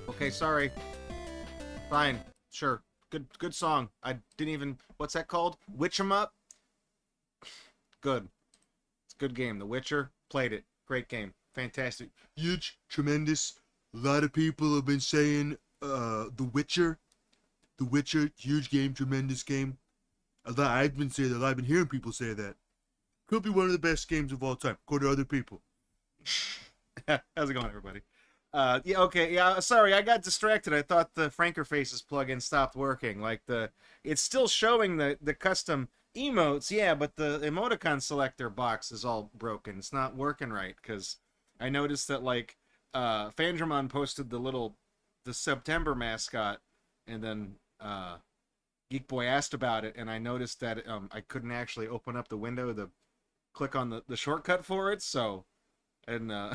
Okay, sorry. Fine. Sure. Good song. I didn't even what's that called? Witch 'em up? Good. It's a good game. The Witcher, played it. Great game. Fantastic. Huge, tremendous. A lot of people have been saying The Witcher. The Witcher, huge game, tremendous game. I've been saying that. I've been hearing people say that. Could be one of the best games of all time, according to other people. How's it going, everybody? Yeah, okay, yeah. Sorry, I got distracted. I thought the Franker Faces plugin stopped working. It's still showing the custom emotes, yeah, but the emoticon selector box is all broken. It's not working right because I noticed that Fandramon posted the September mascot, and then Geek Boy asked about it, and I noticed that I couldn't actually open up the window to click on the shortcut for it, so. And yeah,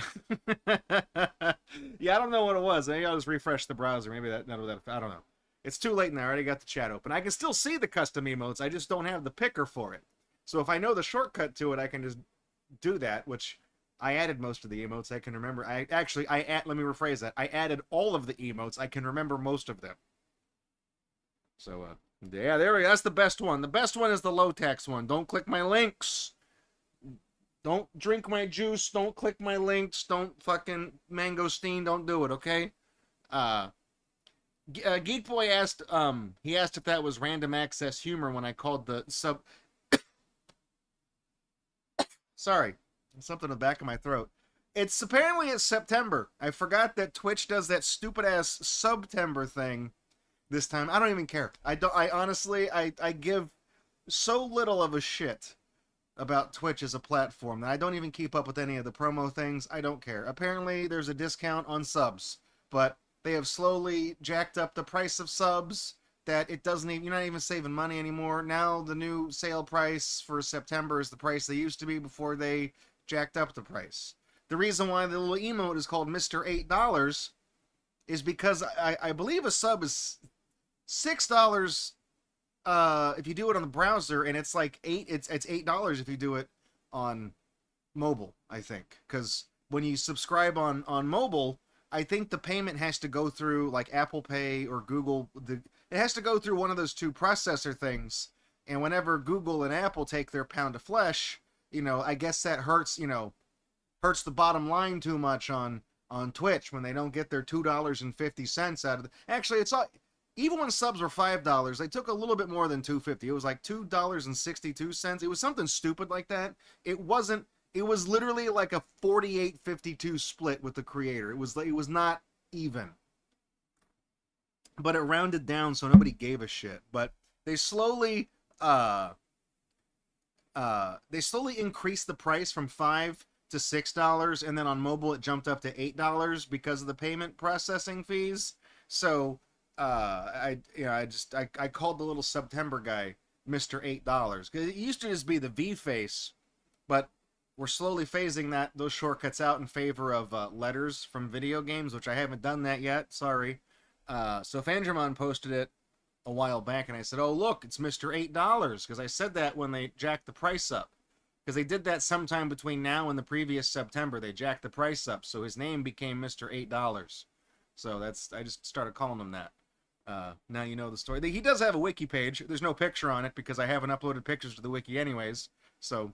I don't know what it was. Maybe I'll just refresh the browser. Maybe that I don't know. It's too late now. I already got the chat open. I can still see the custom emotes. I just don't have the picker for it. So if I know the shortcut to it, I can just do that. Which I added most of the emotes I can remember. Let me rephrase that. I added all of the emotes. I can remember most of them. So yeah, there we go. That's the best one. The best one is the low tax one. Don't click my links. Don't drink my juice. Don't click my links. Don't fucking mangosteen. Don't do it, okay? Uh, Geek Boy asked, he asked if that was random access humor when I called the sub. Sorry, something in the back of my throat. It's September. I forgot that Twitch does that stupid ass September thing this time. I don't even care. I don't. I honestly, I give so little of a shit about Twitch as a platform that I don't even keep up with any of the promo things. I don't care. Apparently, there's a discount on subs, but they have slowly jacked up the price of subs that it doesn't even, you're not even saving money anymore. Now the new sale price for September is the price they used to be before they jacked up the price. The reason why the little emote is called Mr. $8 is because I believe a sub is $6 if you do it on the browser, and it's like it's $8 if you do it on mobile, I think. Because when you subscribe on mobile, I think the payment has to go through like Apple Pay or Google. It has to go through one of those two processor things. And whenever Google and Apple take their pound of flesh, I guess that hurts the bottom line too much on Twitch when they don't get their $2.50 out of it. Actually, it's all, even when subs were $5, they took a little bit more than $2.50. It was like $2.62. It was something stupid like that. It wasn't. It was literally like a 48-52 split with the creator. It was not even. But it rounded down, so nobody gave a shit. But they slowly increased the price from $5 to $6, and then on mobile it jumped up to $8 because of the payment processing fees. So I called the little September guy Mr. $8 because it used to just be the V face, but we're slowly phasing those shortcuts out in favor of letters from video games, which I haven't done that yet. Sorry. So Fandramon posted it a while back, and I said, "Oh look, it's Mr. $8," because I said that when they jacked the price up, because they did that sometime between now and the previous September. They jacked the price up, so his name became Mr. $8. So I just started calling him that. Now you know the story. He does have a wiki page. There's no picture on it because I haven't uploaded pictures to the wiki anyways. So,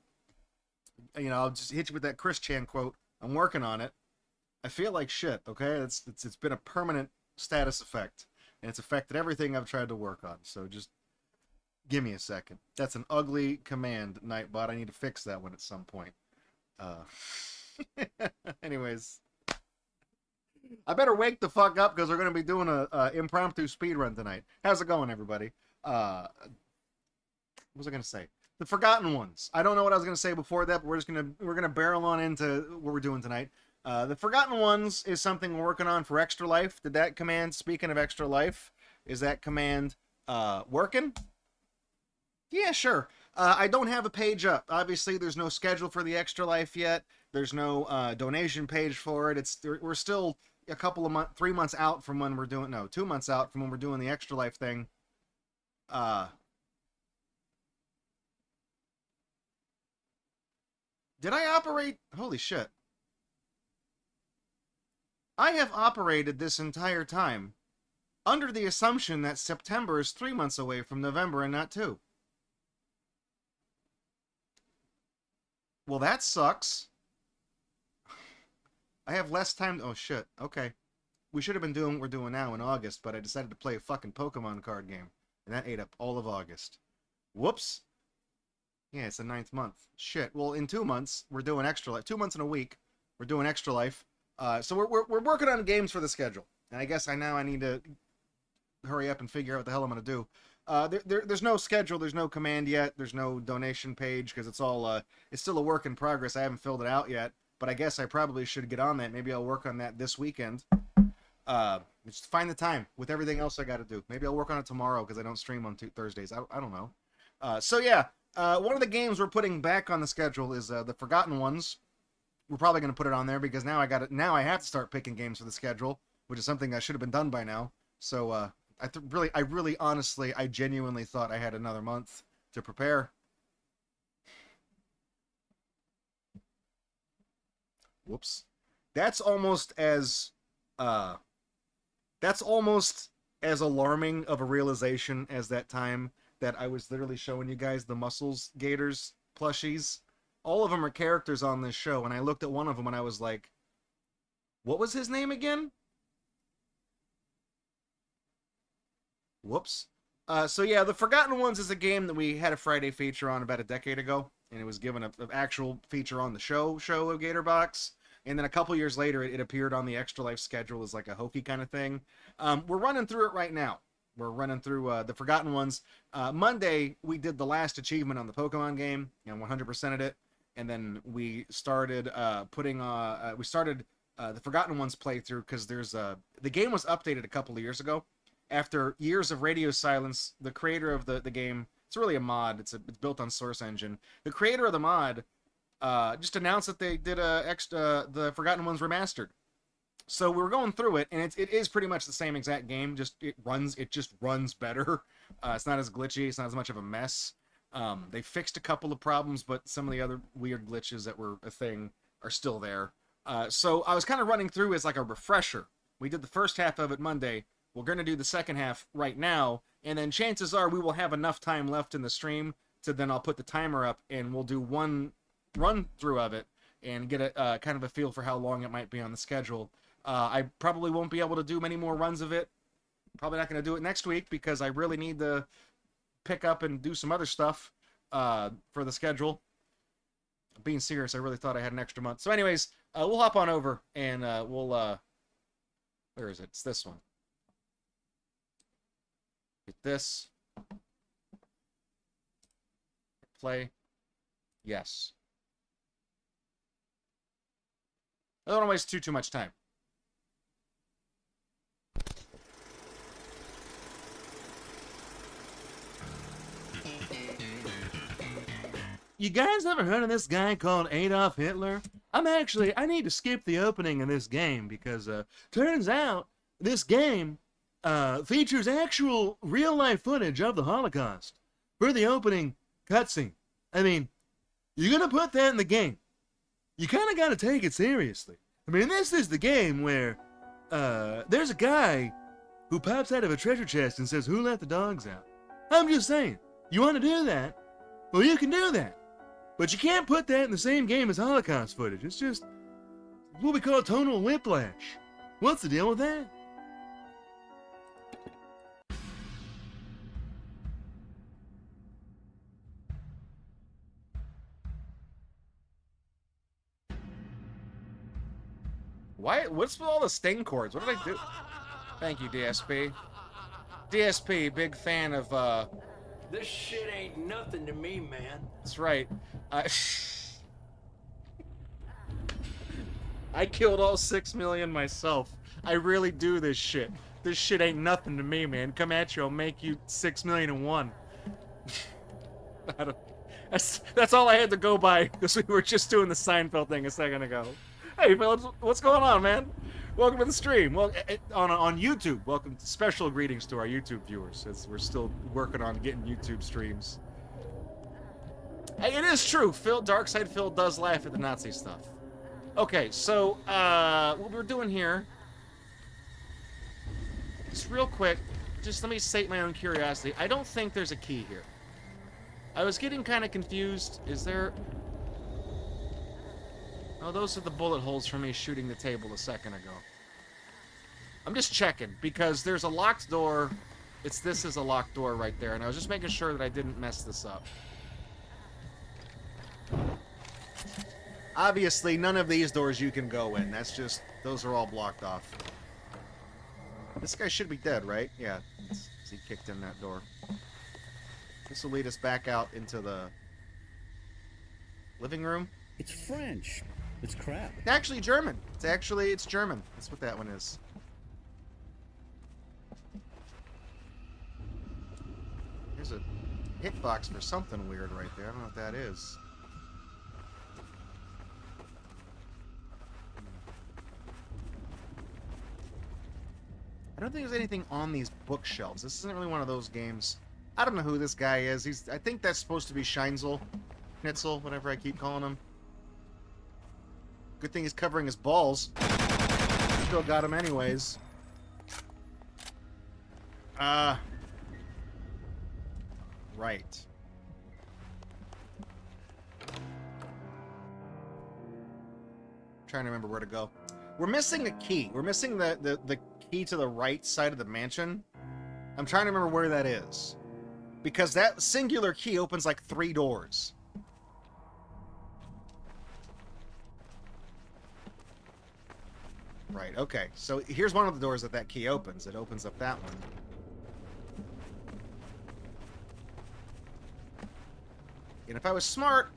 I'll just hit you with that Chris Chan quote. I'm working on it. I feel like shit, okay? It's been a permanent status effect, and it's affected everything I've tried to work on. So just give me a second. That's an ugly command, Nightbot. I need to fix that one at some point. Anyways, I better wake the fuck up because we're going to be doing a impromptu speed run tonight. How's it going, everybody? What was I going to say? The Forgotten Ones. I don't know what I was going to say before that, but we're gonna barrel on into what we're doing tonight. The Forgotten Ones is something we're working on for Extra Life. Did that command, speaking of Extra Life, is that command working? Yeah, sure. I don't have a page up. Obviously, there's no schedule for the Extra Life yet. There's no donation page for it. We're still a couple of months, 3 months out from when we're doing, no, 2 months out from when we're doing the Extra Life thing. Did I operate? Holy shit. I have operated this entire time under the assumption that September is 3 months away from November and not 2. Well, that sucks. I have less time. Oh, shit. Okay. We should have been doing what we're doing now in August, but I decided to play a fucking Pokemon card game, and that ate up all of August. Whoops. Yeah, it's the 9th month. Shit. Well, in 2 months, we're doing Extra Life. 2 months and a week, we're doing Extra Life. So we're working on games for the schedule. And I guess I need to hurry up and figure out what the hell I'm going to do. There's no schedule, there's no command yet, there's no donation page, because it's all, it's still a work in progress. I haven't filled it out yet, but I guess I probably should get on that. Maybe I'll work on that this weekend. Just find the time with everything else I got to do. Maybe I'll work on it tomorrow, because I don't stream on Thursdays. I don't know. So yeah, one of the games we're putting back on the schedule is the Forgotten Ones. We're probably going to put it on there, because now I have to start picking games for the schedule, which is something that should have been done by now. So, I really, honestly, I genuinely thought I had another month to prepare. Whoops. That's almost as alarming of a realization as that time that I was literally showing you guys the Muscles Gators plushies. All of them are characters on this show, and I looked at one of them and I was like, what was his name again? Whoops. So yeah, The Forgotten Ones is a game that we had a Friday feature on about a decade ago, and it was given an actual feature on the show of Gatorbox, and then a couple years later it appeared on the Extra Life schedule as like a hokey kind of thing. We're running through it right now. We're running through The Forgotten Ones. Monday, we did the last achievement on the Pokemon game, and 100%ed it, and then we started The Forgotten Ones playthrough, because the game was updated a couple of years ago. After years of radio silence, the creator of the game, it's really a mod, it's built on Source Engine. The creator of the mod just announced that they did the Forgotten Ones remastered. So we were going through it, and it is pretty much the same exact game, just it just runs better. It's not as glitchy, it's not as much of a mess. They fixed a couple of problems, but some of the other weird glitches that were a thing are still there. So I was kind of running through as like a refresher. We did the first half of it Monday. We're going to do the second half right now, and then chances are we will have enough time left in the stream to then I'll put the timer up, and we'll do one run through of it and get a kind of a feel for how long it might be on the schedule. I probably won't be able to do many more runs of it. Probably not going to do it next week, because I really need to pick up and do some other stuff for the schedule. Being serious, I really thought I had an extra month. So anyways, we'll hop on over, and we'll... where is it? It's this one. Get this. Play. Yes. I don't want to waste too much time. You guys ever heard of this guy called Adolf Hitler? I need to skip the opening of this game, because turns out this game features actual real-life footage of the Holocaust for the opening cutscene. I mean, you're gonna put that in the game. You kind of gotta take it seriously. I mean, this is the game where there's a guy who pops out of a treasure chest and says, "Who let the dogs out?" I'm just saying, you want to do that? Well, you can do that. But you can't put that in the same game as Holocaust footage. It's just what we call tonal whiplash. What's the deal with that? Why? What's with all the sting chords? What did I do? Thank you, DSP. DSP, big fan of, This shit ain't nothing to me, man. That's right. I killed all 6 million myself. I really do this shit. This shit ain't nothing to me, man. Come at you, I'll make you 6,000,001. That's all I had to go by, because we were just doing the Seinfeld thing a second ago. Hey, Phillips, what's going on, man? Welcome to the stream. Well, on YouTube, welcome. Special greetings to our YouTube viewers, as we're still working on getting YouTube streams. Hey, it is true. Darkside Phil does laugh at the Nazi stuff. Okay, so what we're doing here, just real quick, just let me sate my own curiosity. I don't think there's a key here. I was getting kind of confused. Is there? Oh, those are the bullet holes from me shooting the table a second ago. I'm just checking, because there's a locked door This is a locked door right there, and I was just making sure that I didn't mess this up. Obviously, none of these doors you can go in. That's just... Those are all blocked off. This guy should be dead, right? Yeah. He kicked in that door. This will lead us back out into the... living room? It's French. It's crap. It's actually German. It's German. That's what that one is. There's a hitbox for something weird right there. I don't know what that is. I don't think there's anything on these bookshelves. This isn't really one of those games. I don't know who this guy is. I think that's supposed to be Scheinzel. Schnitzel, whatever I keep calling him. Good thing he's covering his balls. Still got him anyways. Right. Trying to remember where to go. We're missing a key. We're missing the key to the right side of the mansion. I'm trying to remember where that is. Because that singular key opens like 3 doors. Right, okay. So here's one of the doors that key opens. It opens up that one. And if I was smart,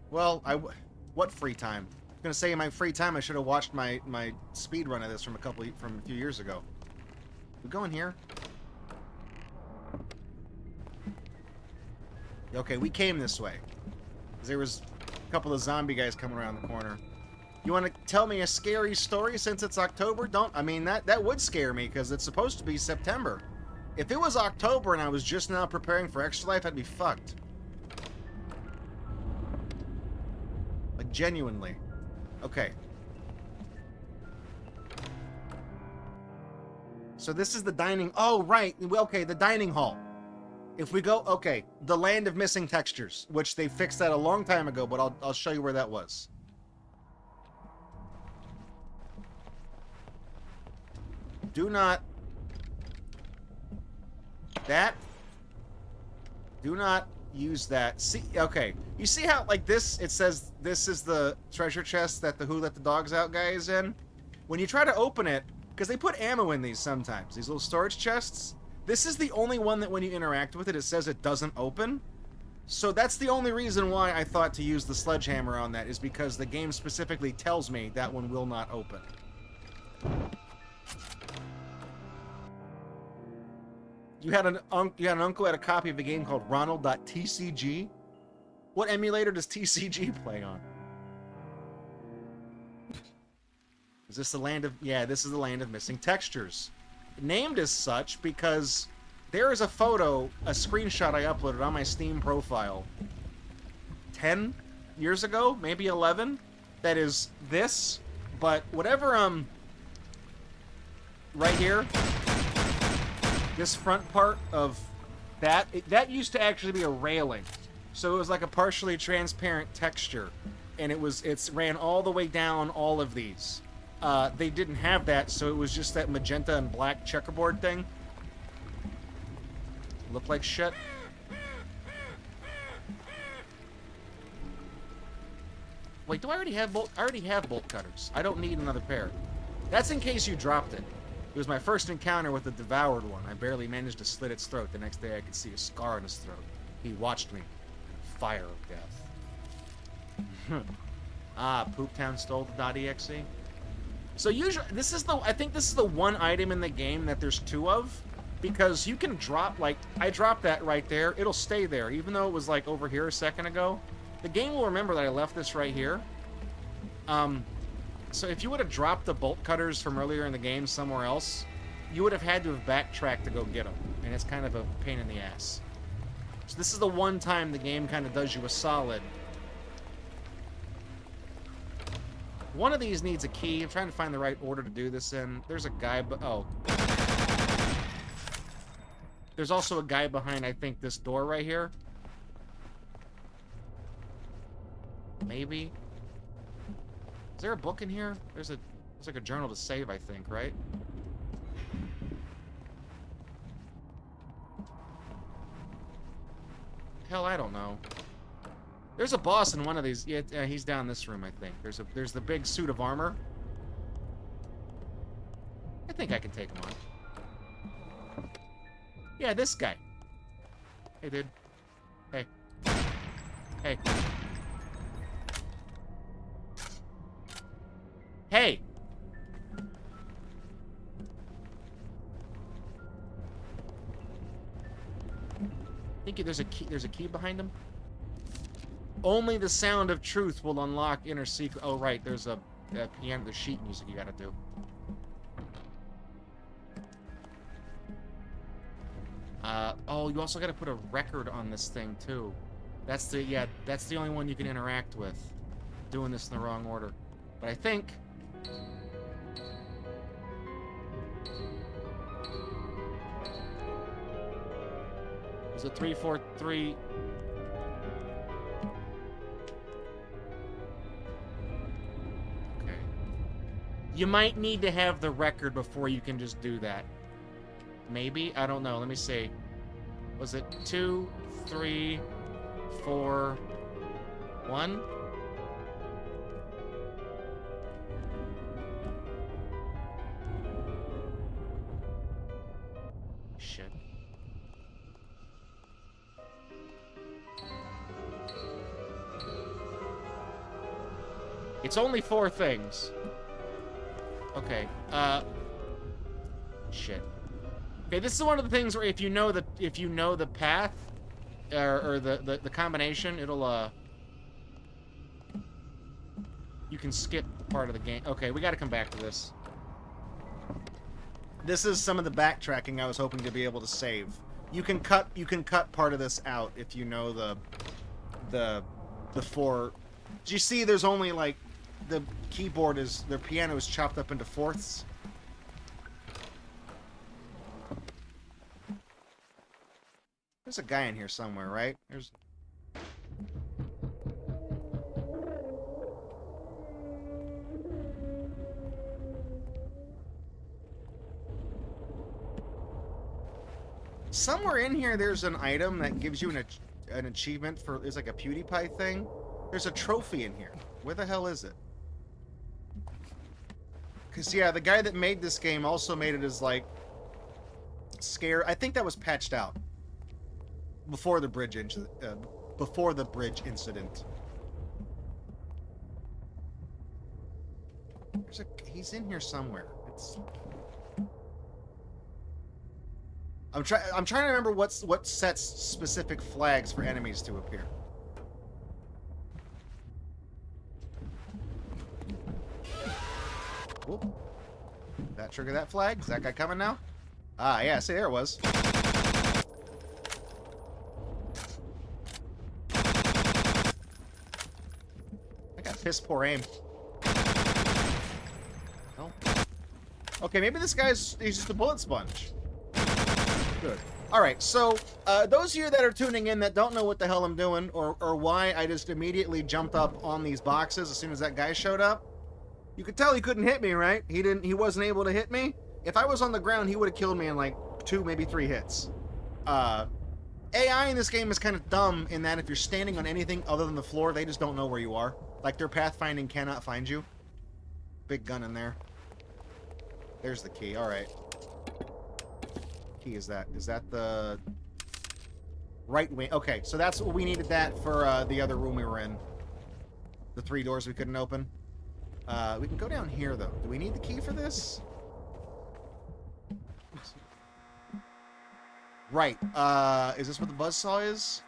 well, what free time? I'm gonna say in my free time I should have watched my speed run of this from a few years ago. We go in here. Okay, we came this way. There was a couple of zombie guys coming around the corner. You want to tell me a scary story since it's October? I mean, that would scare me because it's supposed to be September. If it was October and I was just now preparing for Extra Life, I'd be fucked. Like, genuinely. Okay. So this is the dining... Oh, right. Okay, the dining hall. If we go... Okay, the land of missing textures, which they fixed that a long time ago, but I'll show you where that was. Do not... Do not use that. See, okay. You see how, like, this, it says this is the treasure chest that the Who Let the Dogs Out guy is in? When you try to open it, because they put ammo in these sometimes, these little storage chests, this is the only one that when you interact with it, it says it doesn't open. So that's the only reason why I thought to use the sledgehammer on that, is because the game specifically tells me that one will not open. You had an uncle who had a copy of a game called Ronald.tcg? What emulator does TCG play on? Is this the land of... Yeah, this is the land of missing textures. Named as such because there is a photo, a screenshot I uploaded on my Steam profile 10 years ago, maybe 11, that is this, but whatever, right here, this front part of that, that used to actually be a railing. So it was like a partially transparent texture, and it's ran all the way down all of these. They didn't have that, so it was just that magenta and black checkerboard thing. Looked like shit. Wait, do I already have bolt? I already have bolt cutters. I don't need another pair. That's in case you dropped it. It was my first encounter with the devoured one. I barely managed to slit its throat. The next day I could see a scar on his throat. He watched me. Fire of death. Pooptown stole the .exe. So usually, I think this is the one item in the game that there's 2 of, because you can drop, like, I dropped that right there, it'll stay there, even though it was, like, over here a second ago. The game will remember that I left this right here. So if you would have dropped the bolt cutters from earlier in the game somewhere else, you would have had to have backtracked to go get them, and it's kind of a pain in the ass. So this is the one time the game kind of does you a solid. One of these needs a key. I'm trying to find the right order to do this in. There's a guy, oh. There's also a guy behind, I think, this door right here. Maybe. Is there a book in here? There's like a journal to save, I think, right? Hell, I don't know. There's a boss in one of these. Yeah, he's down this room, I think. There's the big suit of armor. I think I can take him on. Yeah, this guy. Hey, dude. Hey. Hey. Hey! I think there's a key. There's a key behind him. Only the sound of truth will unlock inner secret. Oh, right. There's a piano, the sheet music you gotta do. Oh, you also gotta put a record on this thing too. That's the only one you can interact with. Doing this in the wrong order. But I think. Is it 343? Okay. You might need to have the record before you can just do that. Maybe? I don't know. Let me see. Was it 2, 3, 4, 1? Shit. It's only 4 things. Okay, shit. Okay, this is one of the things where if you know the path or the combination, it'll you can skip part of the game. Okay, we got to come back to this. This is some of the backtracking I was hoping to be able to save. You can cut part of this out if you know the 4. Do you see? There's only like the keyboard is their piano is chopped up into fourths. There's a guy in here somewhere, right? There's. Somewhere in here, there's an item that gives you an achievement for. It's like a PewDiePie thing. There's a trophy in here. Where the hell is it? Because, yeah, the guy that made this game also made it as, like, scare. I think that was patched out before the bridge incident. He's in here somewhere. I'm trying to remember what sets specific flags for enemies to appear. Cool. That trigger that flag? Is that guy coming now? Ah, yeah, see, there it was. I got piss poor aim. Oh. Okay, maybe this he's just a bullet sponge. Good. Alright, so, those of you that are tuning in that don't know what the hell I'm doing, or why I just immediately jumped up on these boxes as soon as that guy showed up, you could tell he couldn't hit me, right? He wasn't able to hit me. If I was on the ground, he would have killed me in like 2, maybe 3 hits. AI in this game is kind of dumb in that if you're standing on anything other than the floor, they just don't know where you are. Like their pathfinding cannot find you. Big gun in there. There's the key. All right. Key is that? Is that the right wing? Okay, so that's what we needed that for the other room we were in. The 3 doors we couldn't open. We can go down here, though. Do we need the key for this? Right. Is this what the buzzsaw is?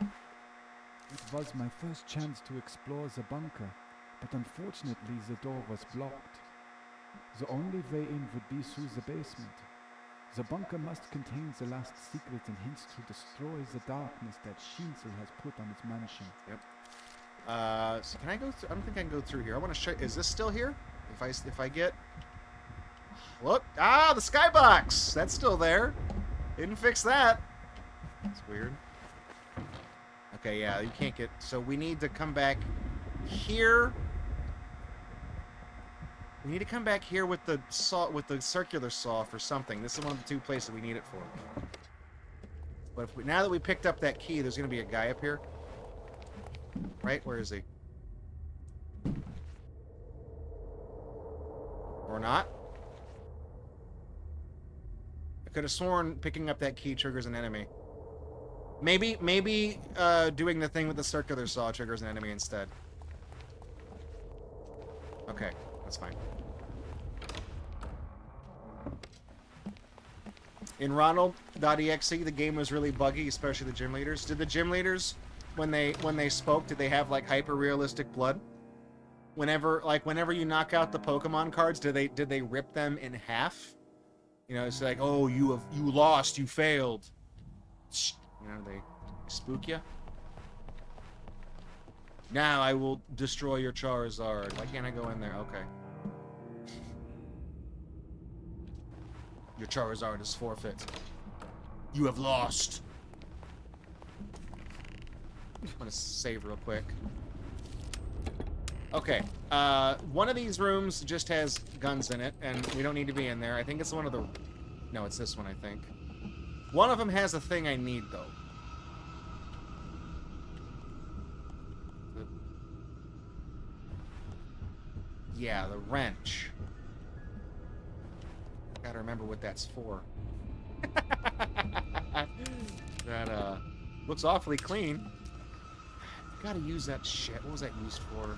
It was my first chance to explore the bunker, but unfortunately the door was blocked. The only way in would be through the basement. The bunker must contain the last secret and hence to destroy the darkness that Shinzel has put on its mansion. Yep. So can I go through? I don't think I can go through here. I want to show. Is this still here? If I get. Look! Ah, the skybox! That's still there. Didn't fix that. That's weird. Okay, yeah, you can't get... So we need to come back here. We need to come back here with the saw, with the circular saw for something. This is one of the two places we need it for. But if we, now that we picked up that key, there's gonna be a guy up here. Right? Where is he? Or not? I could have sworn picking up that key triggers an enemy. Maybe doing the thing with the circular saw triggers an enemy instead. Okay, that's fine. In Ronald.exe, the game was really buggy, especially the gym leaders. Did the gym leaders, when they spoke, did they have like hyper realistic blood? Whenever you knock out the Pokemon cards, did they rip them in half? You know, it's like, oh, you lost, you failed. You know, they spook you. Now I will destroy your Charizard. Why can't I go in there? Okay. Your Charizard is forfeit. You have lost. I'm gonna save real quick. Okay. One of these rooms just has guns in it, and we don't need to be in there. I think it's one of the... No, it's this one, I think. One of them has a thing I need, though. Yeah, the wrench. Gotta remember what that's for. That, looks awfully clean. Gotta use that shit. What was that used for?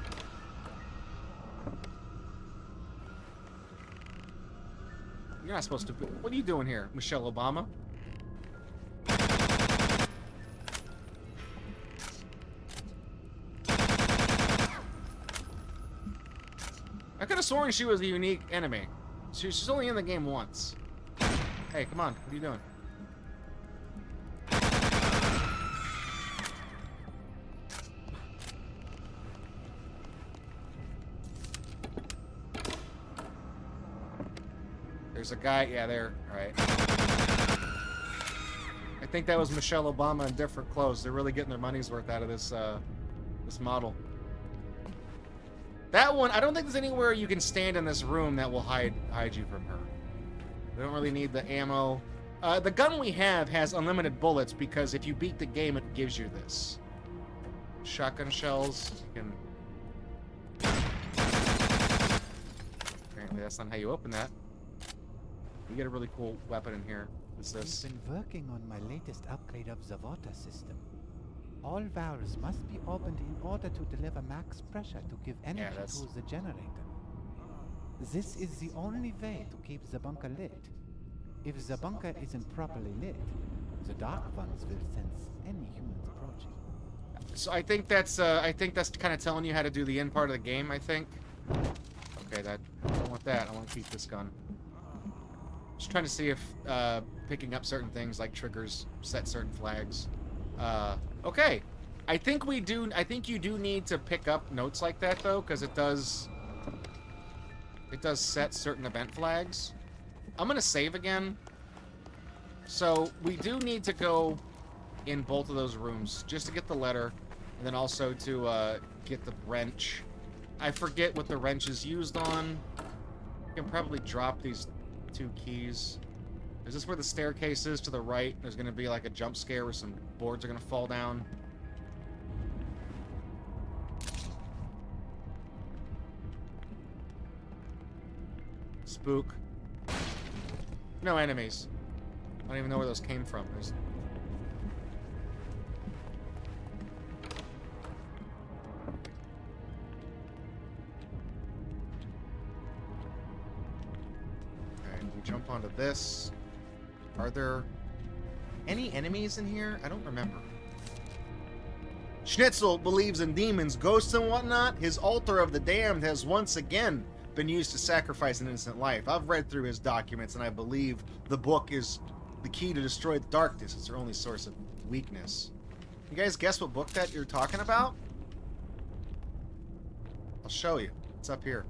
You're not supposed to be... What are you doing here, Michelle Obama? I could have sworn she was a unique enemy. She's only in the game once. Hey, come on. What are you doing? There's a guy. Yeah, there. All right. I think that was Michelle Obama in different clothes. They're really getting their money's worth out of this this model. That one, I don't think there's anywhere you can stand in this room that will hide you from her. We don't really need the ammo. The gun we have has unlimited bullets because if you beat the game, it gives you this. Shotgun shells. You can... Apparently that's not how you open that. You get a really cool weapon in here. What's this? I've been working on my latest upgrade of the water system. All valves must be opened in order to deliver max pressure to give energy to the generator. This is the only way to keep the bunker lit. If the bunker isn't properly lit, the Dark Ones will sense any humans approaching. So I think that's kind of telling you how to do the end part of the game, I think. Okay, I don't want that. I want to keep this gun. Just trying to see if picking up certain things like triggers set certain flags. Okay. I think you do need to pick up notes like that though, because it does set certain event flags. I'm gonna save again. So we do need to go in both of those rooms just to get the letter, and then also to get the wrench. I forget what the wrench is used on. You can probably drop these 2 keys. Is this where the staircase is to the right? There's gonna be like a jump scare where some boards are gonna fall down. Spook. No enemies. I don't even know where those came from. There's... Okay, we jump onto this. Are there any enemies in here? I don't remember. Schnitzel believes in demons, ghosts, and whatnot. His altar of the damned has once again been used to sacrifice an innocent life. I've read through his documents, and I believe the book is the key to destroy the darkness. It's their only source of weakness. You guys guess what book that you're talking about? I'll show you. It's up here.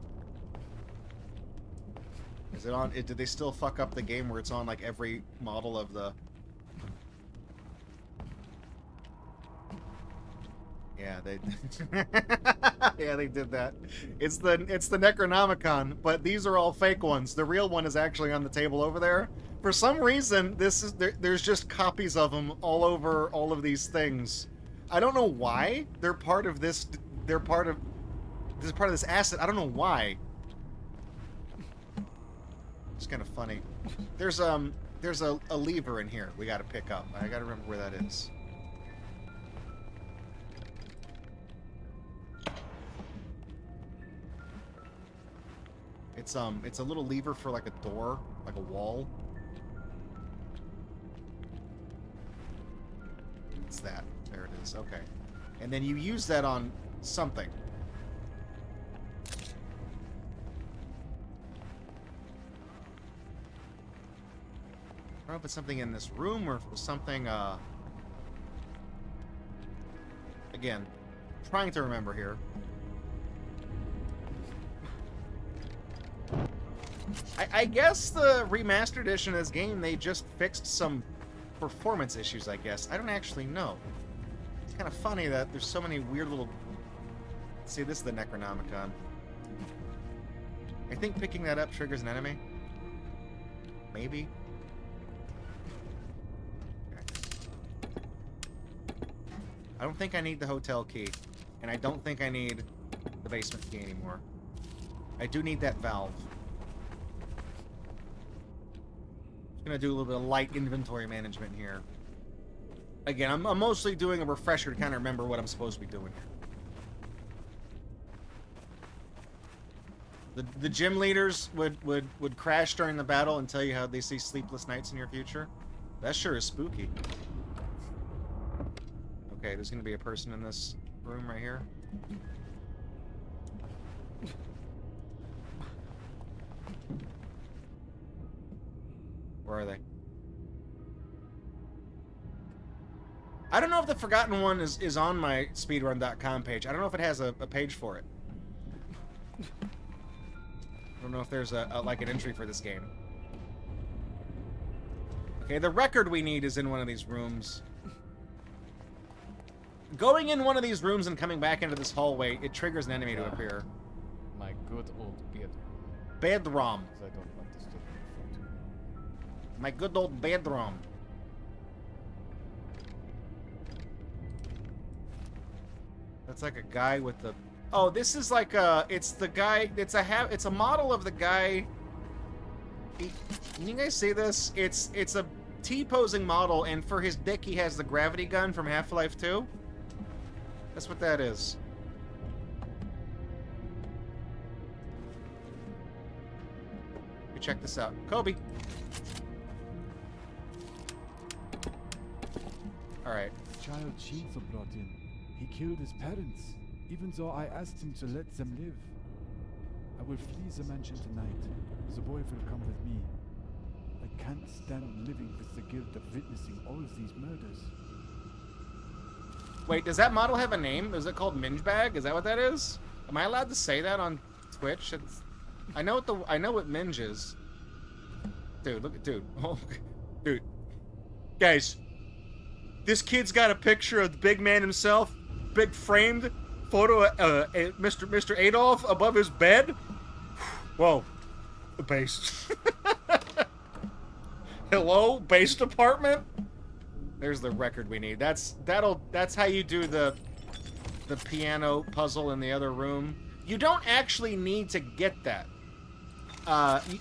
Is it on? Did they still fuck up the game where it's on like every model of the... Yeah, they yeah, they did that. It's the Necronomicon, but these are all fake ones. The real one is actually on the table over there. For some reason, there's just copies of them all over all of these things. I don't know why they're part of this. They're part of this asset. I don't know why. It's kind of funny. There's a lever in here we got to pick up. I got to remember where that is. It's a little lever for like a door, like a wall. It's that. There it is. Okay. And then you use that on something. I don't know if it's something in this room or if it was something, again, trying to remember here. I guess the remastered edition of this game, they just fixed some performance issues, I guess. I don't actually know. It's kind of funny that there's so many weird little... See, this is the Necronomicon. I think picking that up triggers an enemy. Maybe. I don't think I need the hotel key. And I don't think I need the basement key anymore. I do need that valve. Just gonna do a little bit of light inventory management here. Again, I'm mostly doing a refresher to kind of remember what I'm supposed to be doing here. The gym leaders would crash during the battle and tell you how they see sleepless nights in your future. That sure is spooky. Okay, there's gonna be a person in this room right here. Where are they? I don't know if the Forgotten One is on my speedrun.com page. I don't know if it has a page for it. I don't know if there's like an entry for this game. Okay, the record we need is in one of these rooms. Going in one of these rooms and coming back into this hallway, it triggers an enemy to appear. My good old beard. Bedroom. I don't want this to be photo. My good old bedroom. That's like a guy with the... Oh, this is like a... It's the guy... It's a model of the guy... Can you guys see this? It's a T-posing model, and for his dick he has the gravity gun from Half-Life 2. That's what that is. You check this out. Kobe. Alright. Child shields are brought in. He killed his parents, even though I asked him to let them live. I will flee the mansion tonight. The boy will come with me. I can't stand living with the guilt of witnessing all these murders. Wait, does that model have a name? Is it called Mingebag? Is that what that is? Am I allowed to say that on Twitch? I know what Minge is. Dude, look at dude. Oh, dude. Guys, this kid's got a picture of the big man himself, big framed photo of Mr. Adolf above his bed. Whoa, based. Hello, base department. There's the record we need. That's how you do the piano puzzle in the other room. You don't actually need to get that.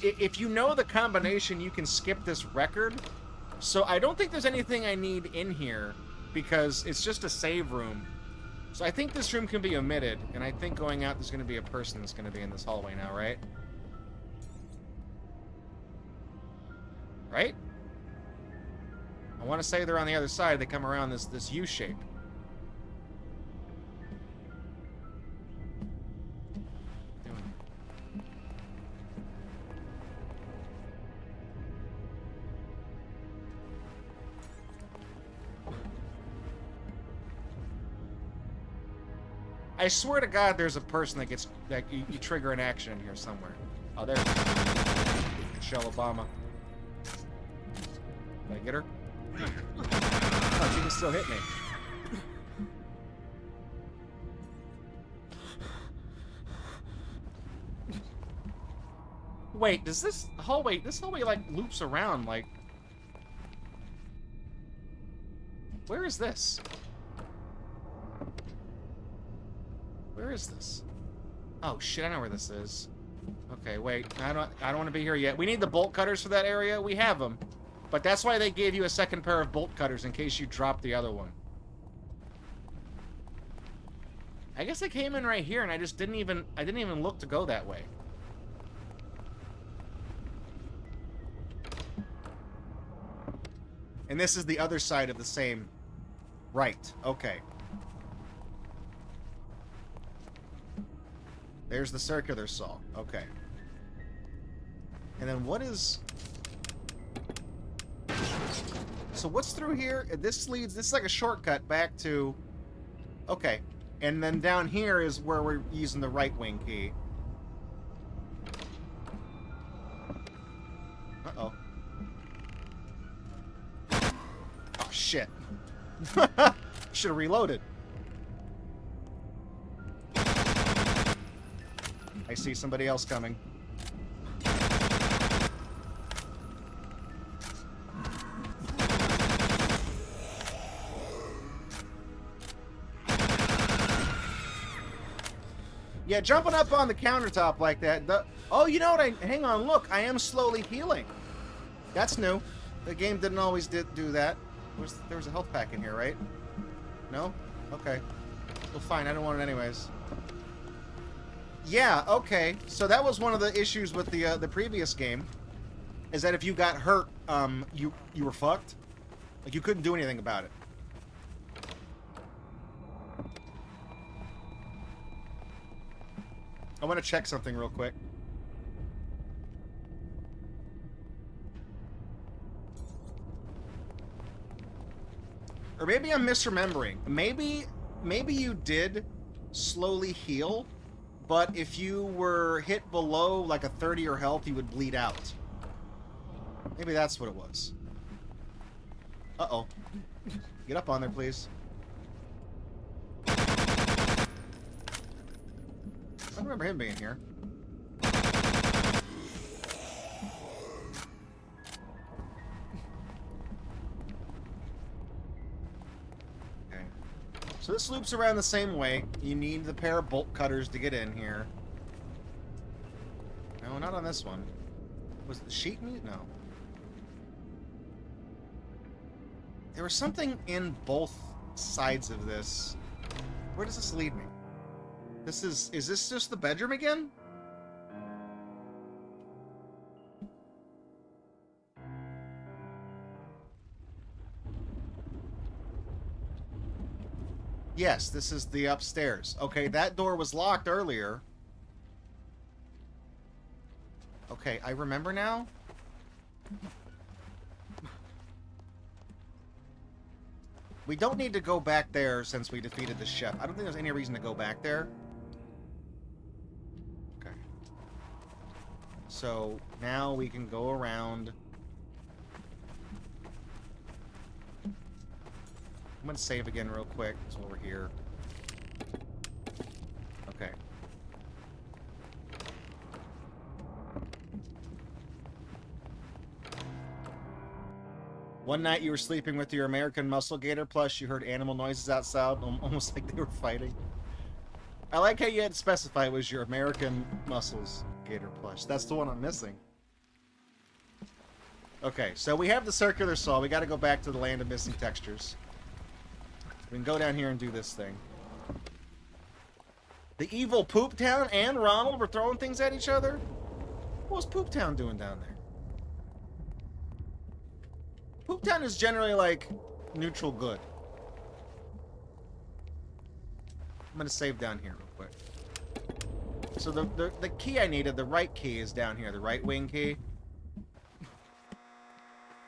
If you know the combination, you can skip this record. So I don't think there's anything I need in here because it's just a save room. So I think this room can be omitted, and I think going out there's going to be a person that's going to be in this hallway now, right? Right? I want to say they're on the other side. They come around this U shape. I swear to God, there's a person that gets that you trigger an action in here somewhere. Oh, there. Michelle Obama. Did I get her? Oh, she can still hit me. Wait, does this hallway... This hallway, like, loops around, like... Where is this? Where is this? Oh, shit, I know where this is. Okay, wait. I don't want to be here yet. We need the bolt cutters for that area. We have them. But that's why they gave you a second pair of bolt cutters in case you dropped the other one. I guess I came in right here and I just didn't even look to go that way. And this is the other side of the same... Right, okay. There's the circular saw. Okay. And then what is... So what's through here? This is like a shortcut back to... Okay. And then down here is where we're using the right wing key. Uh-oh. Oh, shit. Should have reloaded. I see somebody else coming. Yeah, jumping up on the countertop like that. Oh, you know what? Hang on, look. I am slowly healing. That's new. The game didn't always do that. There was a health pack in here, right? No? Okay. Well, fine. I don't want it anyways. Yeah, okay. So that was one of the issues with the previous game, is that if you got hurt, you were fucked. Like, you couldn't do anything about it. I want to check something real quick. Or maybe I'm misremembering. Maybe you did slowly heal, but if you were hit below like a 30 or health, you would bleed out. Maybe that's what it was. Uh-oh. Get up on there, please. I don't remember him being here. Okay. So this loops around the same way. You need the pair of bolt cutters to get in here. No, not on this one. Was it the sheet meat? No. There was something in both sides of this. Where does this lead me? Is this just the bedroom again? Yes, this is the upstairs. Okay, that door was locked earlier. Okay, I remember now. We don't need to go back there since we defeated the chef. I don't think there's any reason to go back there. Okay. So, now we can go around. I'm gonna save again real quick, so we're here. Okay. One night you were sleeping with your American muscle gator plush, you heard animal noises outside, almost like they were fighting. I like how you had to specify it was your American muscles gator plush. That's the one I'm missing. Okay, so we have the circular saw. We gotta go back to the land of missing textures. We can go down here and do this thing. The evil Poop Town and Ronald were throwing things at each other? What was Poop Town doing down there? Poop Town is generally, like, neutral good. I'm gonna save down here real quick. So the key I needed, the right key, is down here. The right wing key.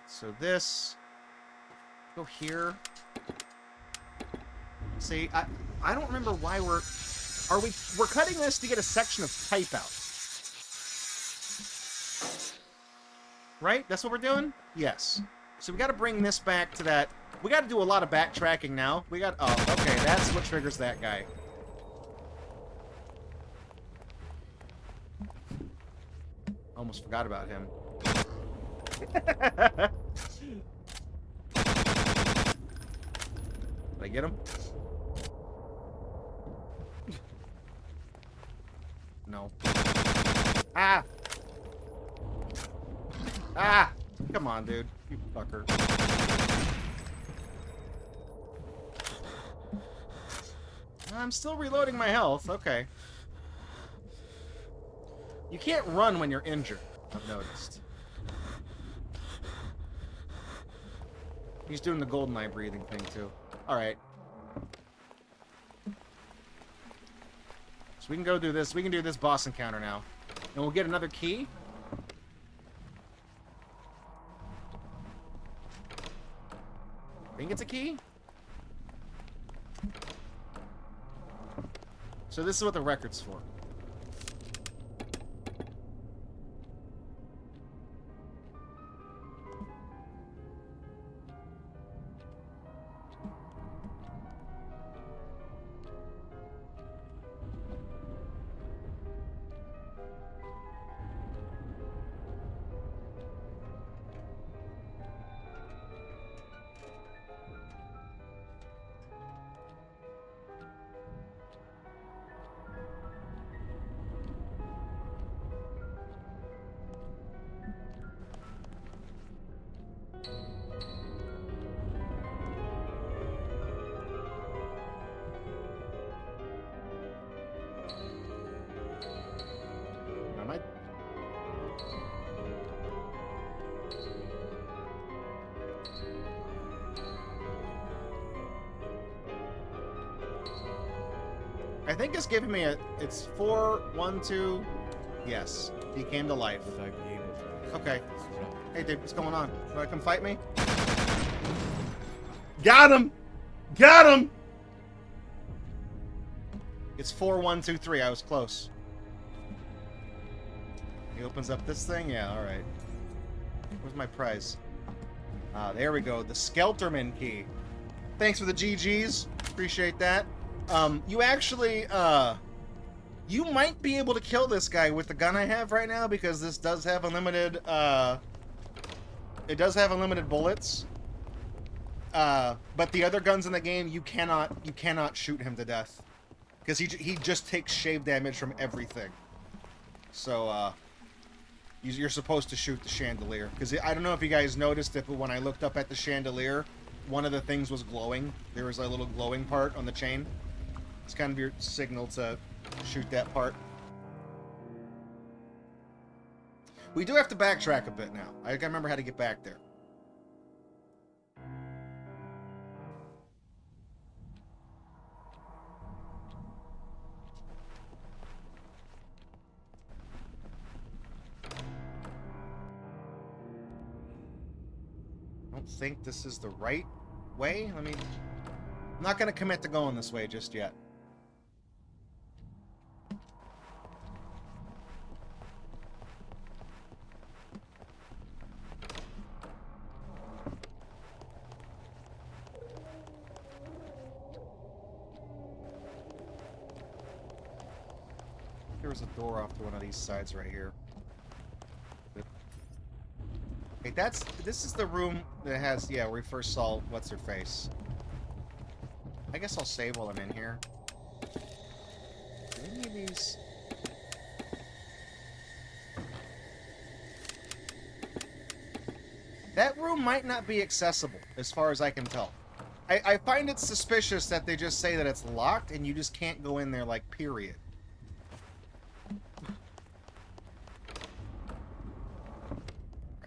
So this... Go here. See, I don't remember why we're cutting this to get a section of pipe out. Right? That's what we're doing? Yes. So we got to bring this back to that. We got to do a lot of backtracking now. We got... Oh, okay. That's what triggers that guy. Almost forgot about him. Did I get him? No. Ah! Ah! Come on, dude. You fucker. I'm still reloading my health. Okay. You can't run when you're injured, I've noticed. He's doing the golden eye breathing thing, too. Alright. So we can go do this. We can do this boss encounter now. And we'll get another key. I think it's a key? So this is what the record's for. Am I? I think it's giving me a. It's 4, 1, 2. Yes, he came to life. Would I be able to Okay. this route? Hey, dude, what's going on? You wanna come fight me? Got him! Got him! It's 4, 1, 2, 3. I was close. He opens up this thing? Yeah, alright. Where's my prize? Ah, there we go. The Skelterman key. Thanks for the GGs. Appreciate that. You actually, you might be able to kill this guy with the gun I have right now because this does have unlimited, it does have unlimited bullets. But the other guns in the game, you cannot shoot him to death. Because he just takes shave damage from everything. So, you're supposed to shoot the chandelier. Because I don't know if you guys noticed it, but when I looked up at the chandelier, one of the things was glowing. There was a little glowing part on the chain. It's kind of your signal to shoot that part. We do have to backtrack a bit now. I gotta remember how to get back there. I don't think this is the right way. I'm not gonna commit to going this way just yet. There was a door off to one of these sides right here. Hey, this is the room that has, yeah, where we first saw what's her face. I guess I'll save while I'm in here. Do any of these? That room might not be accessible, as far as I can tell. I find it suspicious that they just say that it's locked and you just can't go in there, like, period.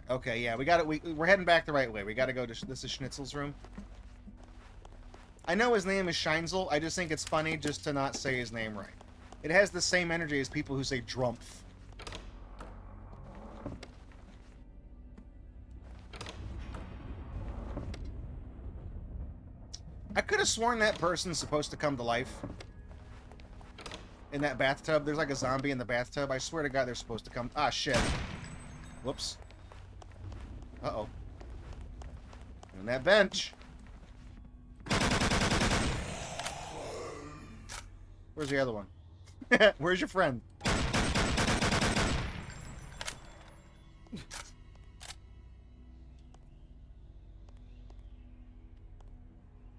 Okay, yeah, we got it. We're heading back the right way. We got to go to this is Schnitzel's room. I know his name is Scheinzel. I just think it's funny just to not say his name right. It has the same energy as people who say Drumpf. I could have sworn that person's supposed to come to life. In that bathtub. There's like a zombie in the bathtub. I swear to God they're supposed to come. Ah, shit. Whoops. Uh-oh. On that bench. Where's the other one? Where's your friend?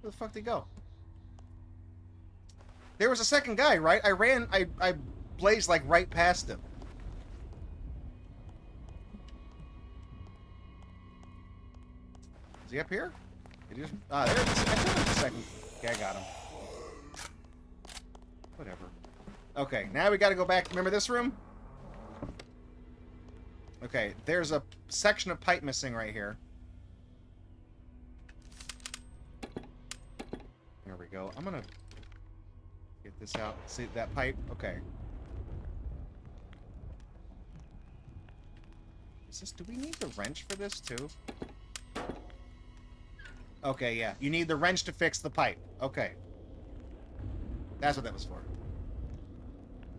Where the fuck did he go? There was a second guy, right? I blazed like right past him. Is he up here? Did he just, there it is. I thought it was the second. Okay, I got him. Whatever. Okay, now we gotta go back. Remember this room? Okay, there's a section of pipe missing right here. There we go. I'm gonna get this out. See that pipe? Okay. Is this? Do we need the wrench for this too? Okay, yeah. You need the wrench to fix the pipe. Okay. That's what that was for.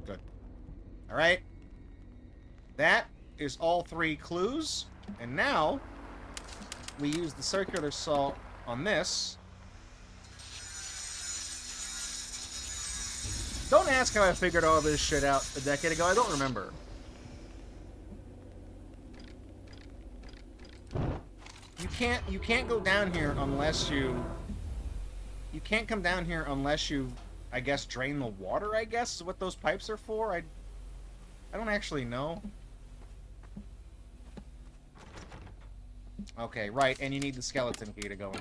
Good. All right. That is all 3 clues. And now we use the circular saw on this. Don't ask how I figured all this shit out a decade ago. I don't remember. You can't go down here unless you can't come down here unless you, I guess, drain the water, I guess is what those pipes are for. I don't actually know. Okay, right, and you need the skeleton key to go in.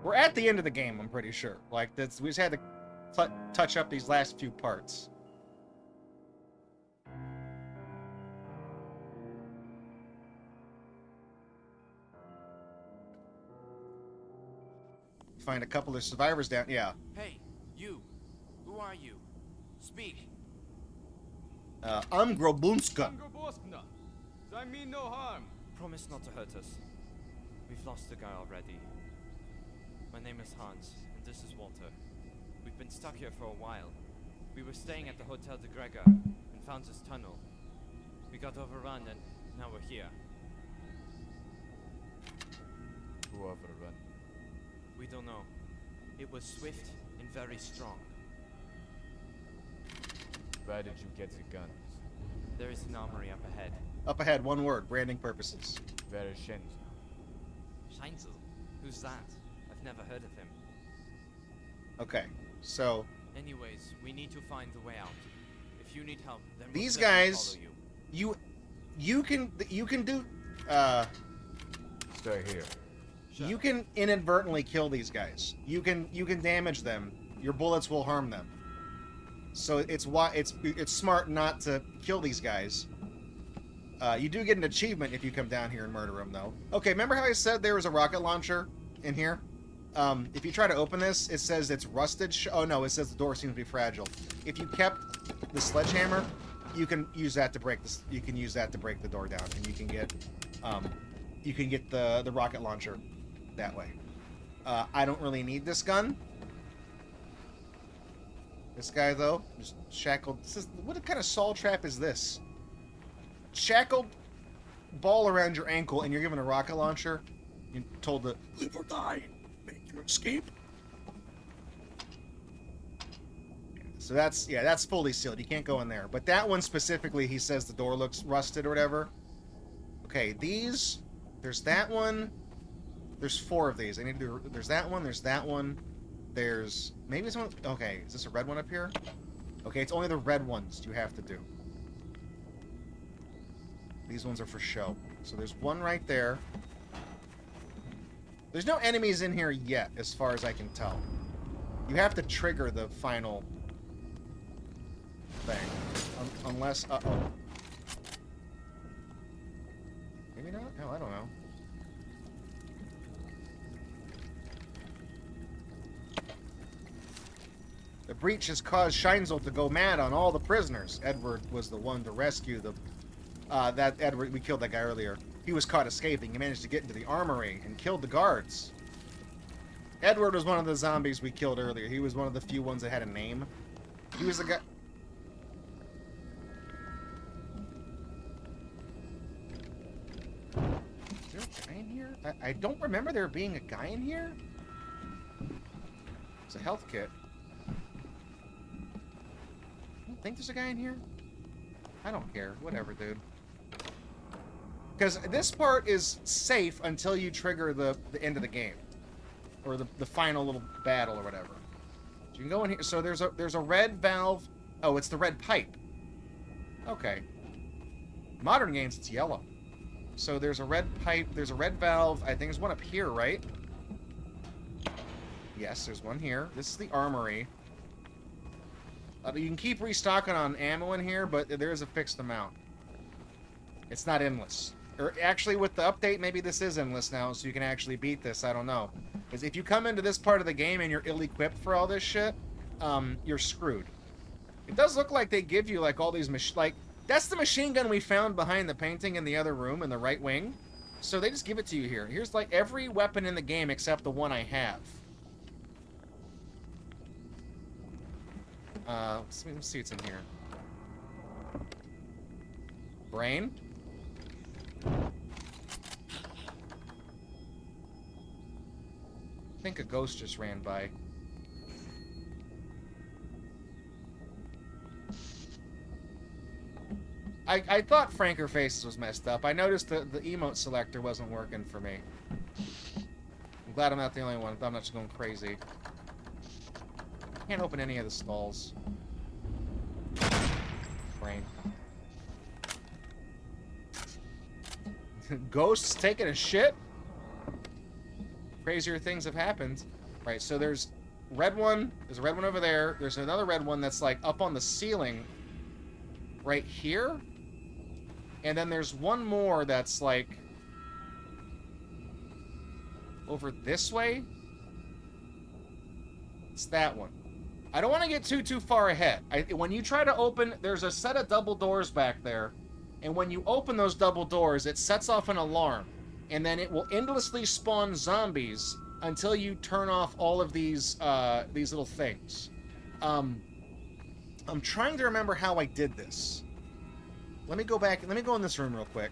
We're at the end of the game, I'm pretty sure. Like, we just had to touch up these last few parts. Find a couple of survivors down. Yeah. Hey, you. Who are you? Speak. I'm Grobunska. I mean no harm. Promise not to hurt us. We've lost a guy already. My name is Hans, and this is Walter. We've been stuck here for a while. We were staying at the Hotel de Gregor and found this tunnel. We got overrun, and now we're here. Who overrun? We don't know. It was swift and very strong. Where did you get the guns? There is an armory up ahead. Up ahead, one word, branding purposes. Where is Shenzo? Scheinzel? Who's that? I've never heard of him. Okay, so Anyways, we need to find the way out. If you need help, then we'll these certainly guys, follow you. you can do Stay here. you can inadvertently kill these guys. You can damage them. Your bullets will harm them. So it's smart not to kill these guys. You do get an achievement if you come down here and murder them, though. Okay, remember how I said there was a rocket launcher in here? If you try to open this, it says it's rusted. Oh no, it says the door seems to be fragile. If you kept the sledgehammer, you can use that to break this. You can use that to break the door down, and you can get the rocket launcher that way. I don't really need this gun. This guy though, just shackled. What kind of saw trap is this? Shackled ball around your ankle, and you're given a rocket launcher. You're told to live or die. Make your escape. So that's fully sealed. You can't go in there. But that one specifically, he says the door looks rusted or whatever. Okay, there's that one. There's 4 of these. There's that one. There's that one. There's maybe this one. Okay, is this a red one up here? Okay, it's only the red ones you have to do. These ones are for show. So there's one right there. There's no enemies in here yet, as far as I can tell. You have to trigger the final thing. Unless... Uh-oh. Maybe not? No, I don't know. The breach has caused Scheinzel to go mad on all the prisoners. Edward was the one to rescue the... we killed that guy earlier. He was caught escaping. He managed to get into the armory and killed the guards. Edward was one of the zombies we killed earlier. He was one of the few ones that had a name. He was the guy... Is there a guy in here? I don't remember there being a guy in here. It's a health kit. I don't think there's a guy in here. I don't care. Whatever, dude. Because this part is safe until you trigger the end of the game. or the final little battle or whatever. So you can go in here. So there's a red valve. Oh, it's the red pipe. Okay. Modern games, it's yellow. So there's a red pipe. There's a red valve. I think there's one up here, right? Yes, there's one here. This is the armory. You can keep restocking on ammo in here, but there is a fixed amount. It's not endless. Or actually, with the update, maybe this is endless now, so you can actually beat this. I don't know. Because if you come into this part of the game and you're ill-equipped for all this shit, you're screwed. It does look like they give you, like, all these like, that's the machine gun we found behind the painting in the other room in the right wing. So they just give it to you here. Here's, like, every weapon in the game except the one I have. Let's see what's in here. Brain? I think a ghost just ran by. I thought Franker Faces was messed up. I noticed the emote selector wasn't working for me. I'm glad I'm not the only one. I'm not just going crazy. Can't open any of the stalls. Brain. Ghosts taking a shit? Crazier things have happened. Right, so there's red one. There's a red one over there. There's another red one that's like up on the ceiling right here. And then there's one more that's like over this way. It's that one. I don't want to get too far ahead. When you try to open, there's a set of double doors back there. And when you open those double doors, it sets off an alarm. And then it will endlessly spawn zombies until you turn off all of these little things. I'm trying to remember how I did this. Let me go back. Let me go in this room real quick.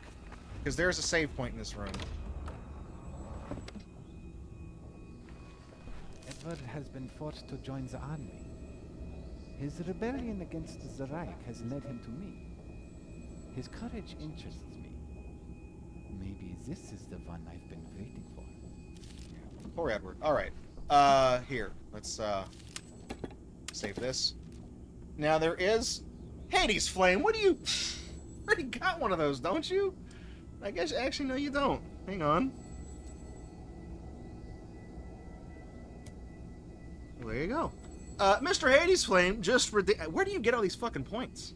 Because there's a save point in this room. Edward has been forced to join the army. His rebellion against the Reich has led him to me. His courage interests me. Maybe this is the one I've been waiting for. Poor Edward. Alright. Here. Let's, save this. Now there is... Hades Flame, what do you... already got one of those, don't you? I guess, actually, no, you don't. Hang on. Well, there you go. Mr. Hades Flame just where do you get all these fucking points?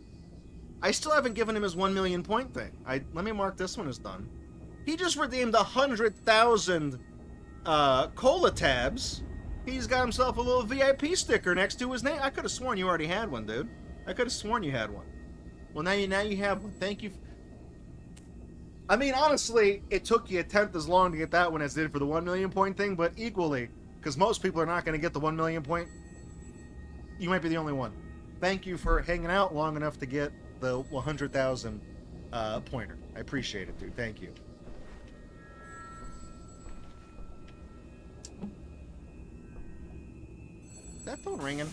I still haven't given him his 1 million point thing. Let me mark this one as done. He just redeemed 100,000 cola tabs. He's got himself a little VIP sticker next to his name. I could have sworn you already had one, dude. I could have sworn you had one. Well, now you have one. Thank you. I mean, honestly, it took you a tenth as long to get that one as it did for the 1 million point thing, but equally, because most people are not going to get the 1 million point. You might be the only one. Thank you for hanging out long enough to get the 100,000 pointer. I appreciate it, dude. Thank you. Is that phone ringing?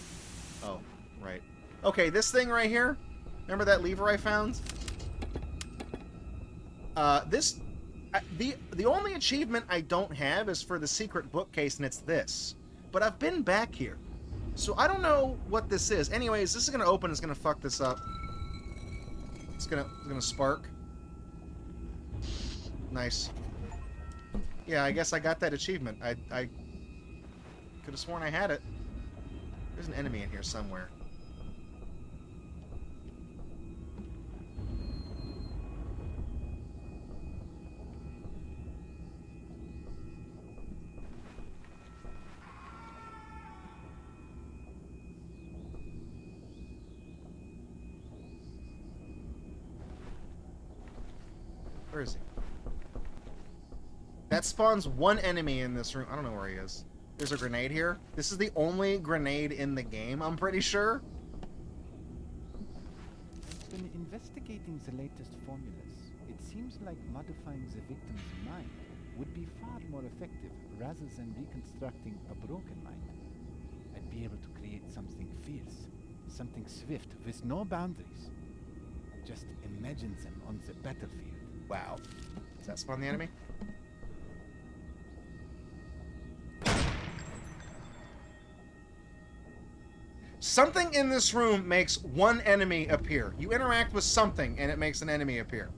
Oh, right. Okay, this thing right here. Remember that lever I found? The only achievement I don't have is for the secret bookcase, and it's this. But I've been back here. So I don't know what this is. Anyways, this is gonna open, it's gonna fuck this up. It's gonna spark. Nice. Yeah, I guess I got that achievement. I could have sworn I had it. There's an enemy in here somewhere. Where is he? That spawns one enemy in this room. I don't know where he is. There's a grenade here. This is the only grenade in the game, I'm pretty sure. I've been investigating the latest formulas. It seems like modifying the victim's mind would be far more effective rather than reconstructing a broken mind. I'd be able to create something fierce, something swift, with no boundaries. Just imagine them on the battlefield. Wow. Does that spawn the enemy? Something in this room makes one enemy appear. You interact with something, and it makes an enemy appear.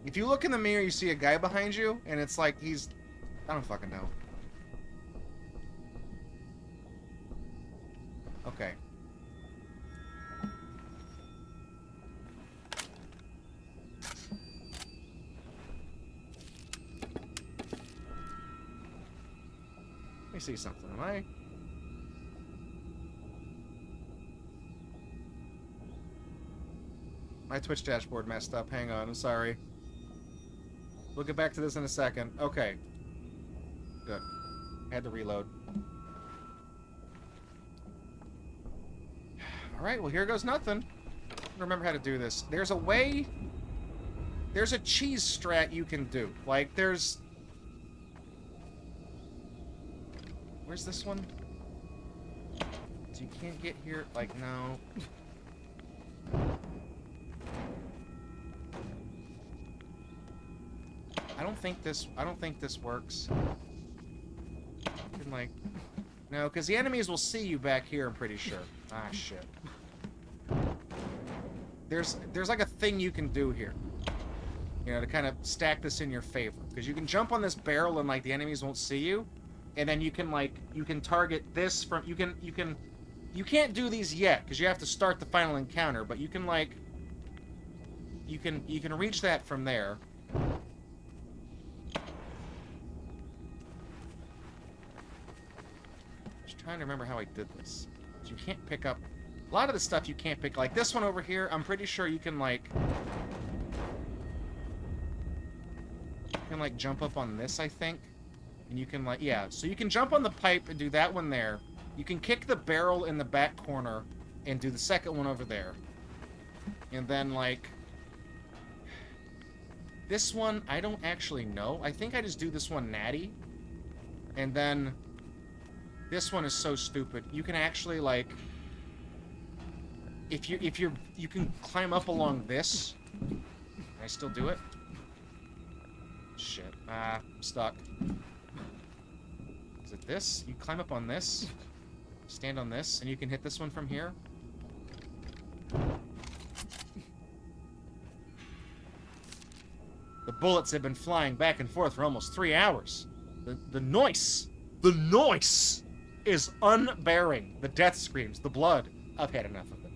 If you look in the mirror, you see a guy behind you, and it's like he's... I don't fucking know. Okay. Let me see something. Am I... My Twitch dashboard messed up. Hang on, I'm sorry. We'll get back to this in a second. Okay. Good. Had to reload. Alright, well here goes nothing. Remember how to do this. There's a way... There's a cheese strat you can do. Like, there's... Where's this one? So you can't get here... Like, no... I don't think this works. You can, like... No, because the enemies will see you back here, I'm pretty sure. Ah, shit. There's like a thing you can do here. You know, to kind of stack this in your favor. Because you can jump on this barrel and, like, the enemies won't see you. And then you can, like, you can target this from... You can't do these yet, because you have to start the final encounter. But you can, like... You can reach that from there. Trying to remember how I did this. You can't pick up a lot of the stuff. You can't pick, like this one over here. I'm pretty sure you can like jump up on this, I think, and you can like, yeah, so you can jump on the pipe and do that one there. You can kick the barrel in the back corner and do the second one over there, and then like this one I don't actually know. I think I just do this one natty, and then this one is so stupid. You can actually, like... You can climb up along this. Can I still do it? Shit. I'm stuck. Is it this? You climb up on this, stand on this, and you can hit this one from here. The bullets have been flying back and forth for almost 3 hours. The noise! The noise! Is unbearing. The death screams, the blood. I've had enough of it.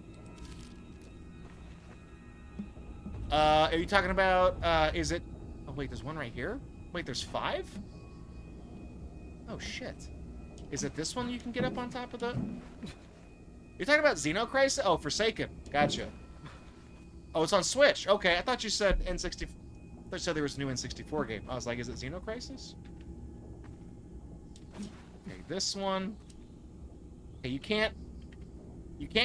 Are you talking about, is it... Oh, wait, there's one right here? Wait, there's 5? Oh, shit. Is it this one you can get up on top of the... You're talking about Xenocrisis? Oh, Forsaken. Gotcha. Oh, it's on Switch. Okay, I thought you said N64... I thought you said there was a new N64 game. I was like, is it Xenocrisis? Okay, this one. Okay, you can't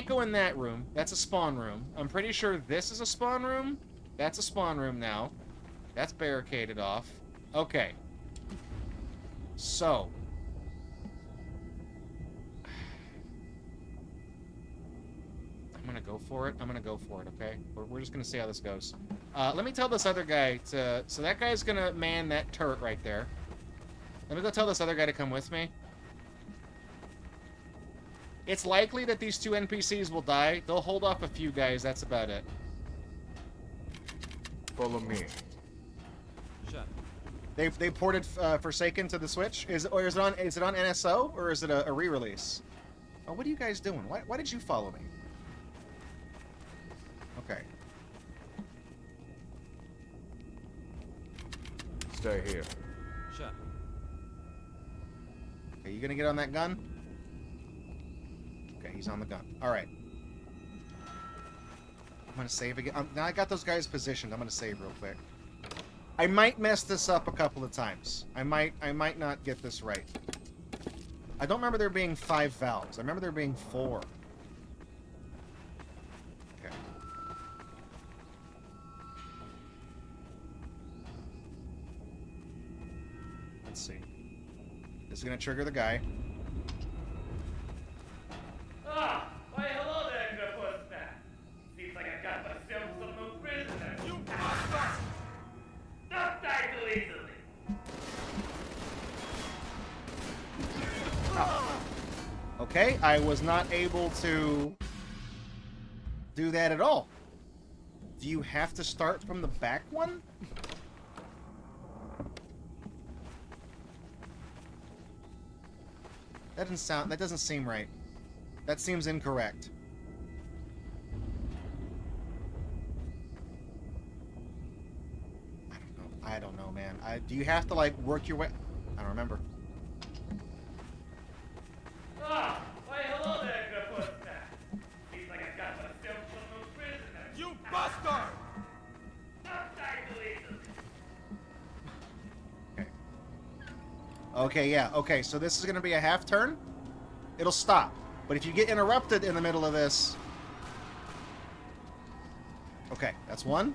go in that room. That's a spawn room. I'm pretty sure this is a spawn room. That's a spawn room now. That's barricaded off. Okay. So. I'm gonna go for it. Okay? We're just gonna see how this goes. Let me tell this other guy to... So that guy's gonna man that turret right there. Let me go tell this other guy to come with me. It's likely that these 2 NPCs will die. They'll hold off a few guys. That's about it. Follow me. Sure. They ported Forsaken to the Switch. Is it on NSO or is it a re-release? Oh, what are you guys doing? Why did you follow me? Okay. Stay here. Sure. Okay, you gonna get on that gun? Okay, he's on the gun. All right. I'm gonna save again. Now I got those guys positioned. I'm gonna save real quick. I might mess this up a couple of times. I might not get this right. I don't remember there being 5 valves. I remember there being 4. Okay. Let's see. This is gonna trigger the guy. Ah, why hello there, good postman. Seems like I got myself some new prisoners. You bastard! Don't die too easily. Okay, I was not able to do that at all. Do you have to start from the back one? That doesn't seem right. That seems incorrect. I don't know, man. Do you have to, like, work your way... I don't remember. Ah, why hello there, Graputta. Seems like I got myself some new prisoners. You bastard! Outside the leader. Okay. Okay, yeah. Okay, so this is going to be a half turn. It'll stop. But if you get interrupted in the middle of this... Okay, that's one.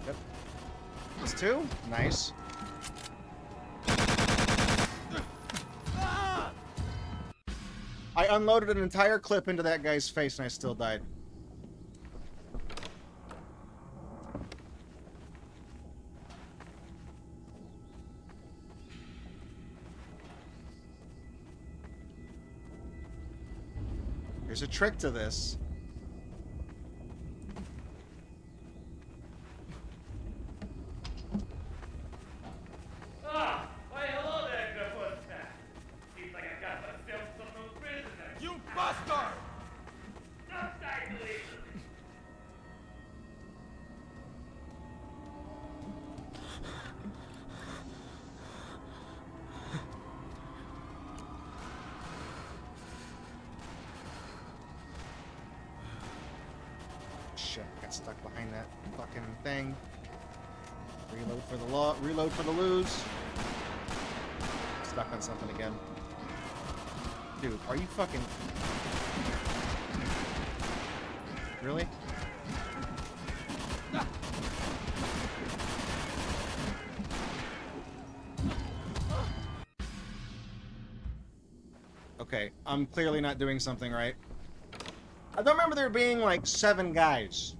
Yep. That's two. Nice. I unloaded an entire clip into that guy's face and I still died. There's a trick to this. Ah, why hello there, Graputta. Seems like I got myself some new prisoners. You bastard! Outside the leader. Shit, got stuck behind that fucking thing. Reload for the lose. Stuck on something again. Dude, are you fucking... Really? Okay, I'm clearly not doing something right. I don't remember there being like 7 guys.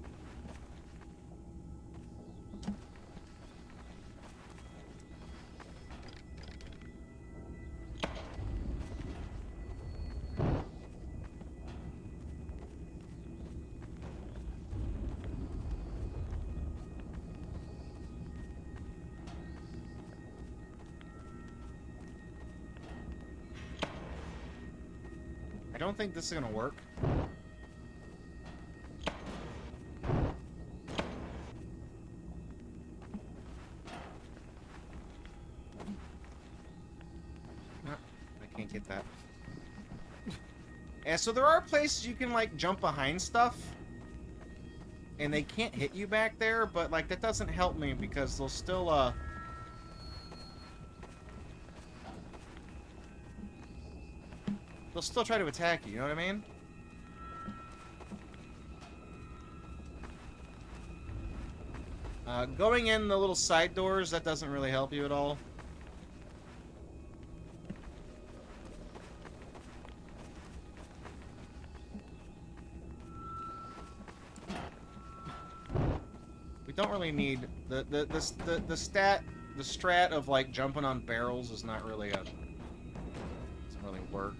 I don't think this is gonna work. No, I can't get that. Yeah, so there are places you can, like, jump behind stuff. And they can't hit you back there, but, like, that doesn't help me because they'll still, they'll still try to attack you, you know what I mean? Going in the little side doors, that doesn't really help you at all. We don't really need the strat of like jumping on barrels is not really doesn't really work.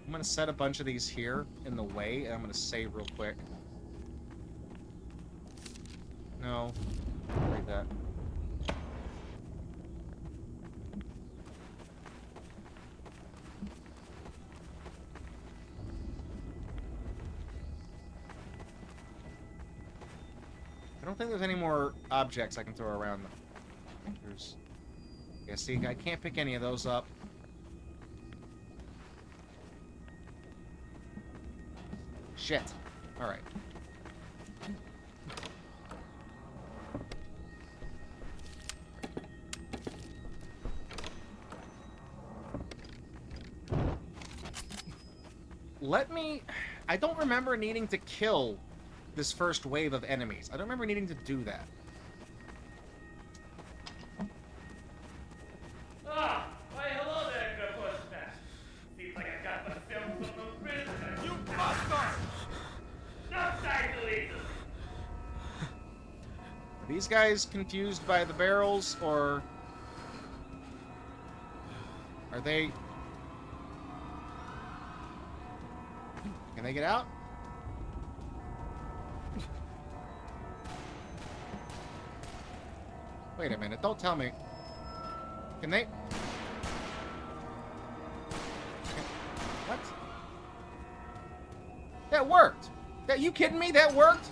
I'm gonna set a bunch of these here in the way, and I'm gonna save real quick. No, read that. I don't think there's any more objects I can throw around. There's... Yeah, see, I can't pick any of those up. Shit. Alright. let me... I don't remember needing to kill this first wave of enemies. I don't remember needing to do that. Ah, why hello there, Gatorbox. Seems like I got myself some new prisoners. You bastard! No time to leave them. Are these guys confused by the barrels, or... Are they... Can they get out? Wait a minute, don't tell me. Can they... What? That worked! You kidding me? That worked?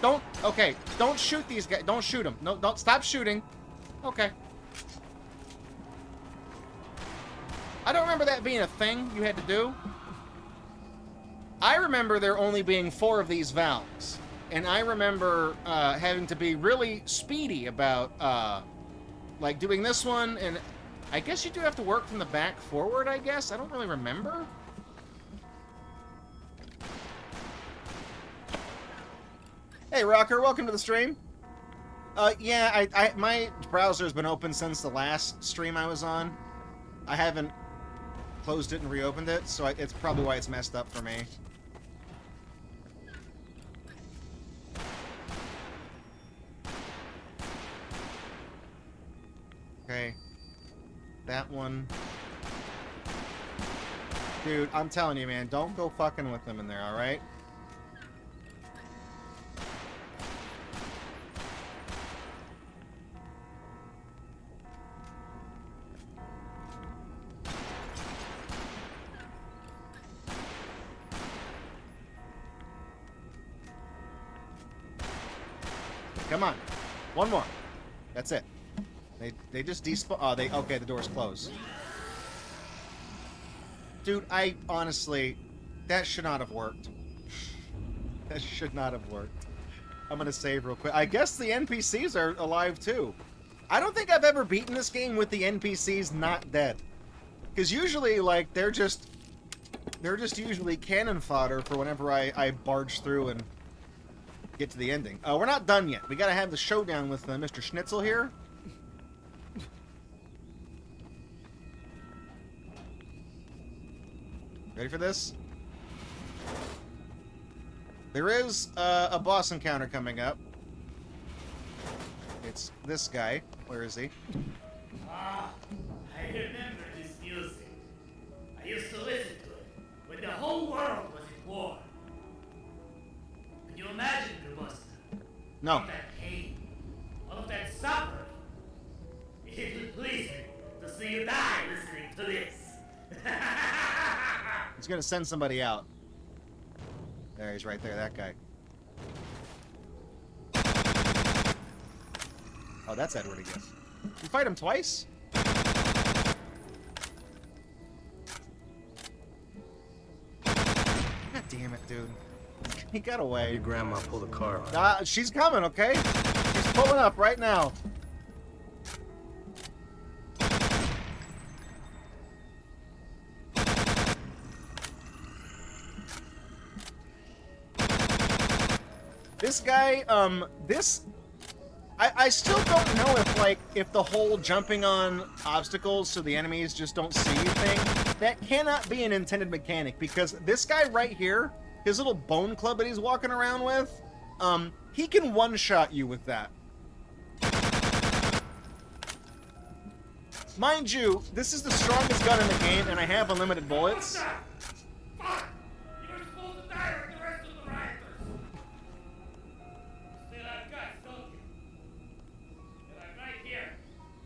Don't... Okay, don't shoot these guys. Don't shoot them. No, don't... Stop shooting. Okay. I don't remember that being a thing you had to do. I remember there only being 4 of these valves. And I remember having to be really speedy about, like, doing this one. And I guess you do have to work from the back forward, I guess. I don't really remember. Hey, Rocker, welcome to the stream. Yeah, my browser's been open since the last stream I was on. I haven't closed it and reopened it, so it's probably why it's messed up for me. Okay. That one. Dude, I'm telling you, man, don't go fucking with them in there, alright? Come on. One more. That's it. They just despawn. Oh, okay, the door's closed. Dude, I honestly, that should not have worked. That should not have worked. I'm gonna save real quick. I guess the NPCs are alive too. I don't think I've ever beaten this game with the NPCs not dead. Because usually, like, they're just usually cannon fodder for whenever I barge through and get to the ending. We're not done yet. We gotta have the showdown with Mr. Schnitzel here. Ready for this? There is a boss encounter coming up. It's this guy. Where is he? Ah, I remember this music. I used to listen to it when the whole world was at war. Can you imagine, Gatorbox? No. All of that pain, all of that suffering. It would please me to see you die listening to this. He's gonna send somebody out. There, he's right there, that guy. Oh, that's Edward, I guess. You fight him twice? God damn it, dude. He got away. Your grandma pulled a car. She's coming, okay? She's pulling up right now. This guy, I still don't know if the whole jumping on obstacles so the enemies just don't see you thing, that cannot be an intended mechanic, because this guy right here, his little bone club that he's walking around with, he can one-shot you with that. Mind you, this is the strongest gun in the game, and I have unlimited bullets. Fuck! You were supposed to die like the rest of the rioters. Still have guts, don't you? But I'm right here.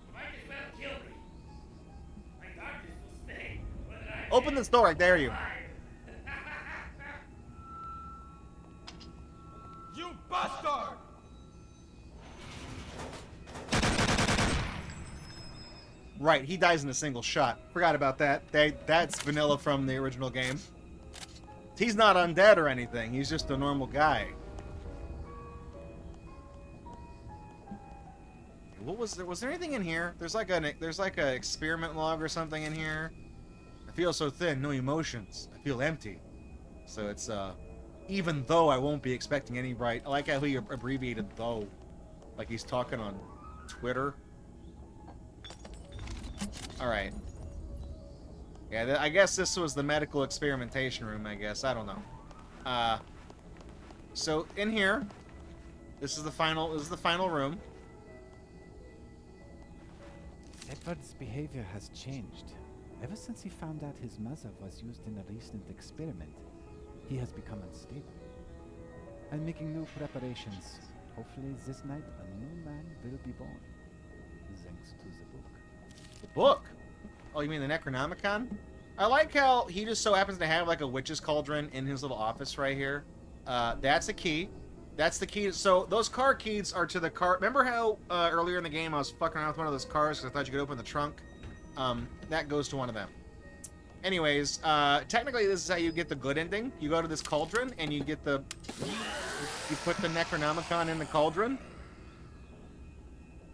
You might as well kill me. My darkness will stay. Whether I Open this door, I dare you. You bastard! Right, he dies in a single shot. Forgot about that. That's vanilla from the original game. He's not undead or anything. He's just a normal guy. What was there? Was there anything in here? There's like a experiment log or something in here. I feel so thin, no emotions. I feel empty. So it's even though I won't be expecting any right. I like how he abbreviated though, like he's talking on Twitter. All right. Yeah, I guess this was the medical experimentation room. I guess I don't know. So in here, this is the final. This is the final room. Edward's behavior has changed. Ever since he found out his mother was used in a recent experiment, he has become unstable. I'm making new preparations. Hopefully this night a new man will be born. Thanks to the book. The book? Oh, you mean the Necronomicon? I like how he just so happens to have like a witch's cauldron in his little office right here. That's a key. That's the key. So those car keys are to the car. Remember how earlier in the game I was fucking around with one of those cars because I thought you could open the trunk? That goes to one of them. Anyways, technically this is how you get the good ending. You go to this cauldron and you get the... You put the Necronomicon in the cauldron.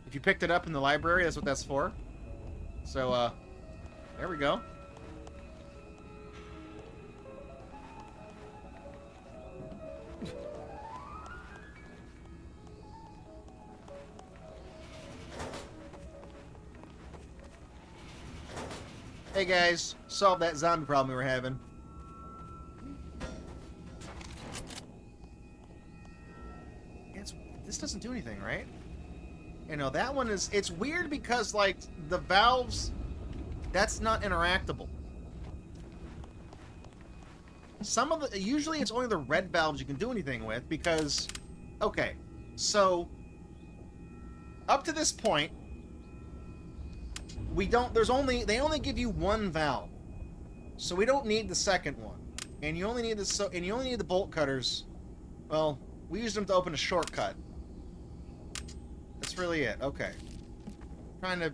If you picked it up in the library, that's what that's for. So, there we go. Hey guys, solved that zombie problem we were having. This doesn't do anything, right? You know, that one is... It's weird because, like, the valves... That's not interactable. Some of the... Usually it's only the red valves you can do anything with because... Okay, so... Up to this point... We don't... There's only... They only give you one valve. So we don't need the second one. And you only need the... And you only need the bolt cutters. Well, we used them to open a shortcut. That's really it. Okay. Trying to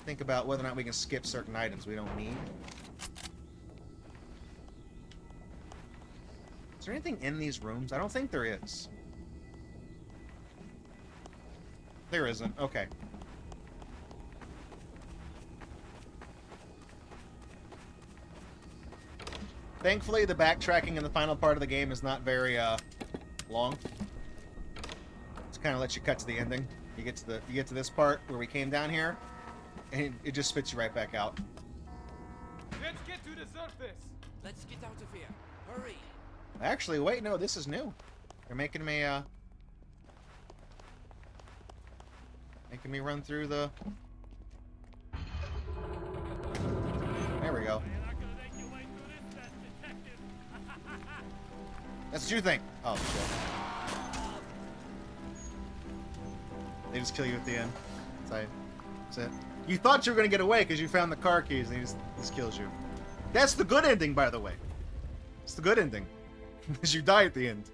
think about whether or not we can skip certain items we don't need. Is there anything in these rooms? I don't think there is. There isn't. Okay. Thankfully, the backtracking in the final part of the game is not very long. Kind of lets you cut to the ending. You get to this part where we came down here, and it just spits you right back out. Let's get to the surface. Let's get out of here. Hurry. Actually, wait, no, this is new. They're making me run through the... There we go. That's what you think. Oh, shit. They just kill you at the end. That's it. You thought you were going to get away because you found the car keys and he just kills you. That's the good ending, by the way. It's the good ending. Because you die at the end.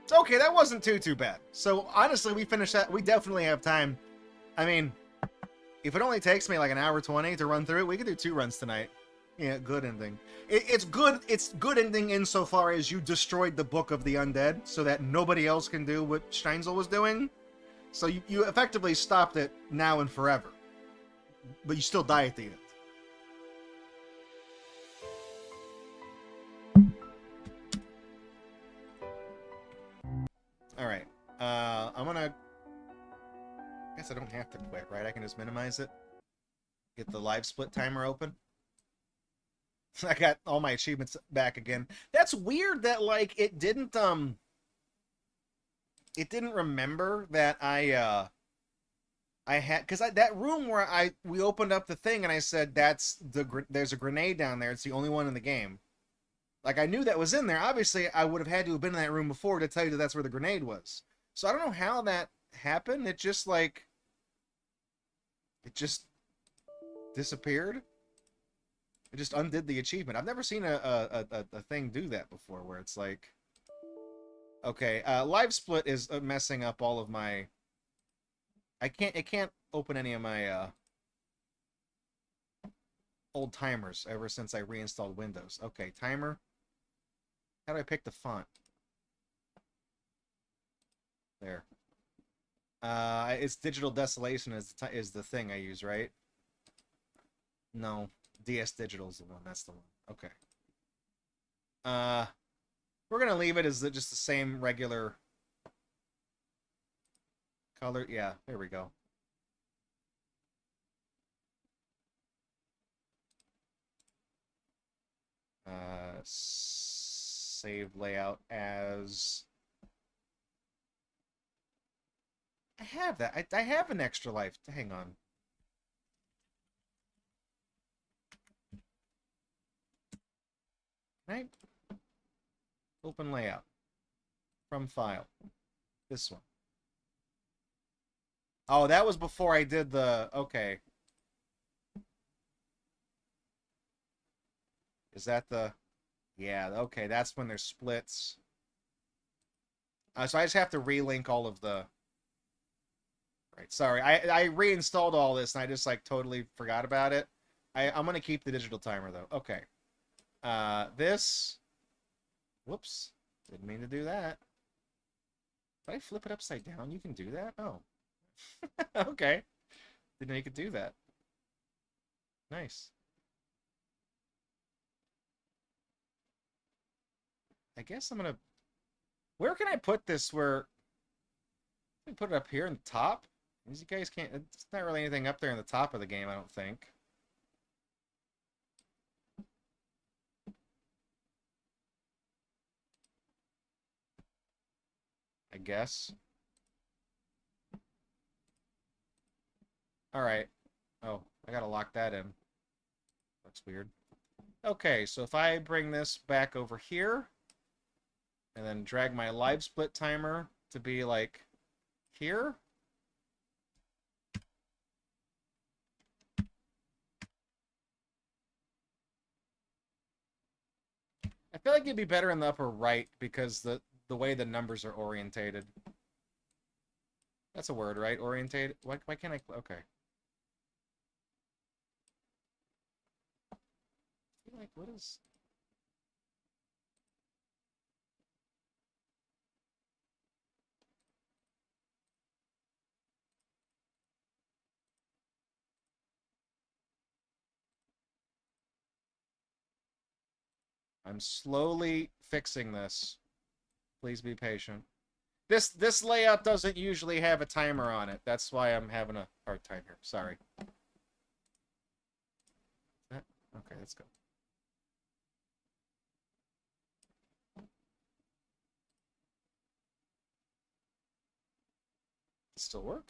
It's okay, that wasn't too bad. So, honestly, we finished that. We definitely have time. I mean, if it only takes me like an hour 20 to run through it, we could do 2 runs tonight. Yeah, good ending. It's good ending insofar as you destroyed the Book of the Undead so that nobody else can do what Steinzel was doing. So you effectively stopped it now and forever. But you still die at the end. Alright. I'm gonna... I guess I don't have to quit, right? I can just minimize it. Get the live split timer open. I got all my achievements back again. That's weird that, like, it didn't remember that I had, because that room where we opened up the thing and I said, there's a grenade down there. It's the only one in the game. Like, I knew that was in there. Obviously, I would have had to have been in that room before to tell you that that's where the grenade was. So I don't know how that happened. It just, like, it just disappeared. It just undid the achievement. I've never seen a thing do that before, where it's like... Okay, live split is messing up all of my... It can't open any of my, old timers ever since I reinstalled Windows. Okay, timer. How do I pick the font? There. It's Digital Desolation is the thing I use, right? No. DS Digital's the one. That's the one. Okay. We're gonna leave it as just the same regular color. Yeah, there we go. Save layout as... I have that. I have an extra life. Hang on. Right? Open layout. From file. This one. Oh, that was before I did the... Okay. Is that the... Yeah, okay, that's when there's splits. So I just have to relink all of the... Right, sorry. I reinstalled all this, and I just, like, totally forgot about it. I'm going to keep the digital timer, though. Okay. This... Whoops. Didn't mean to do that. Did I flip it upside down? You can do that? Oh. Okay. Didn't know you could do that. Nice. I guess I'm gonna... Where can I put this where... Can I put it up here in the top? These guys can't... It's not really anything up there in the top of the game, I don't think. I guess. Alright. Oh, I gotta lock that in. That's weird. Okay, so if I bring this back over here, and then drag my live split timer to be, like, here. I feel like it'd be better in the upper right because the way the numbers are orientated. That's a word, right? Orientated? Why can't I... Okay. I feel like, what is... I'm slowly fixing this. Please be patient. This layout doesn't usually have a timer on it. That's why I'm having a hard time here. Sorry. Okay, let's go. Still work?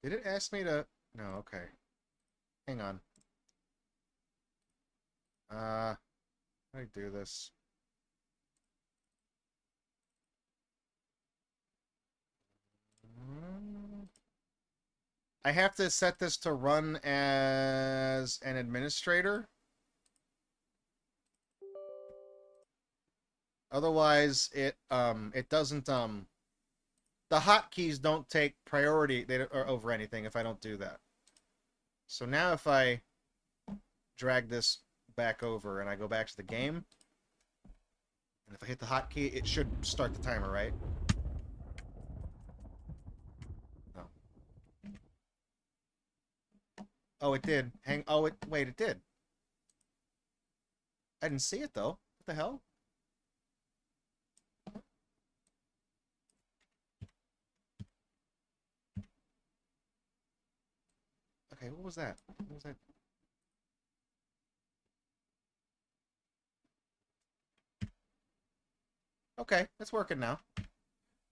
Did it ask me to... No, okay. Hang on. How do I do this? I have to set this to run as an administrator. Otherwise, it doesn't, the hotkeys don't take priority over anything if I don't do that. So now if I drag this back over and I go back to the game, and if I hit the hotkey, it should start the timer, right? No. Oh, it did. Wait, it did. I didn't see it, though. What the hell? Okay, what was that? What was that? Okay, it's working now.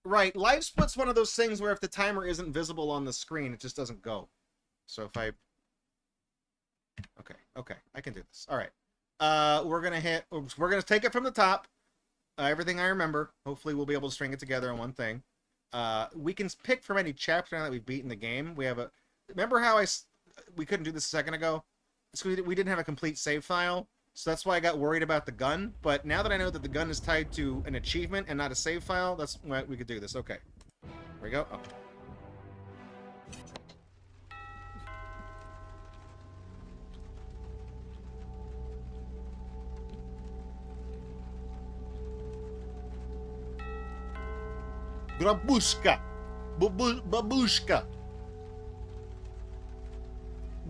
Right, live split's one of those things where if the timer isn't visible on the screen, it just doesn't go. So if I... Okay, I can do this. All right. We're gonna take it from the top. Everything I remember. Hopefully we'll be able to string it together in one thing. We can pick from any chapter now that we've beaten the game. We have a... Remember how we couldn't do this a second ago? So we didn't have a complete save file. So that's why I got worried about the gun. But now that I know that the gun is tied to an achievement and not a save file, that's why we could do this. Okay. Here we go. Oh. Grabushka. Babushka.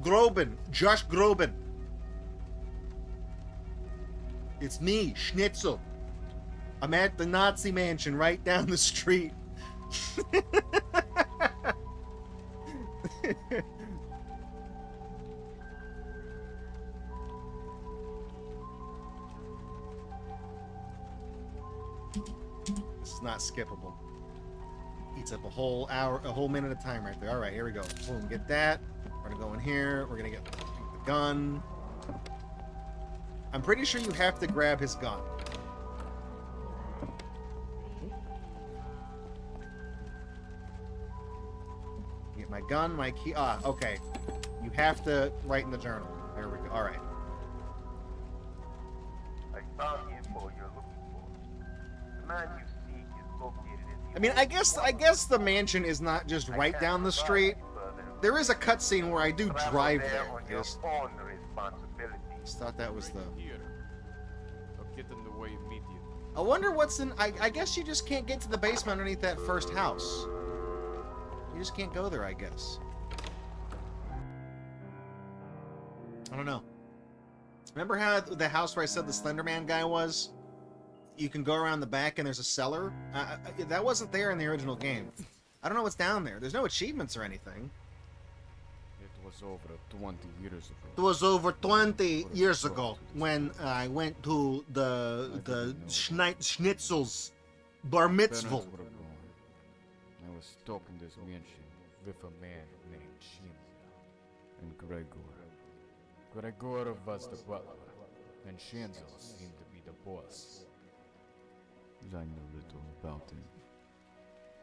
Groban. Josh Groban. It's me, Schnitzel. I'm at the Nazi mansion right down the street. This is not skippable. Eats up a whole hour, a whole minute of time right there. All right, here we go. Boom, get that. We're gonna go in here. We're gonna get the gun. I'm pretty sure you have to grab his gun. Get my gun, my key. Ah, okay. You have to write in the journal. There we go. All right. I found the info you're looking for. The man you seek is located in the I mean, I guess the mansion is not just right down the street. There is a cutscene where I do drive there. I just thought that was the. Here. I'll get in the way immediately. I wonder what's in. I guess you just can't get to the basement underneath that first house. You just can't go there, I guess. I don't know. Remember how the house where I said the Slender Man guy was? You can go around the back and there's a cellar? That wasn't there in the original game. I don't know what's down there. There's no achievements or anything. It was over 20 years ago. It was over 20 years ago when I went to the Schnitzel's bar mitzvah. I was stuck in this mansion with a man named Shinzo and Gregor. Gregor was the butler, and Shinzo seemed to be the boss. I know little about him.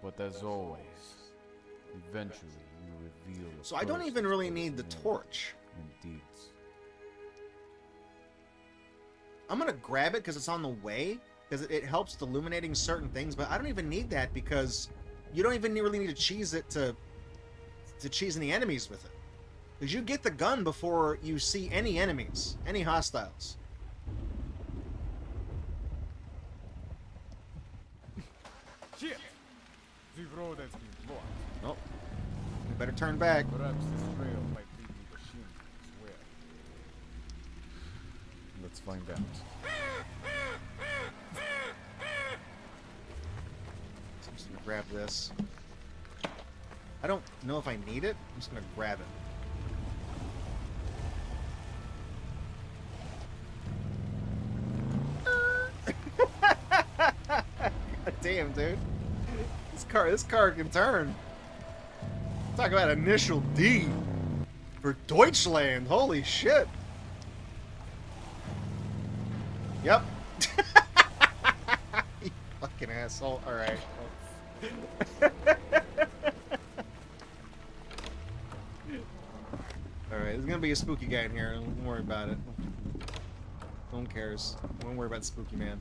But as always, eventually you reveal. So I don't even really need the torch. And deeds. I'm gonna grab it because it's on the way, because it helps with illuminating certain things, but I don't even need that because you don't even really need to cheese it to cheese any enemies with it. Because you get the gun before you see any enemies, any hostiles. Shit! The road has been blocked. Nope. You better turn back. Perhaps this trail might lead me to Shinzo's well. Let's find out. So I'm just gonna grab this. I don't know if I need it. I'm just gonna grab it. God damn, dude. This car can turn. Talk about initial D for Deutschland. Holy shit. Yep. You fucking asshole. Alright. Alright, there's gonna be a spooky guy in here. Don't worry about it. No one cares. Don't worry about the spooky man.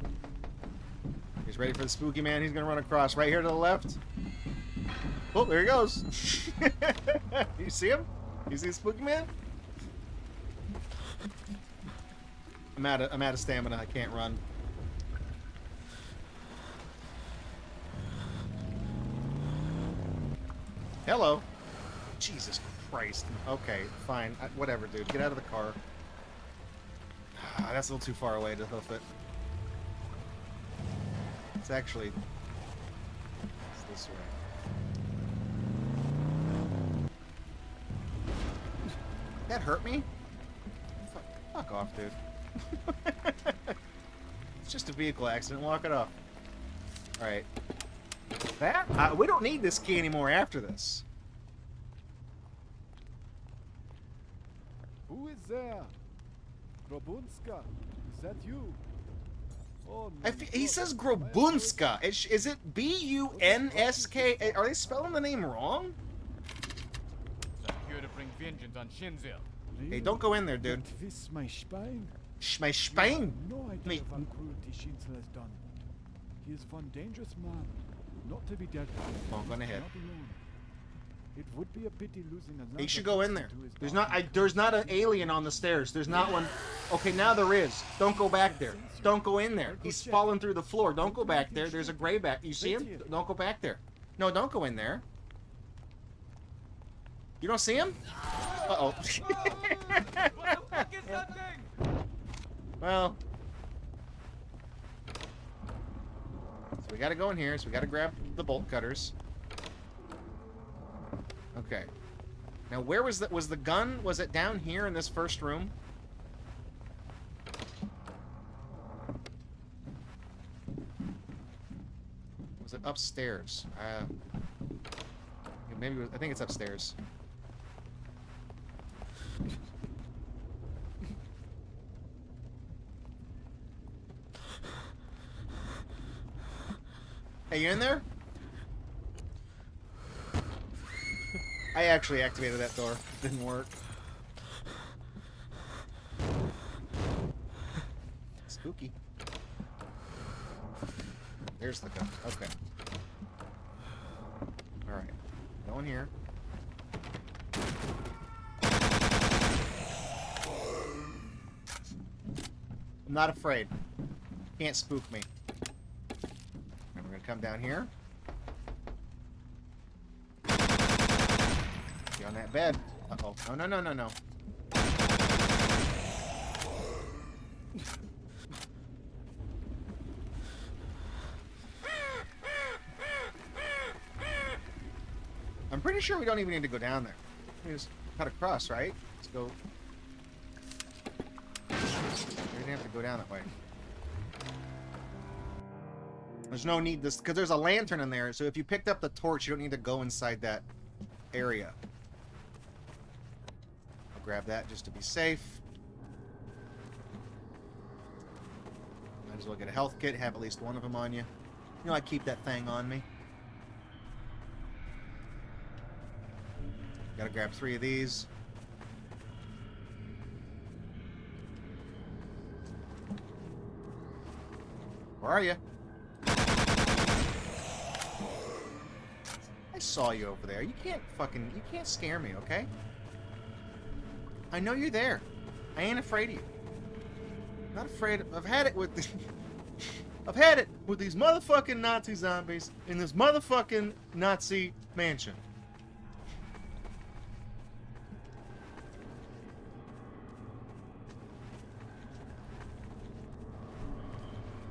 He's ready for the spooky man. He's gonna run across right here to the left. Oh, there he goes. You see him? You see the spooky man? I'm out of stamina. I can't run. Hello. Jesus Christ. Okay, fine. Whatever, dude. Get out of the car. That's a little too far away to hoof it. It's actually... It's this way. That hurt me? Fuck off, dude. It's just a vehicle accident. Walk it off. Alright. That? We don't need this key anymore after this. Who is there? Grobunska, is that you? Oh, He says Grobunska. Is it B-U-N-S-K? Are they spelling the name wrong? I'm here to bring vengeance on Shinzo. Hey, don't go in there, dude. Twist my spine. My spine. No idea Me- of how cruelty Shinzel has done. He is one dangerous man, not to be dealt with. Oh, I'm gonna hit. Not alone. It would be a pity losing another. He should go in there. person to his There's dark not. There's not an alien on the stairs. There's not one. Okay, now there is. Don't go back there. Don't go in there. He's falling through the floor. Don't go back there. There's a gray back. You see him? Don't go back there. No, don't go in there. You don't see him? Uh-oh. Well. So we gotta go in here. So we gotta grab the bolt cutters. Okay. Now where was the gun? Was it down here in this first room? Was it upstairs? Maybe I think it's upstairs. Hey, you in there? I actually activated that door. Didn't work. Spooky. There's the gun. Okay. Alright. Go in here. I'm not afraid. Can't spook me. And we're gonna come down here. Get on that bed. Uh-oh. Oh, no, no, no, no. I'm pretty sure we don't even need to go down there. We just cut across, right? Let's go. We didn't have to go down that way. There's no need this because there's a lantern in there. So if you picked up the torch, you don't need to go inside that area. I'll grab that just to be safe. Might as well get a health kit. Have at least one of them on you. You know I keep that thing on me. Gotta grab 3 of these. Where are you? I saw you over there. You can't scare me, okay? I know you're there. I ain't afraid of you. Not afraid of, I've had it with the, I've had it with these motherfucking Nazi zombies in this motherfucking Nazi mansion.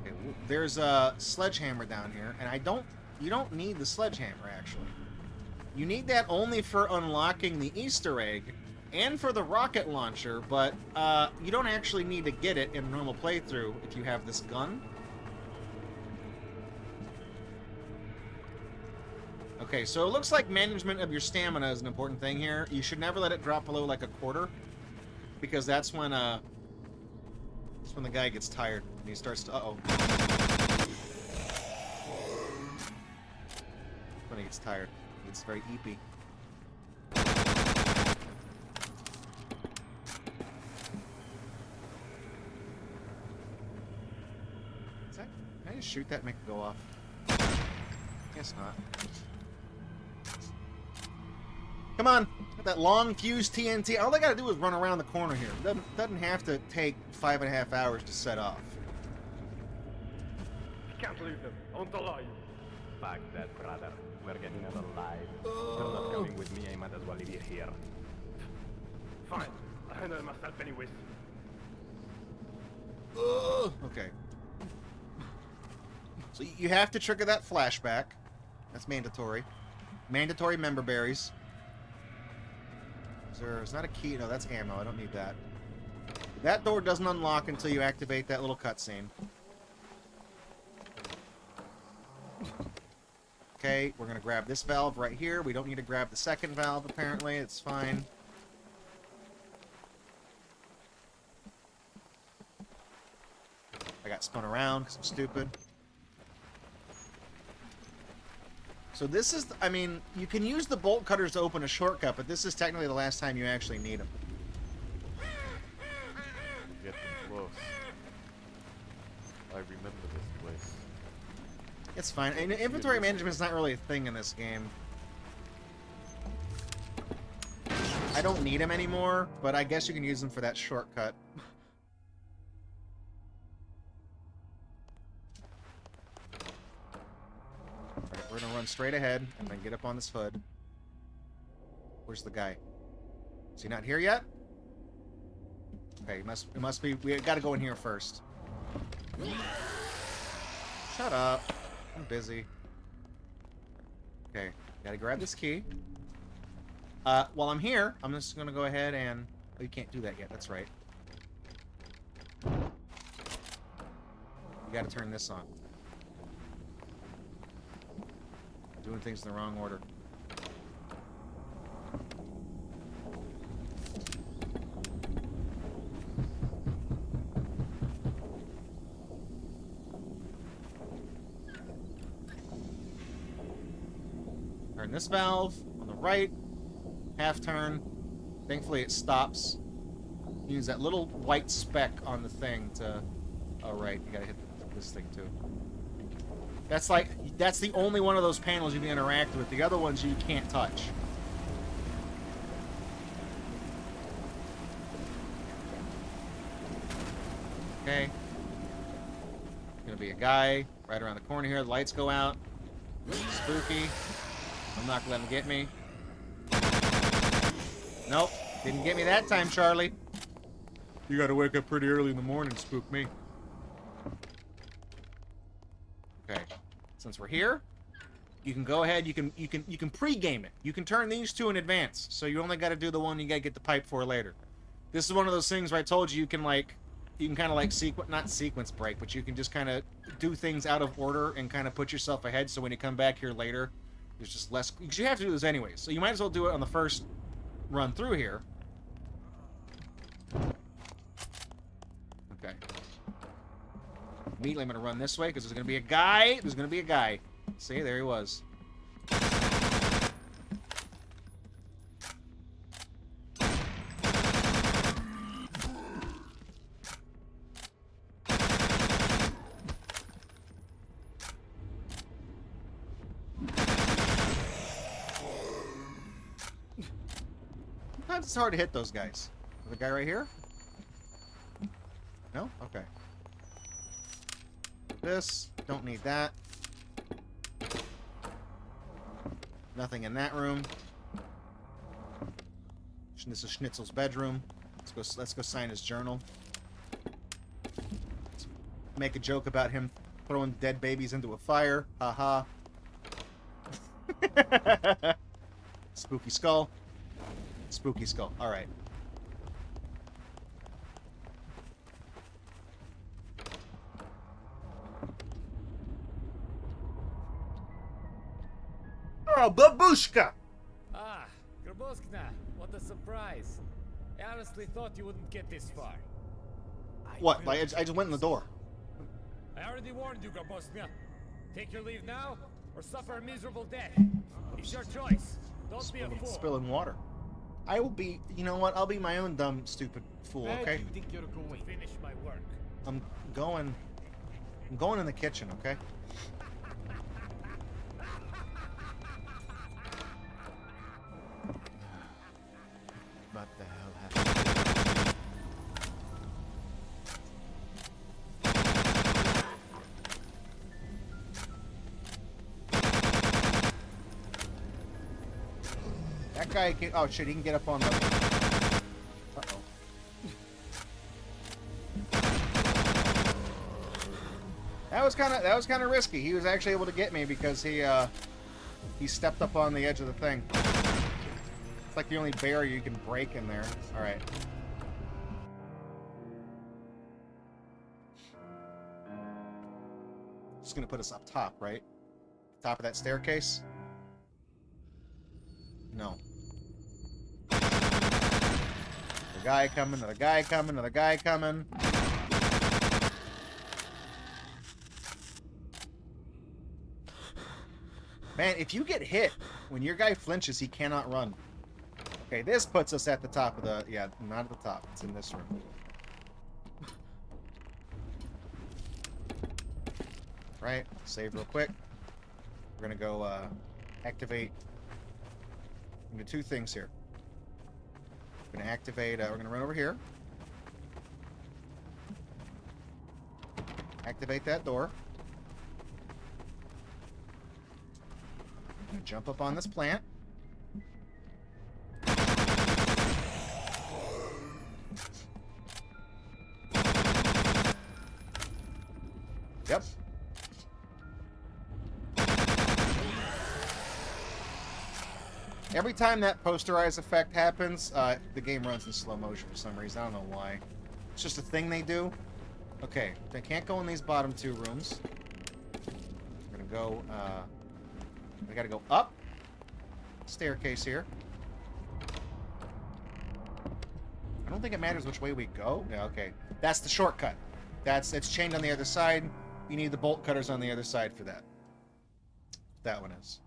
Okay, there's a sledgehammer down here, and you don't need the sledgehammer, actually. You need that only for unlocking the Easter egg and for the rocket launcher, but you don't actually need to get it in normal playthrough if you have this gun. Okay, so it looks like management of your stamina is an important thing here. You should never let it drop below like a quarter, because that's when the guy gets tired and he starts to when he gets tired. It's very eepy. Is that, can I just shoot that and make it go off? Guess not. Come on! Got that long fuse TNT. All I gotta do is run around the corner here. Doesn't have to take 5.5 hours to set off. Can't leave them. On the line. Fuck that, brother. We're getting out alive. You're not coming with me. I might as well leave you here. Fine. I handle myself anyways. Okay. So you have to trigger that flashback. That's mandatory. Mandatory member berries. Is that a key? No, that's ammo. I don't need that. That door doesn't unlock until you activate that little cutscene. Okay, we're gonna grab this valve right here. We don't need to grab the second valve, apparently. It's fine. I got spun around because I'm stupid. So this is, I mean, you can use the bolt cutters to open a shortcut, but this is technically the last time you actually need them. Getting close. I remember this place. It's fine. And inventory management is not really a thing in this game. I don't need them anymore, but I guess you can use them for that shortcut. Alright, we're gonna run straight ahead and then get up on this hood. Where's the guy? Is he not here yet? Okay, it must be. We gotta go in here first. Shut up. I'm busy. Okay, gotta grab this key. While I'm here, I'm just gonna go ahead and... Oh, you can't do that yet, that's right. You gotta turn this on. Doing things in the wrong order. Turn this valve on the right. Half turn. Thankfully it stops. Use that little white speck on the thing to... Oh, right. You gotta hit this thing, too. That's the only one of those panels you can interact with. The other ones you can't touch. Okay. Gonna be a guy right around the corner here. The lights go out. Spooky. I'm not gonna let him get me. Nope. Didn't get me that time, Charlie. You gotta wake up pretty early in the morning, spook me. Okay. Since we're here, you can go ahead, you can pre-game it. You can turn these two in advance. So you only gotta do the one you gotta get the pipe for later. This is one of those things where I told you kind of like not sequence break, but you can just kind of do things out of order and kind of put yourself ahead, so when you come back here later, there's just less, because you have to do this anyways, so you might as well do it on the first run through here. Okay. Immediately I'm going to run this way, because there's going to be a guy. There's going to be a guy. See, there he was. Sometimes it's hard to hit those guys. The guy right here? No? Okay. This. Don't need that. Nothing in that room. This is Schnitzel's bedroom. Let's go sign his journal. Let's make a joke about him throwing dead babies into a fire. Haha. Spooky skull. Spooky skull. Alright. Oh, babushka! Ah, Graboskna, what a surprise. I honestly thought you wouldn't get this far. What? Like, I just went in the door. I already warned you, Graboskna. Take your leave now, or suffer a miserable death. It's your choice. Don't be a fool. Spilling water. I will be, you know what? I'll be my own dumb, stupid fool, okay? Where do you think you're going? Finish my work. I'm going in the kitchen, okay? What the hell happened? That guy can... Oh, shit, he can get up on the... Uh-oh. That was kind of risky. He was actually able to get me because he stepped up on the edge of the thing. It's like the only barrier you can break in there. Alright. Just gonna put us up top, right? Top of that staircase? No. Another guy coming, another guy coming, another guy coming. Man, if you get hit, when your guy flinches, he cannot run. Okay, this puts us at the top of the... Yeah, not at the top. It's in this room. Right? Save real quick. We're gonna go activate. I'm gonna do 2 things here. We're gonna activate. We're gonna run over here. Activate that door. I'm gonna jump up on this plant. Yep. Every time that posterize effect happens, the game runs in slow motion for some reason. I don't know why. It's just a thing they do. Okay, they can't go in these bottom 2 rooms. We're gonna go, we gotta go up. Staircase here. I don't think it matters which way we go. Yeah, okay. That's the shortcut. It's chained on the other side. You need the bolt cutters on the other side for that. That one is.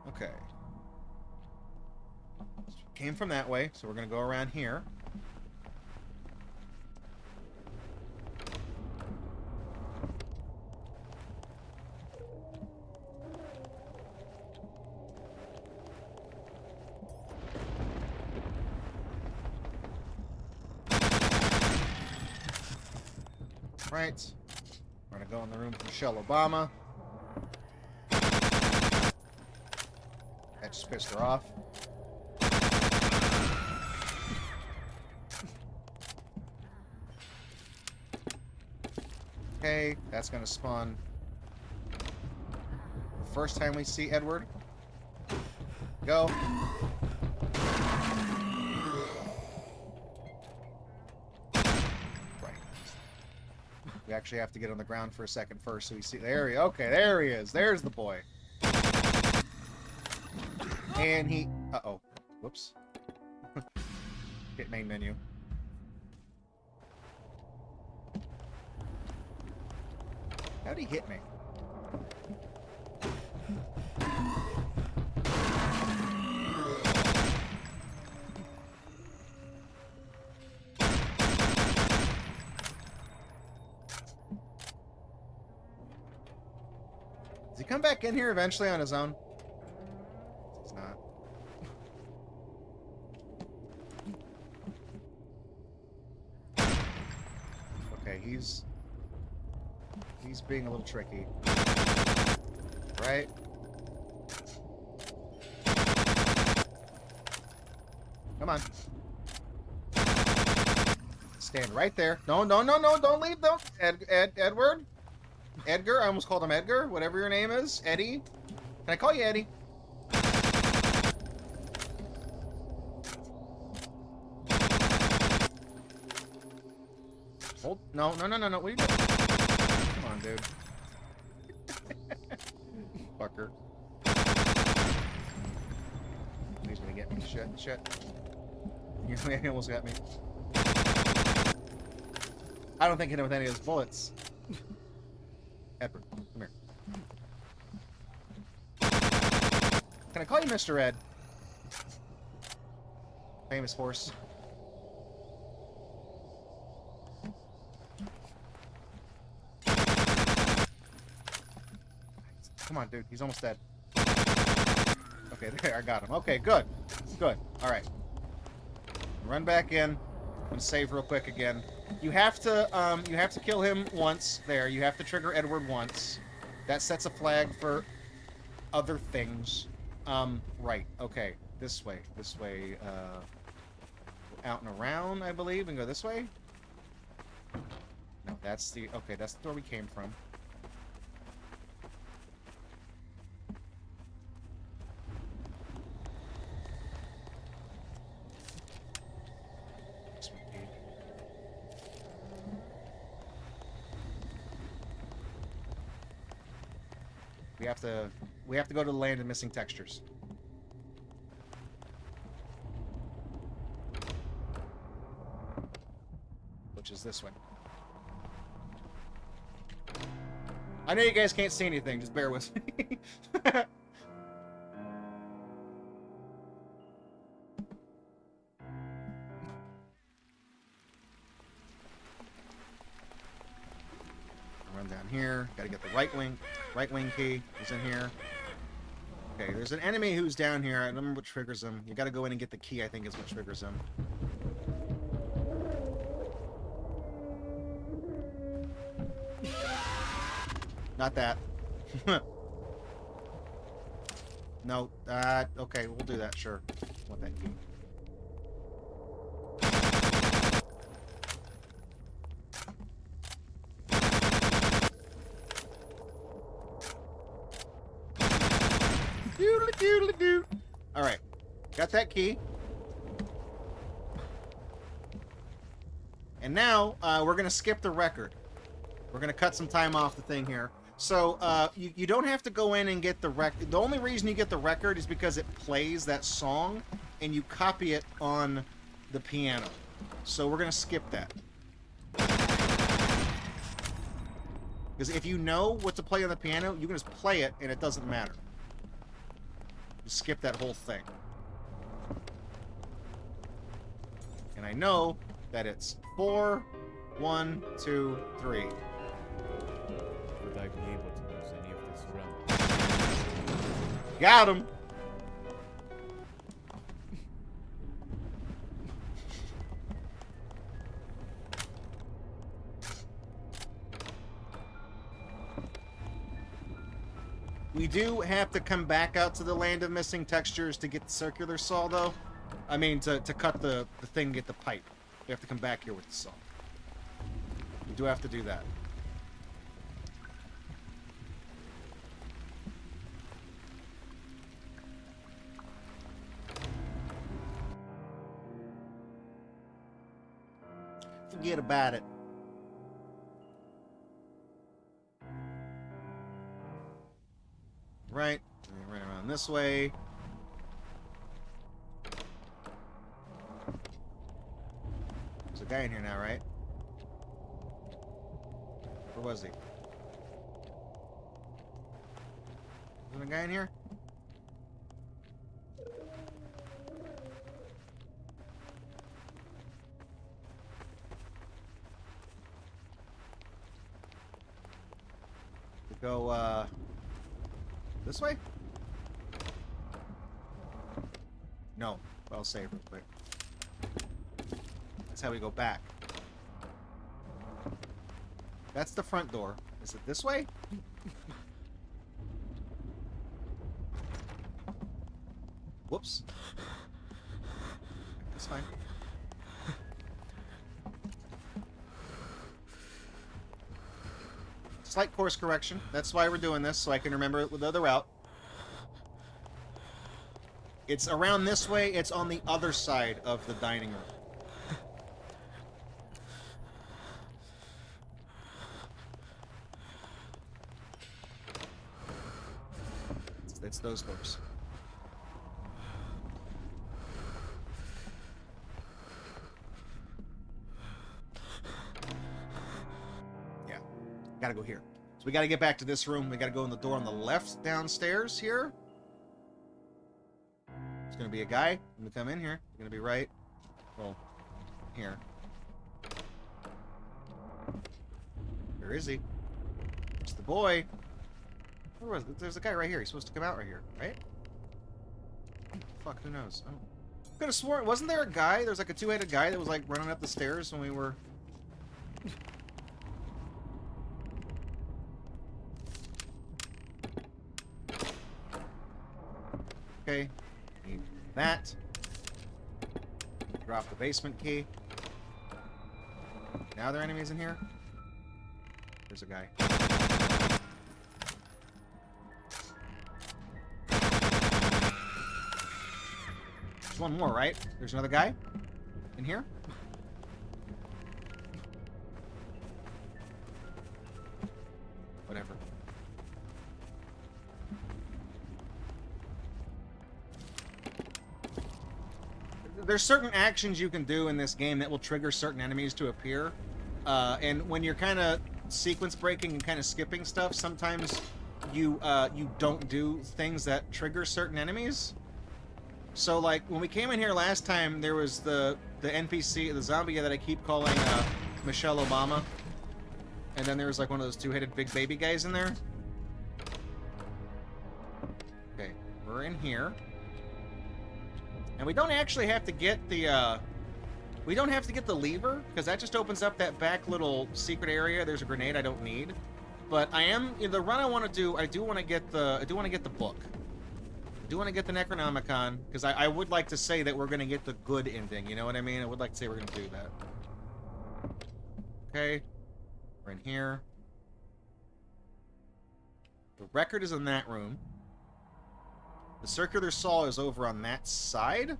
Okay. Came from that way, so we're gonna go around here. Right. We're gonna go in the room with Michelle Obama. That just pissed her off. Okay, that's gonna spawn the first time we see Edward. Go. We actually have to get on the ground for a second first, so we see. There he. Okay, there he is. There's the boy. And he. Uh-oh. Whoops. Hit main menu. How'd he hit me? Does he come back in here eventually on his own? He's not. Okay, he's being a little tricky. Right? Come on. Stand right there. No, no, no, no, don't leave, don't. Edward? Edgar? I almost called him Edgar, whatever your name is. Eddie? Can I call you Eddie? Hold. No, no, no, no, no. What are you doing? Come on, dude. Fucker. He's gonna get me. Shit, shit. He almost got me. I don't think he hit him with any of his bullets. Edward, come here. Can I call you Mr. Ed? Famous horse. Come on, dude. He's almost dead. Okay, there. I got him. Okay, good. Good. All right. Run back in and save real quick again. You have to kill him once. There. You have to trigger Edward once. That sets a flag for other things. Right. Okay. This way. This way. Out and around, I believe, and go this way. No, that's the. Okay, that's the door we came from. We have to go to the land of missing textures. Which is this one. I know you guys can't see anything, just bear with me. Run down here. Gotta get the right wing key. Is in here. Okay, there's an enemy who's down here. I don't remember what triggers him. You gotta go in and get the key, I think is what triggers him. Not that. No, okay, we'll do that, sure. Want that key. Doodly-doodly-doo. Alright, got that key. And now, we're gonna skip the record. We're gonna cut some time off the thing here. So, you don't have to go in and get the record. The only reason you get the record is because it plays that song, and you copy it on the piano. So we're gonna skip that. Because if you know what to play on the piano, you can just play it, and it doesn't matter. You skip that whole thing. And I know that it's 4, 1, 2, 3. Would I be able to use any of this realm? Got him! We do have to come back out to the land of missing textures to get the circular saw, though. I mean, to cut the thing and get the pipe. We have to come back here with the saw. We do have to do that. Forget about it. Right around this way. There's a guy in here now, right? Where was he? Isn't a guy in here? We go, this way? No. I'll save real quick. That's how we go back. That's the front door. Is it this way? Whoops. That's fine. Slight course correction. That's why we're doing this, so I can remember the other route. It's around this way. It's on the other side of the dining room. It's those doors. Yeah. Gotta go here. So we gotta get back to this room. We gotta go in the door on the left downstairs here. There's gonna be a guy. I'm gonna come in here. You're gonna be right. Well, here. Where is he? It's the boy. Where was it? There's a guy right here. He's supposed to come out right here, right? Fuck, who knows? I could have sworn. Wasn't there a guy? There was like a two-headed guy that was like running up the stairs when we were. Okay. Need that. Drop the basement key. Now are there enemies in here? There's a guy. There's one more, right? There's another guy in here. Whatever. There's certain actions you can do in this game that will trigger certain enemies to appear. And when you're kind of sequence breaking and kind of skipping stuff, sometimes you don't do things that trigger certain enemies. So, like, when we came in here last time, there was the NPC, the zombie that I keep calling Michelle Obama. And then there was like one of those two-headed big baby guys in there. Okay, we're in here. And we don't actually have to get the, we don't have to get the lever, because that just opens up that back little secret area. There's a grenade I don't need. But I am, the run I want to do, I do want to get the book. I do want to get the Necronomicon, because I would like to say that we're going to get the good ending, you know what I mean? I would like to say we're going to do that. Okay. We're in here. The record is in that room. The circular saw is over on that side.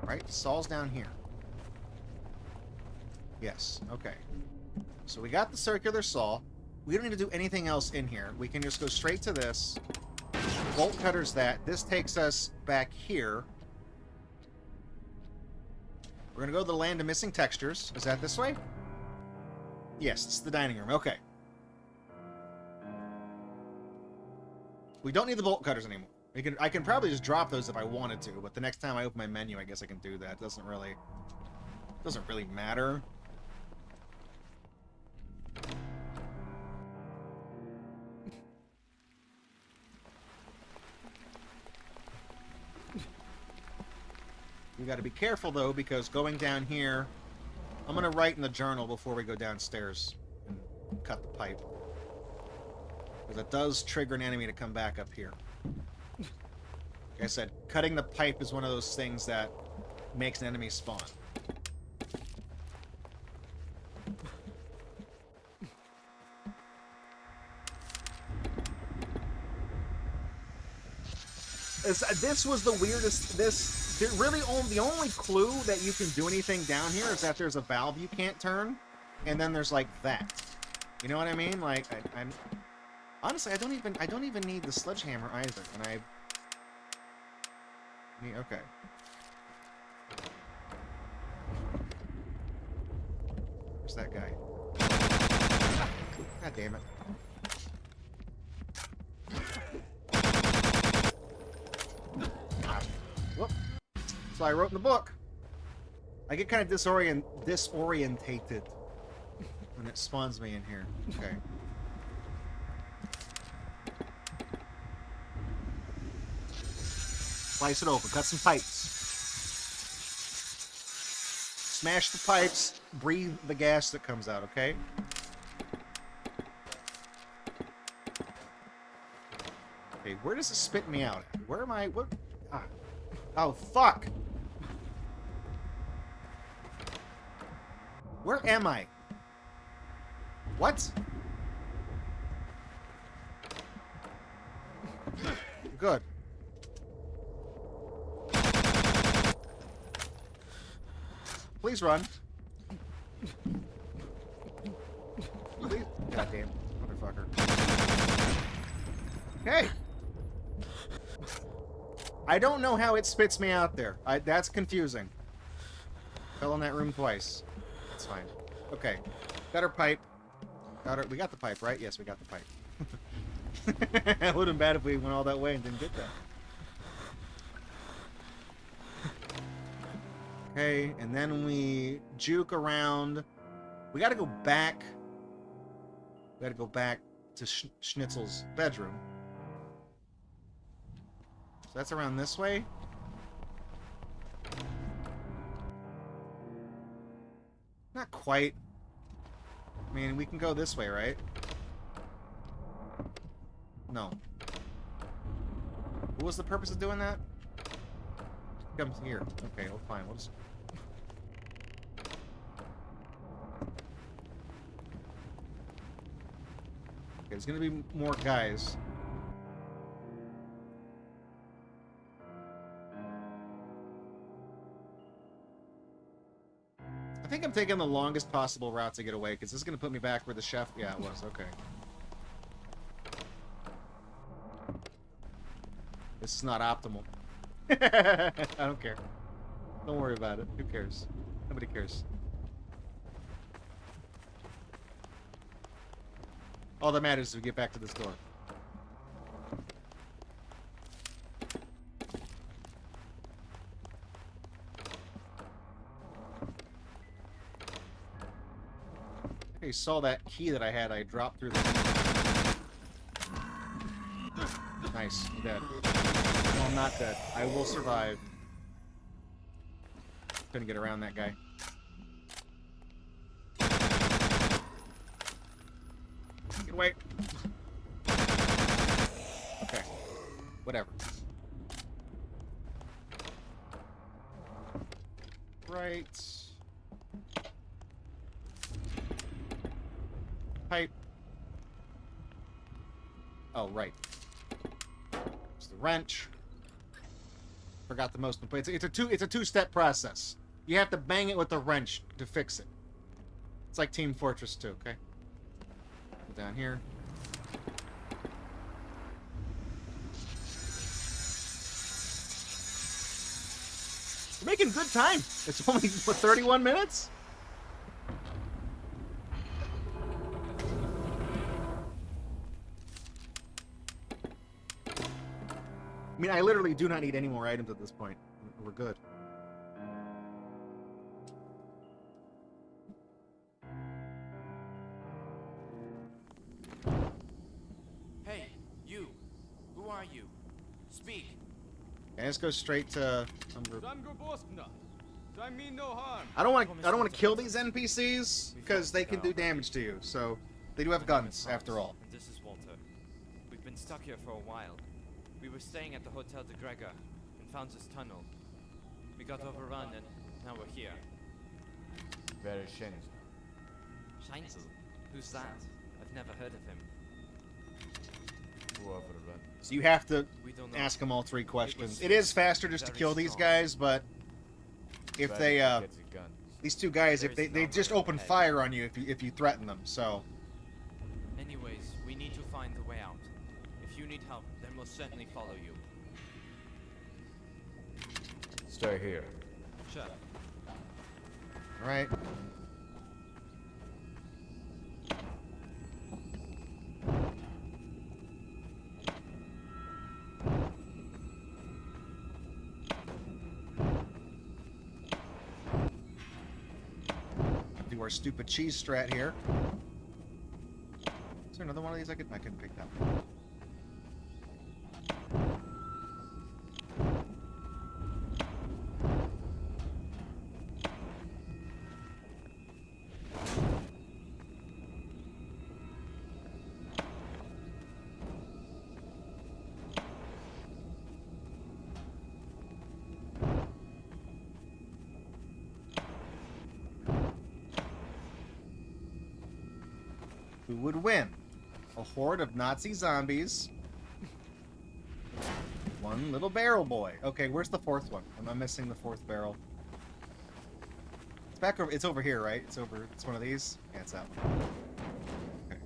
Right? Saw's down here. Yes. Okay. So we got the circular saw. We don't need to do anything else in here. We can just go straight to this. Bolt cutter's that. This takes us back here. We're going to go to the land of missing textures. Is that this way? Yes, it's the dining room. Okay. We don't need the bolt cutters anymore. I can probably just drop those if I wanted to, but the next time I open my menu, I guess I can do that. It doesn't really matter. We got to be careful though, because going down here, I'm gonna write in the journal before we go downstairs and cut the pipe. Because it does trigger an enemy to come back up here. Like I said, cutting the pipe is one of those things that makes an enemy spawn. This was the weirdest. The only clue that you can do anything down here is that there's a valve you can't turn, and then there's like that. You know what I mean? Like I'm honestly, I don't even need the sledgehammer either, and okay. Where's that guy? God damn it. Whoop. So I wrote in the book. I get kind of disorientated when it spawns me in here. Okay. Slice it open. Cut some pipes. Smash the pipes. Breathe the gas that comes out, okay? Okay, where does it spit me out? Where am I? What? Ah. Oh, fuck! Where am I? What? Good. Please run. Please. Goddamn motherfucker. Hey! I don't know how it spits me out there. That's confusing. Fell in that room twice. That's fine. Okay. Got our pipe. We got the pipe, right? Yes, we got the pipe. It would have been bad if we went all that way and didn't get that. Okay, and then we juke around. We gotta go back. We gotta go back to Schnitzel's bedroom. So that's around this way. Not quite. I mean, we can go this way, right? No. What was the purpose of doing that? Come here. Okay, well, fine. We'll just... Okay, there's gonna be more guys. I think I'm taking the longest possible route to get away, because this is gonna put me back where the chef... Yeah, it was. Okay. This is not optimal. I don't care. Don't worry about it. Who cares? Nobody cares. All that matters is we get back to this door. They saw that key that I had. I dropped through the. Nice. I'm dead. No, I'm not dead. I will survive. Couldn't get around that guy. Get away. Okay. Whatever. Right. Pipe. Oh, right. It's the wrench. Forgot the most important. It's a two-step process. You have to bang it with the wrench to fix it. It's like Team Fortress 2, okay? Go down here. We're making good time. It's only, what, 31 minutes? I mean, I literally do not need any more items at this point. We're good. Hey, you. Who are you? Speak. Okay, let's go straight to. I mean no harm. I don't want to kill these NPCs because they can do damage to you. So they do have guns after all. And this is Walter. We've been stuck here for a while. We were staying at the Hotel de Grega and found this tunnel. We got overrun and now we're here. Where is Shenzo? Shinzu? Who's that? I've never heard of him. Who overrun? So you have to We don't know. ask them all three questions. It is faster just to kill these guys, but if they these two guys, if they just open fire on you if you threaten them. So Anyways, we need to find the way out. If you need help, then we'll certainly follow you. Stay here. Sure. all right. Do our stupid cheese strat here. Is there another one of these I can pick that one? Who would win? A horde of Nazi zombies. One little barrel boy. Okay, where's the fourth one? Am I missing the fourth barrel? It's back over. It's over here, right? It's over. It's one of these. Yeah, it's that one. Okay.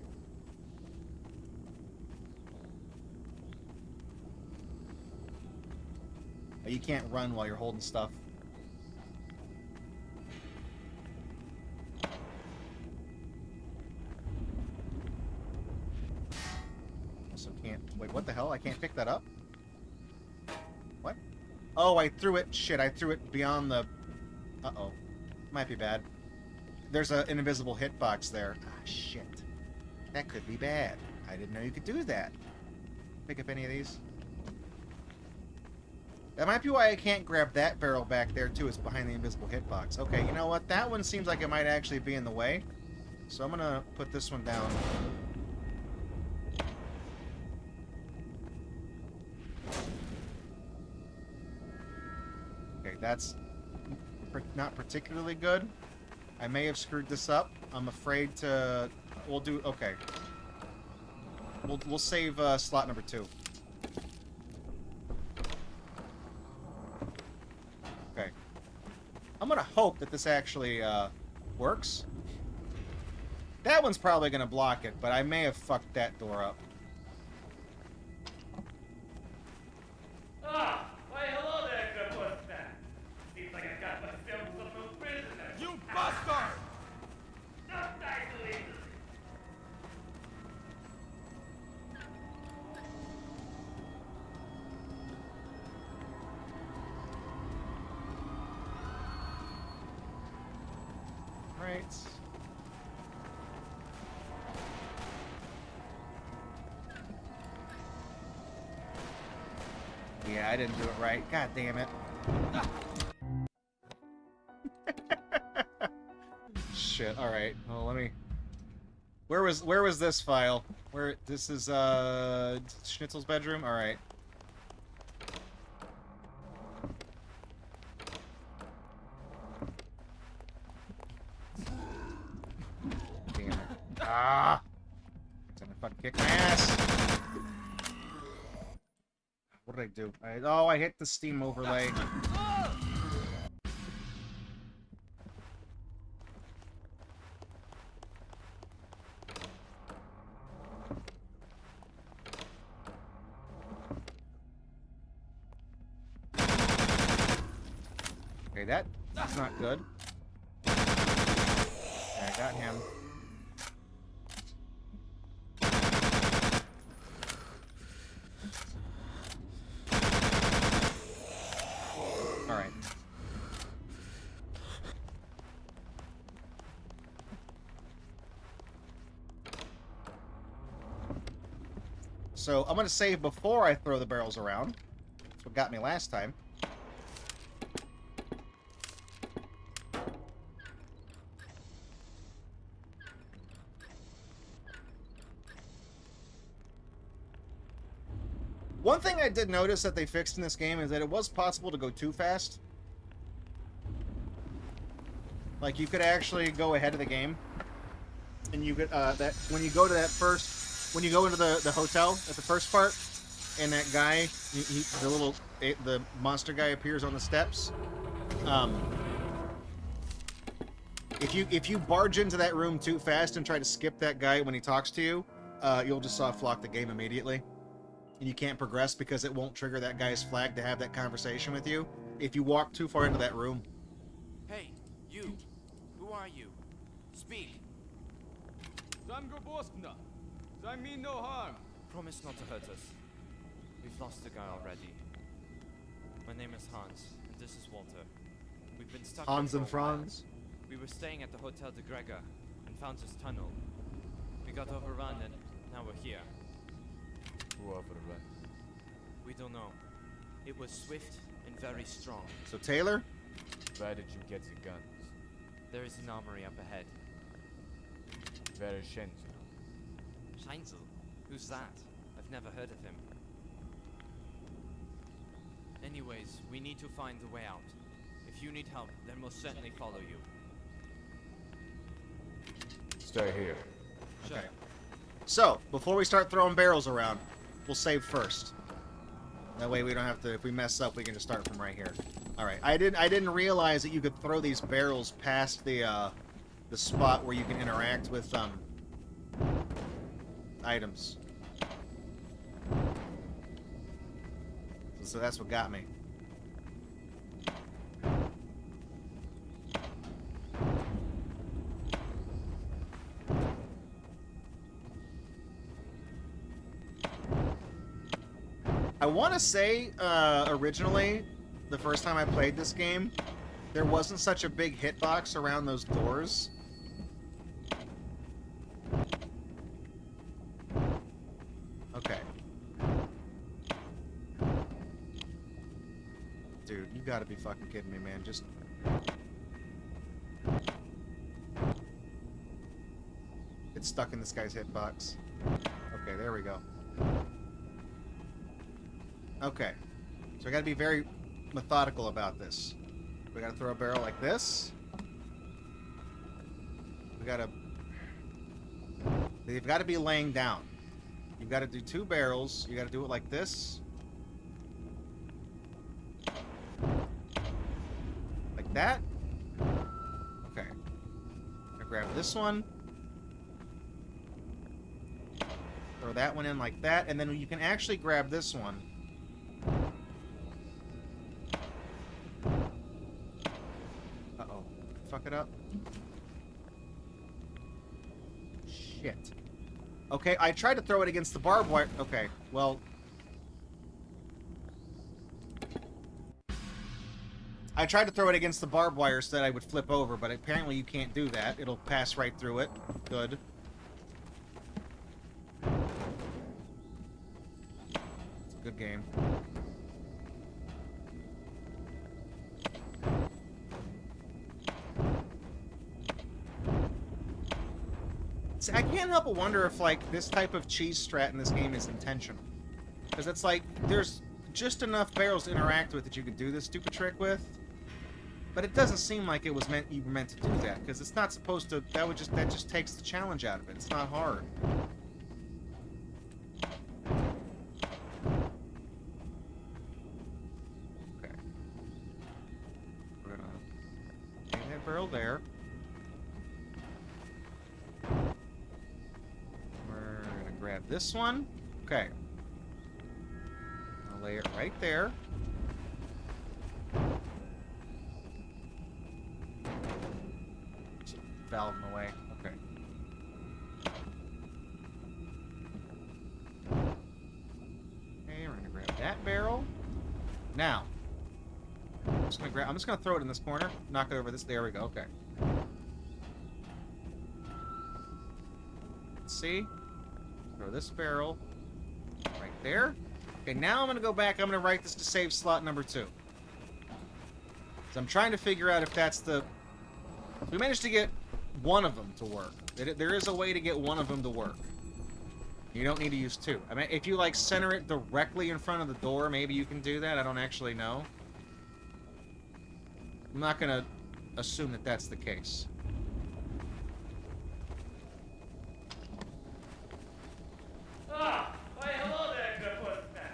Oh, you can't run while you're holding stuff. Also can't. Wait, what the hell? I can't pick that up? What? Oh, I threw it. Shit, I threw it beyond the. Uh-oh. Might be bad. There's an invisible hitbox there. Ah, shit. That could be bad. I didn't know you could do that. Pick up any of these? That might be why I can't grab that barrel back there, too. It's behind the invisible hitbox. Okay, you know what? That one seems like it might actually be in the way. So I'm gonna put this one down. Okay, that's not particularly good. I may have screwed this up. I'm afraid to... We'll do... Okay. We'll save slot number 2. Okay. I'm gonna hope that this actually works. That one's probably gonna block it, but I may have fucked that door up. Ah, why hello there, Gatorbox. Seems like I've got myself some new prisoners. You bastard! Don't die too easily. Right. Yeah, I didn't do it right. God damn it. Shit. All right. Well, let me. Where was this file? This is Schnitzel's bedroom. All right. Damn it. Ah! It's gonna fucking kick my ass. What did I do? I hit the Steam overlay. Okay, that's not good. Okay, I got him. Alright. So, I'm gonna save before I throw the barrels around. That's what got me last time. One thing I did notice that they fixed in this game is that it was possible to go too fast. Like, you could actually go ahead of the game. And you could, when you go to that first, when you go into the hotel at the first part, and that guy, the monster guy appears on the steps. If you barge into that room too fast and try to skip that guy when he talks to you, you'll just soft lock the game immediately. And you can't progress because it won't trigger that guy's flag to have that conversation with you if you walk too far into that room. Hey, you. Who are you? Speak. I mean no harm. Promise not to hurt us. We've lost a guy already. My name is Hans, and this is Walter. We've been stuck Hans here and for a while. Franz. We were staying at the Hotel de Gregor and found this tunnel. We got overrun and now we're here. Who overrun? We don't know. It was swift and very strong. So Taylor? Where did you get the guns? There is an armory up ahead. Where is Shenzi? Scheinzel? Who's that? I've never heard of him. Anyways, we need to find the way out. If you need help, then we'll certainly follow you. Stay here. Sure. Okay. So, before we start throwing barrels around, we'll save first. That way we don't have to, if we mess up, we can just start from right here. Alright, I didn't realize that you could throw these barrels past the spot where you can interact with, items. So that's what got me. I want to say, originally, the first time I played this game, there wasn't such a big hitbox around those doors. Okay. Dude, you gotta be fucking kidding me, man. Just... It's stuck in this guy's hitbox. Okay, there we go. Okay. So I gotta be very methodical about this. We gotta throw a barrel like this. We gotta... They've gotta be laying down. You've gotta do 2 barrels. You gotta do it like this. Like that. Okay. I grab this one. Throw that one in like that, and then you can actually grab this one. Uh-oh. Fuck it up. Shit. Okay, I tried to throw it against the barbed wire. Okay, well... I tried to throw it against the barbed wire so that I would flip over, but apparently you can't do that. It'll pass right through it. Good. It's a good game. See, I can't help but wonder if, like, this type of cheese strat in this game is intentional. Because it's like, there's just enough barrels to interact with that you could do this stupid trick with. But it doesn't seem like it was you were meant to do that, because it's not supposed to. That just takes the challenge out of it. It's not hard. Okay. We're gonna hang that barrel there. We're gonna grab this one. Okay. I'll lay it right there. Valve in the way. Okay. Okay, we're gonna grab that barrel. Now, I'm just gonna throw it in this corner. Knock it over this. There we go. Okay. Let's see. Throw this barrel right there. Okay, now I'm gonna go back. I'm gonna write this to save slot number 2. So I'm trying to figure out if that's the. We managed to get one of them to work. There is a way to get one of them to work. You don't need to use 2. I mean, if you, like, center it directly in front of the door, maybe you can do that. I don't actually know. I'm not going to assume that that's the case. Ah, why hello there, good postman.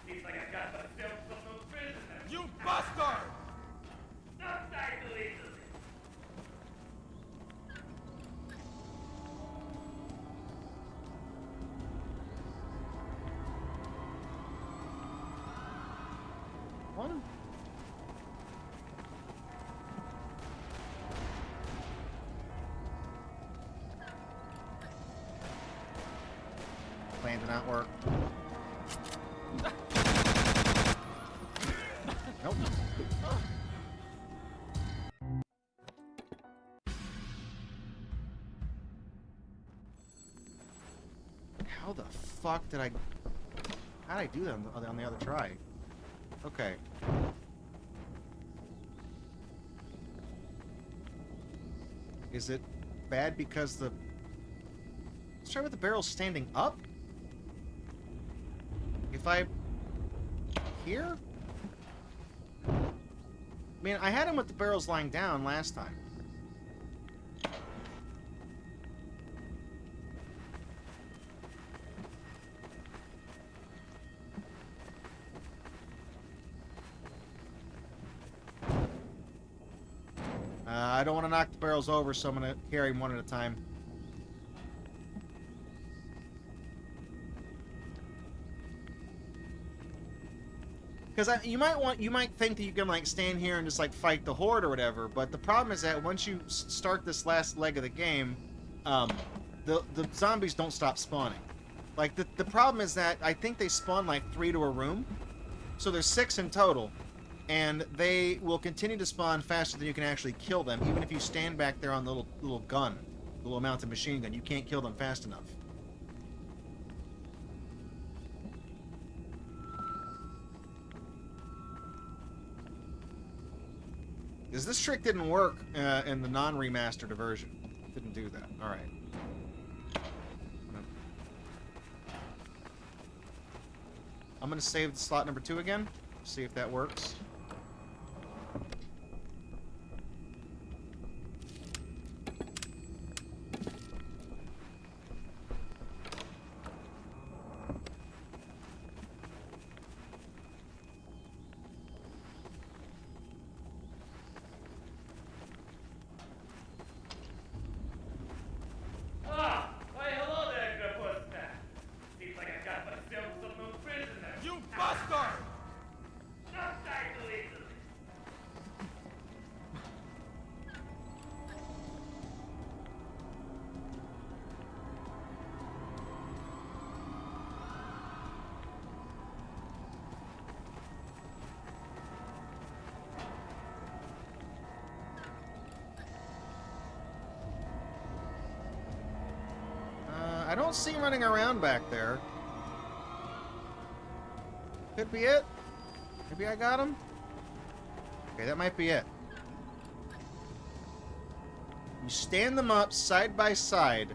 Seems like I've got myself some new prisoner. You bastard! Not die too easily. One. Plan did not work. Nope. How the fuck did I... How did I do that on the other try? Okay. Is it bad because the... Let's try with the barrel standing up? If I... Here? I mean, I had him with the barrels lying down last time. I don't want to knock the barrels over, so I'm going to carry them one at a time. Because you might think that you can, like, stand here and just, like, fight the horde or whatever, but the problem is that once you start this last leg of the game, the zombies don't stop spawning. Like, the problem is that I think they spawn, like, 3 to a room, so there's 6 in total. And they will continue to spawn faster than you can actually kill them, even if you stand back there on the little gun, the little mounted machine gun. You can't kill them fast enough. Because this trick didn't work in the non-remastered version. It didn't do that. All right. I'm gonna save slot number 2 again. See if that works. Ah, why hello there, good postman. Seems like I've got myself some new prisoner. You bastard! Not die too easily. I don't see him running around back there. Could be it. Maybe I got him. Okay, that might be it. You stand them up side by side,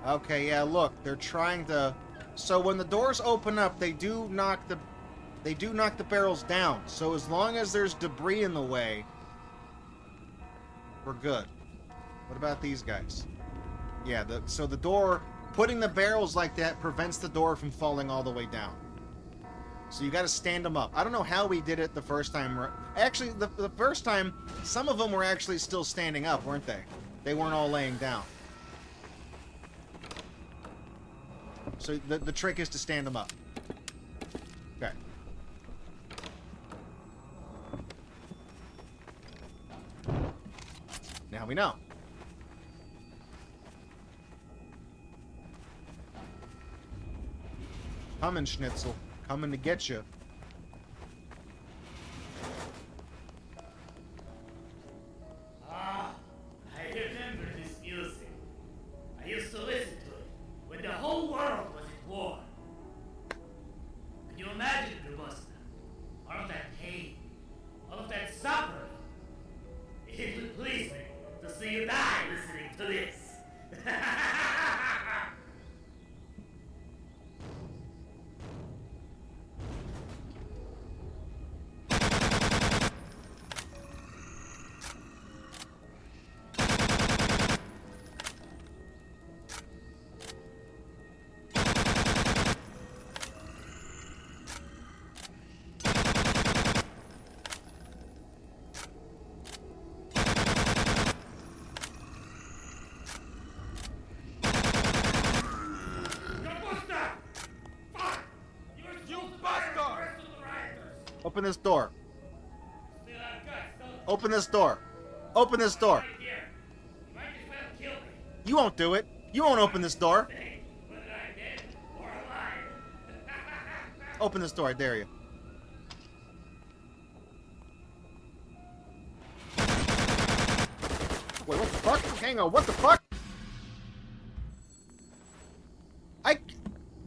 Okay, yeah, look, they're trying to... So when the doors open up, they do knock the barrels down. So as long as there's debris in the way, we're good. What about these guys? Yeah, so the door, putting the barrels like that prevents the door from falling all the way down. So you got to stand them up. I don't know how we did it the first time. Actually, the first time, some of them were actually still standing up, weren't they? They weren't all laying down. So the trick is to stand them up. Okay. Now we know. Coming, Schnitzel. Coming to get you. Ah, I remember this music. I used to listen to it when the whole world was at war. Can you imagine, Grubosna? All of that pain, all of that suffering. It would please me to see you die listening to this. Open this door. Open this door. Open this door. You won't do it. You won't open this door. Open this door, I dare you. Wait, what the fuck? Hang on, what the fuck?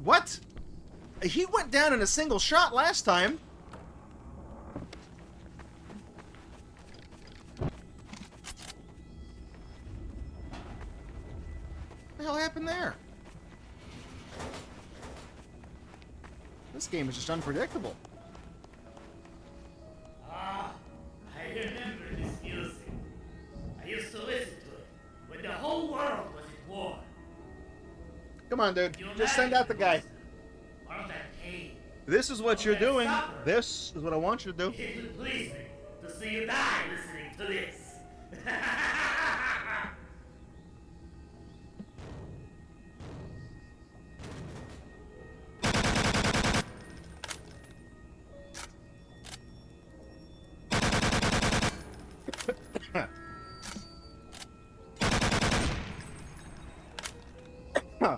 What? He went down in a single shot last time. What the hell happened there? This game is just unpredictable. Ah, I remember this music. I used to listen to it when the whole world was at war. Come on, dude. Just send out the guy. All of that pain, This is what all you're that doing. suffering. This is what I want you to do. It would please me to see you die listening to this. Huh.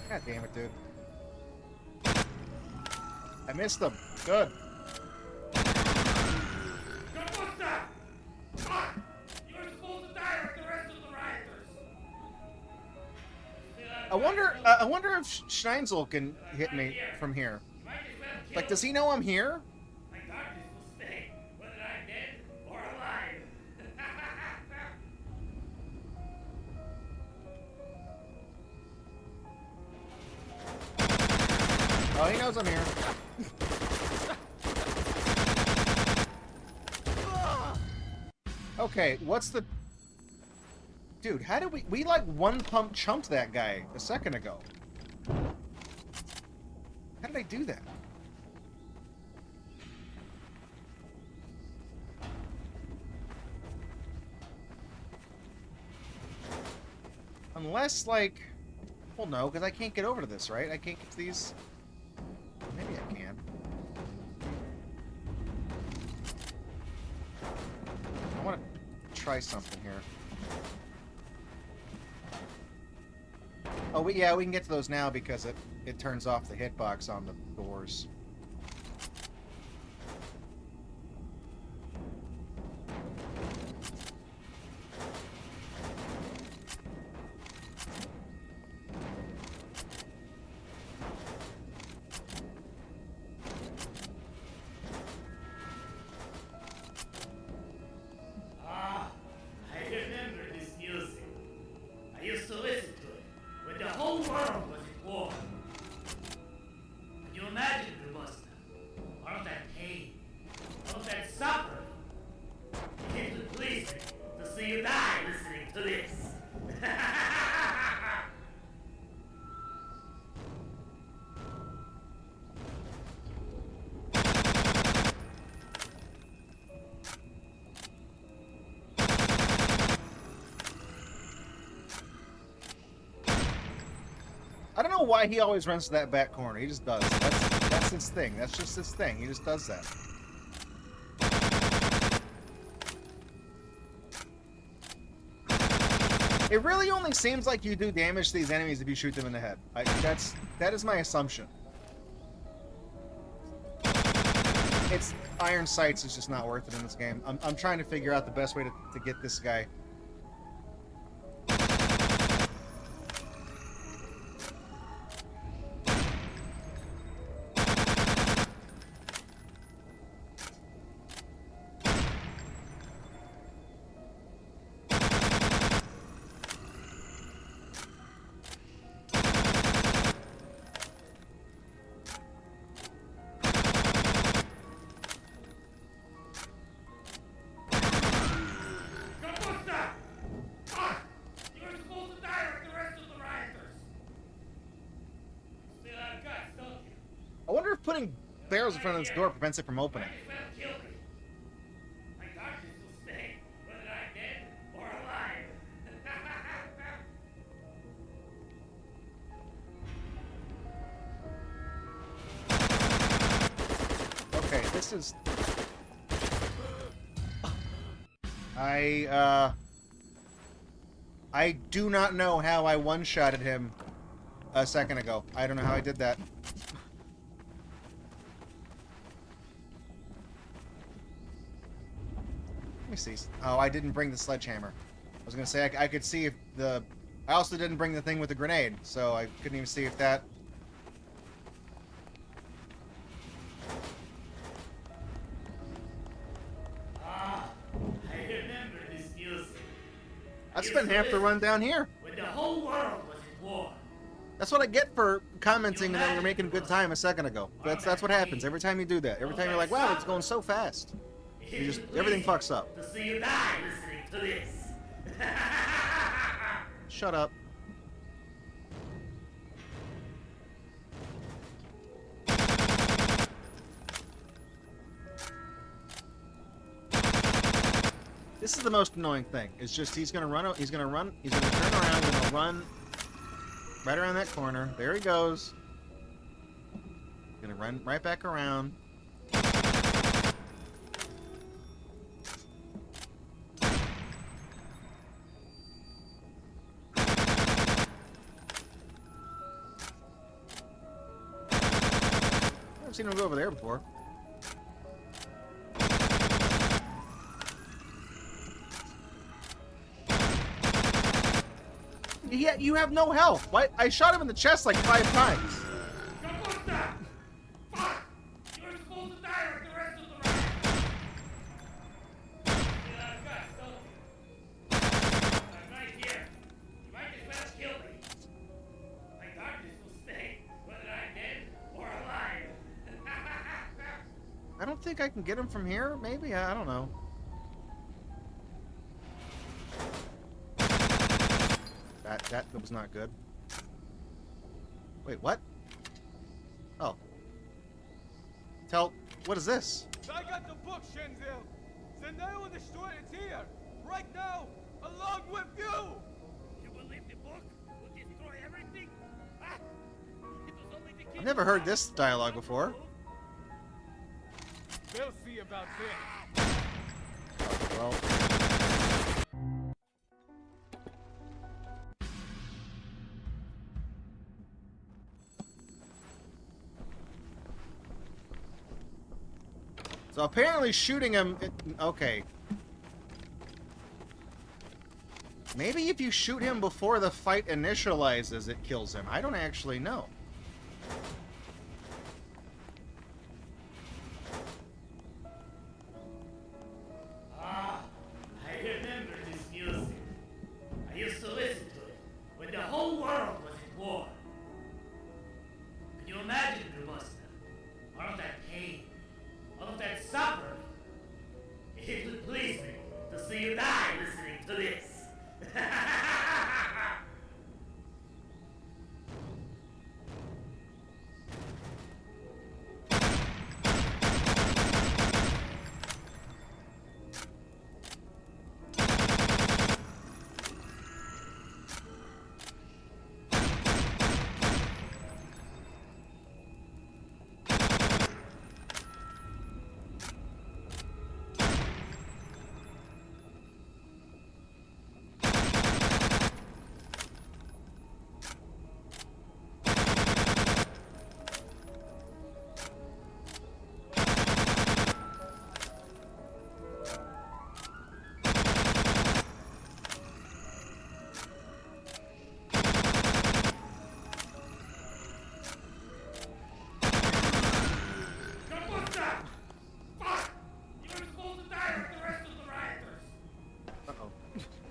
God damn it, dude. I missed them. Good. Kapusta! Fuck! You were supposed to die like the rest of the rioters. I wonder if Schneinzel can hit me from here. Like, does he know I'm here? My darkness will stay, whether I'm dead or alive. Oh, he knows I'm here. Okay, what's the... Dude, how did we like one pump chumped that guy a second ago? How did I do that? Unless, like... Well, no, because I can't get over to this, right? I can't get to these... Maybe I can. I want to try something here. Oh, yeah, we can get to those now because it turns off the hitbox on the doors. world was at war. Can you imagine, Robusta? All of that pain, all of that suffering. It would please me to see you die listening to this. I don't know why he always runs to that back corner. He just does. That's his thing. That's just his thing. He just does that. It really only seems like you do damage to these enemies if you shoot them in the head. That is my assumption. It's iron sights is just not worth it in this game. I'm trying to figure out the best way to get this guy. I wonder if putting barrels in front of this door prevents it from opening. Okay, this is... I do not know how I one-shotted him a second ago. I don't know how I did that. Let me see. Oh, I didn't bring the sledgehammer. I was gonna say I could see if the... I also didn't bring the thing with the grenade, so I couldn't even see if that... Ah, I remember this music. I spent half the run down here. When the whole world was at war. That's what I get for commenting that we're making a good time a second ago. That's what happens every time you do that. Every time you're like, wow, it's going so fast. You just, everything fucks up. To see you die listening to this. Shut up. This is the most annoying thing. It's just he's gonna turn around, he's gonna run right around that corner. There he goes. Gonna run right back around. I've seen him go over there before. Yeah, you have no health. Why? I shot him in the chest like 5 times. I don't think I can get him from here. Maybe? I don't know. That was not good. Wait, what? Oh. What is this? I got the book, Shenzel. The nail and the destroyer is here. Right now, along with you. You will leave the book? Will destroy everything? Ah! It was only the I've never heard this dialogue before. We'll see about this. Well. So apparently shooting him... okay. Maybe if you shoot him before the fight initializes, it kills him. I don't actually know. Ah, I remember this music. I used to listen to it when the whole world was at war.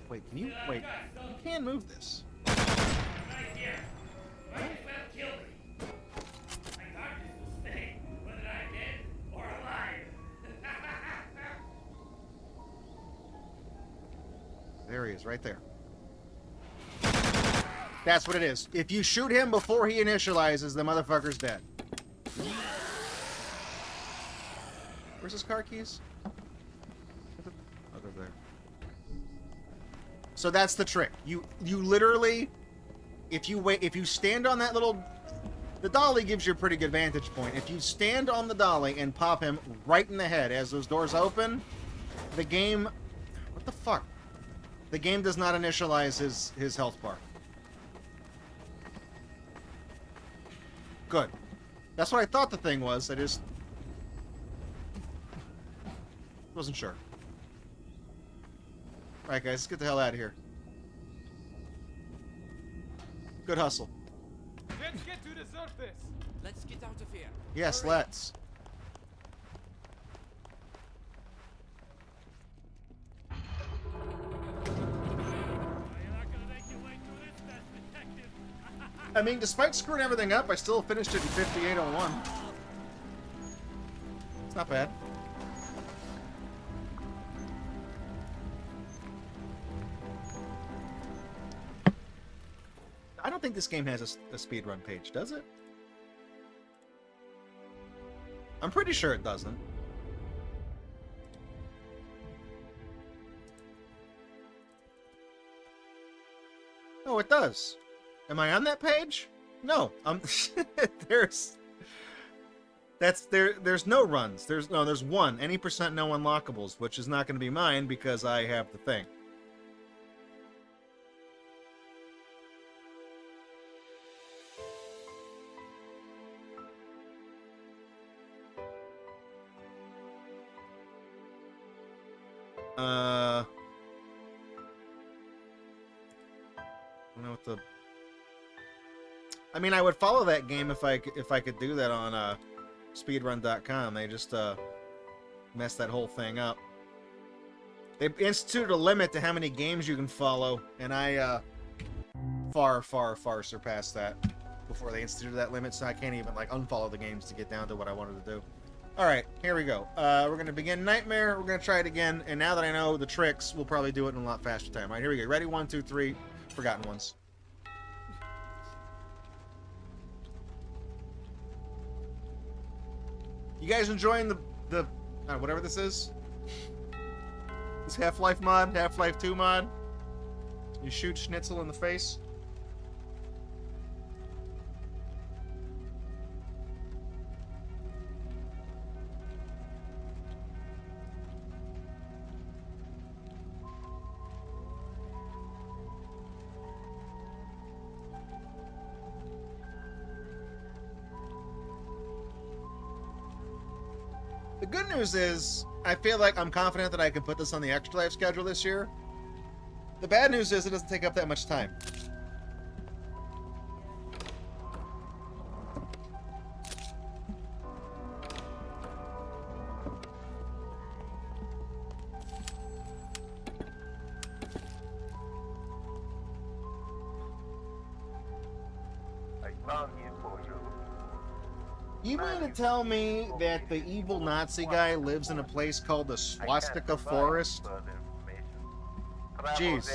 Wait, can you wait? You can move this. Right here. Might as well kill me. My darkness will stay, whether I'm dead or alive. There he is, right there. That's what it is. If you shoot him before he initializes, the motherfucker's dead. Where's his car keys? Oh, they're there. So that's the trick. You literally, if you stand on that little, the dolly gives you a pretty good vantage point. If you stand on the dolly and pop him right in the head as those doors open, the game, what the fuck? The game does not initialize his health bar. Good. That's what I thought the thing was. I just wasn't sure. Alright guys, let's get the hell out of here. Good hustle. Let's get to the surface. Let's get out of here. Yes, Hurry. let's. I mean, despite screwing everything up, I still finished it in 58:01. It's not bad. I don't think this game has a speedrun page, does it? I'm pretty sure it doesn't. Oh, it does. Am I on that page? No. There's no runs. There's one. Any percent no unlockables, which is not going to be mine because I have the thing. I don't know what the... I mean, I would follow that game if I could do that on speedrun.com. They just messed that whole thing up. They instituted a limit to how many games you can follow, and I far surpassed that before they instituted that limit, so I can't even like unfollow the games to get down to what I wanted to do. Alright, here we go. We're going to begin Nightmare. We're going to try it again. And now that I know the tricks, we'll probably do it in a lot faster time. Alright, here we go. Ready? 1, 2, 3. Forgotten ones. You guys enjoying the whatever this is? This Half-Life mod? Half-Life 2 mod? You shoot Schnitzel in the face? The good news is, I feel like I'm confident that I can put this on the Extra Life schedule this year. The bad news is it doesn't take up that much time. You mean to tell me that the evil Nazi guy lives in a place called the Swastika Forest? Jeez.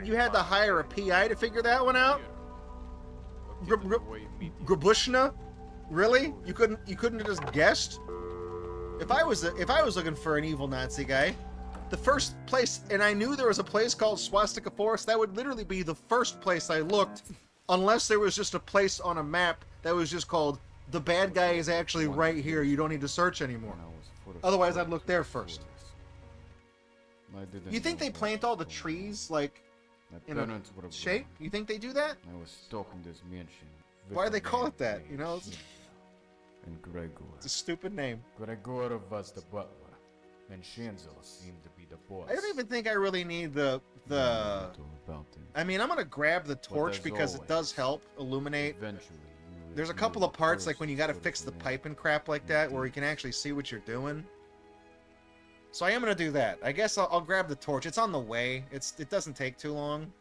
You had to hire a PI to figure that one out? Grabushna? Really? You couldn't have just guessed? If I was looking for an evil Nazi guy, the first place, and I knew there was a place called Swastika Forest, that would literally be the first place I looked, unless there was just a place on a map that was just called, the bad guy is actually right here, you don't need to search anymore. Otherwise, I'd look there first. You think they plant all the trees, like, in a shape? You think they do that? I was stuck in this mansion. Why do they call it that, you know? And Gregor. It's a stupid name. Gregor was the butler, and Shanzel seemed to be the boss. I don't even think I really need the... I mean, I'm gonna grab the torch because it does help illuminate. There's a couple of parts, like when you gotta fix the pipe and crap like that, where you can actually see what you're doing. So I am gonna do that. I guess I'll grab the torch. It's on the way. It doesn't take too long.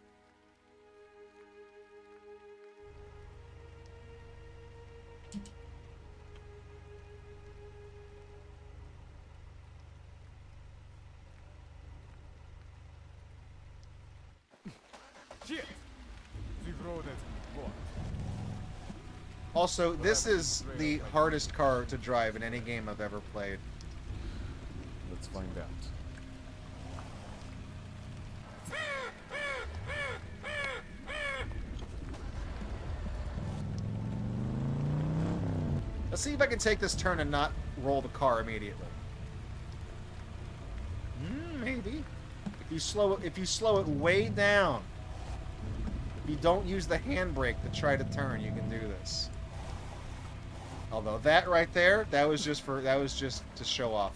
Also, this is the hardest car to drive in any game I've ever played. Let's find out. Let's see if I can take this turn and not roll the car immediately. Maybe. If you slow it way down. If you don't use the handbrake to try to turn, you can do this. Although that right there, that was just to show off.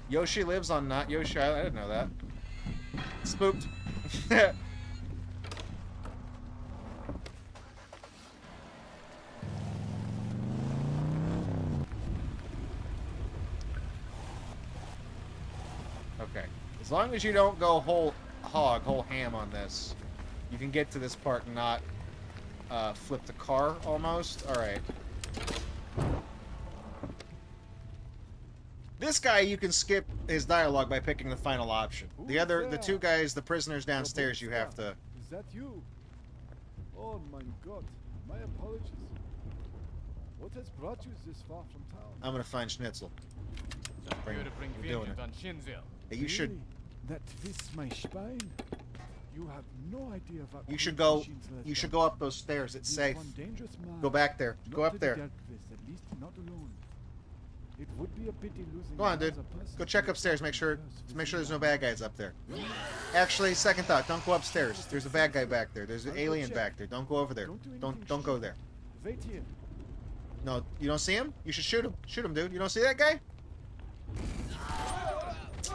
Yoshi lives on Not Yoshi Island. I didn't know that. Spooked. Okay. As long as you don't go whole ham on this, you can get to this part and not flip the car almost. Alright. This guy, you can skip his dialogue by picking the final option. The two guys, the prisoners downstairs, you have to... Is that you? Oh my god. My apologies. What has brought you this far from town? I'm gonna find Schnitzel. We're doing it. Hey, you should... That twists my spine. You have no idea of You should go up those stairs. It's safe. Go back there. Go up there. At least not alone. It would be a pity losing. Go on, dude. Go check upstairs. Make sure there's no bad guys up there. Actually, second thought. Don't go upstairs. There's a bad guy back there. There's an alien back there. Don't go over there. Don't go there. Wait here. No, you don't see him? You should shoot him. Shoot him, dude. You don't see that guy?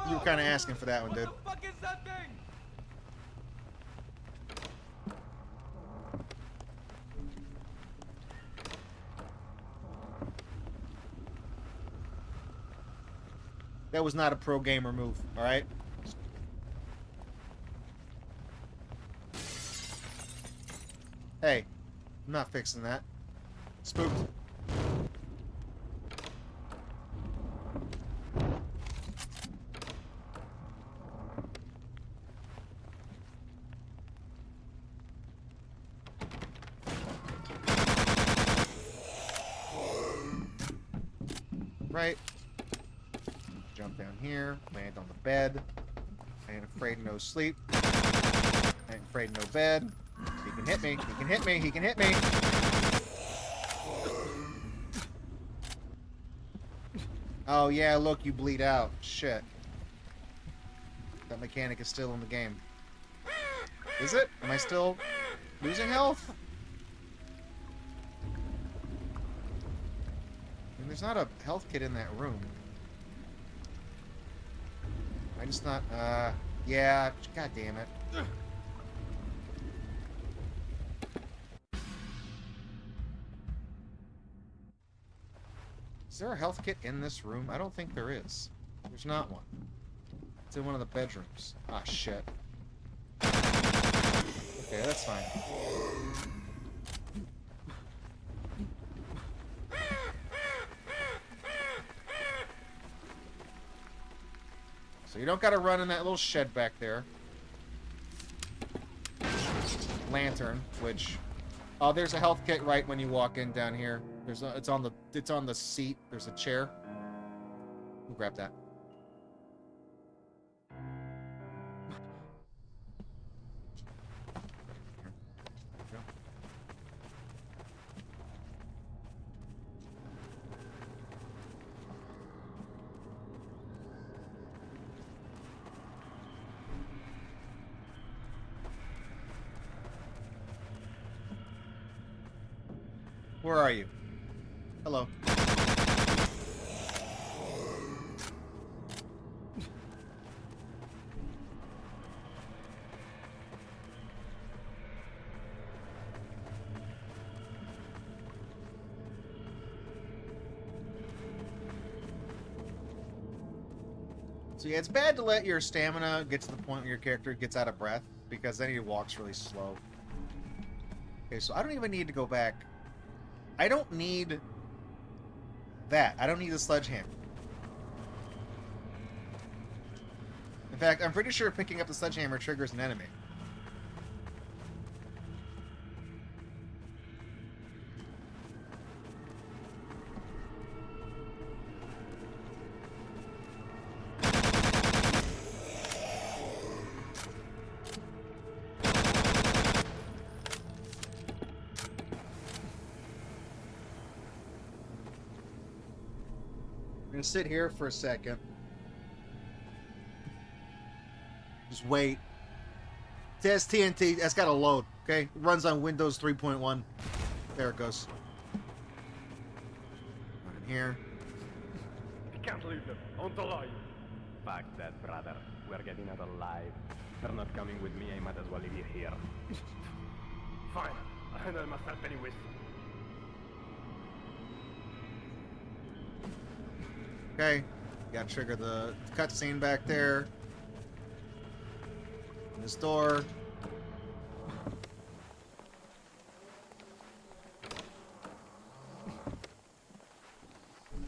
You were kind of asking for that one, dude. What the fuck is that thing? That was not a pro gamer move, alright? Hey, I'm not fixing that. Spooked. Right. Jump down here, land on the bed. I ain't afraid of no sleep. I ain't afraid of no bed. He can hit me, he can hit me, he can hit me! Oh yeah, look, you bleed out. Shit. That mechanic is still in the game. Is it? Am I still losing health? I mean, there's not a health kit in that room. I just not, yeah, god damn it. Is there a health kit in this room? I don't think there is. There's not one. It's in one of the bedrooms. Ah, shit. Okay, Okay, that's fine. So you don't gotta run in that little shed back there. Lantern, which... Oh, there's a health kit right when you walk in down here. There's a, it's on the seat. There's a chair. We'll grab that. Where are you? Hello. So yeah, it's bad to let your stamina get to the point where your character gets out of breath, because then he walks really slow. Okay, so I don't even need to go back. I don't need that. I don't need the sledgehammer. In fact, I'm pretty sure picking up the sledgehammer triggers an enemy. I'm gonna sit here for a second. Just wait. It says TNT. That's got to load. Okay, it runs on Windows 3.1. There it goes. Run in here. You can't leave them. On the line. Fuck that, brother. We're getting out alive. They're not coming with me. I might as well leave you here. Fine. I'll handle myself anyways. Okay, gotta trigger the cutscene back there. This door.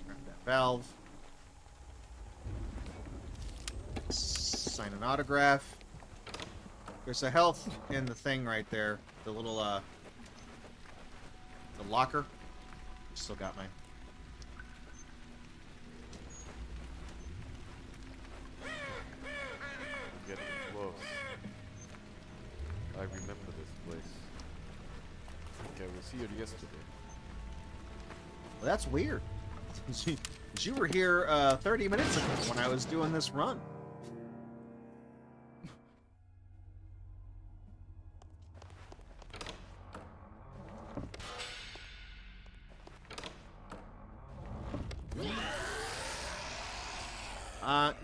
Grab that valve. Sign an autograph. There's a health in the thing right there. The little, the locker. Still got mine. Getting close. I remember this place. I think I was here yesterday. Well, that's weird. You were here 30 minutes ago when I was doing this run.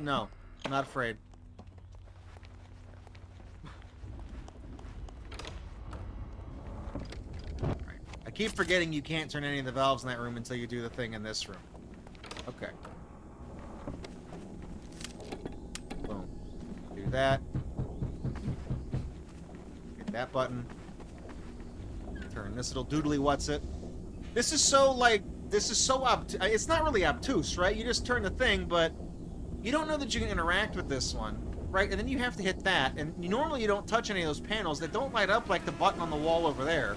No. I'm not afraid. I keep forgetting you can't turn any of the valves in that room until you do the thing in this room. Okay. Boom. Do that. Hit that button. Turn this little doodly what's it. This is so, like, this is so it's not really obtuse, right? You just turn the thing, but you don't know that you can interact with this one, right? And then you have to hit that, and normally you don't touch any of those panels that don't light up like the button on the wall over there.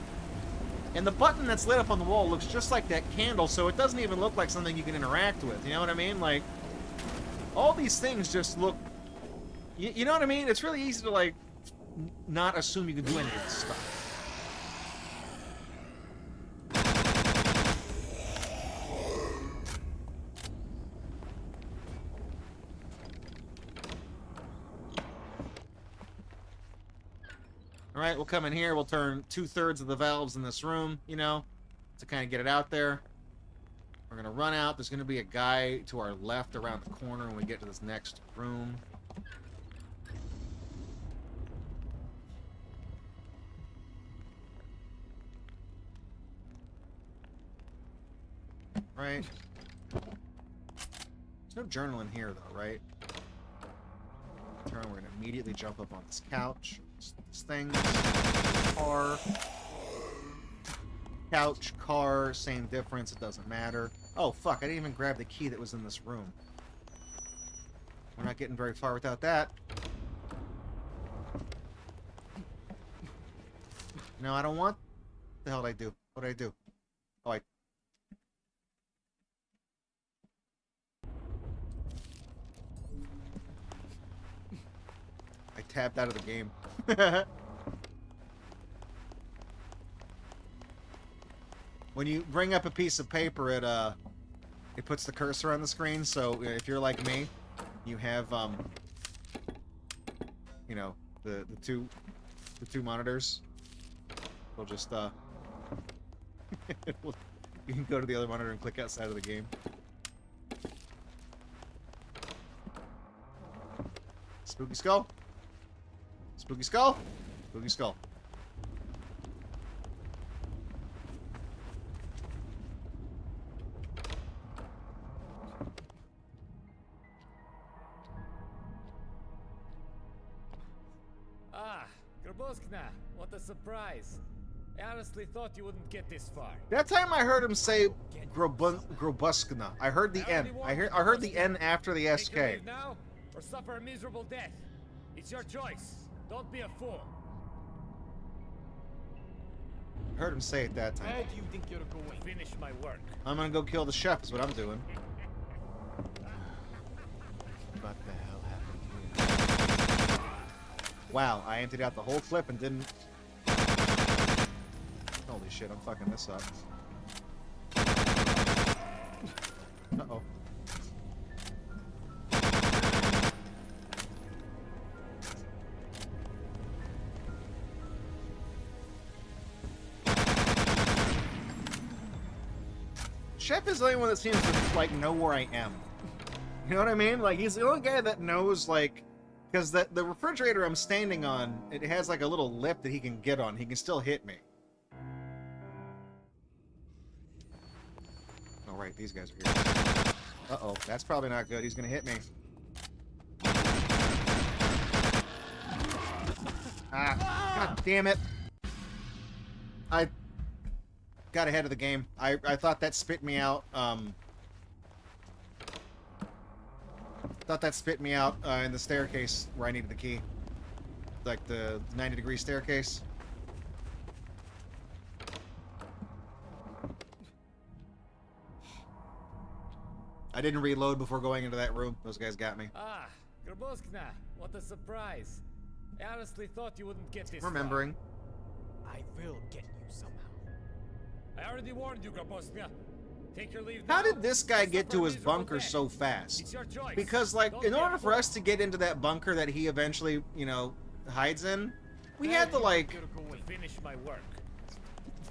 And the button that's lit up on the wall looks just like that candle, so it doesn't even look like something you can interact with, you know what I mean? Like, all these things just look... You know what I mean? It's really easy to, like, not assume you can do any of this stuff. Alright, we'll come in here, we'll turn 2/3 of the valves in this room, you know, to kind of get it out there. We're going to run out. There's going to be a guy to our left around the corner when we get to this next room. Right. There's no journal in here, though, right? Turn, we're going to immediately jump up on this couch. This thing, car, couch, car, same difference. It doesn't matter. Oh fuck! I didn't even grab the key that was in this room. We're not getting very far without that. No, I don't want. What the hell did I do? What did I do? Oh, I tapped out of the game. When you bring up a piece of paper, it puts the cursor on the screen. So if you're like me, you have you know, the two monitors. We'll just you can go to the other monitor and click outside of the game. Spooky skull. Spooky skull. Spooky skull. Ah, Graboskna, what a surprise. I honestly thought you wouldn't get this far. That time I heard him say Grobuskina. I heard the N. I heard the N after the SK. Take your leave now, or suffer a miserable death. It's your choice. Don't be a fool. I heard him say it that time. Where do you think you're going? Finish my work. I'm gonna go kill the chef is what I'm doing. What the hell happened here? Wow, I emptied out the whole clip and didn't... Holy shit, I'm fucking this up. Uh-oh. Chef is the only one that seems to, like, know where I am. You know what I mean? Like, he's the only guy that knows, like... Because the refrigerator I'm standing on, it has, like, a little lip that he can get on. He can still hit me. Oh, right, these guys are here. Uh-oh, that's probably not good. He's gonna hit me. Ah, god damn it. I got ahead of the game. I thought that spit me out, in the staircase where I needed the key. Like the 90-degree staircase. I didn't reload before going into that room. Those guys got me. Ah, Graboskna, what a surprise. I honestly thought you wouldn't get this Remembering. far. I will get you somehow. I already warned you, Graboskna. Take your leave How now, did this guy or get suffer to a his miserable bunker death. so fast? It's your choice. Because, like, Don't in be a order for fool. us to get into that bunker that he eventually, you know, hides in, we had to, like, Finish my work.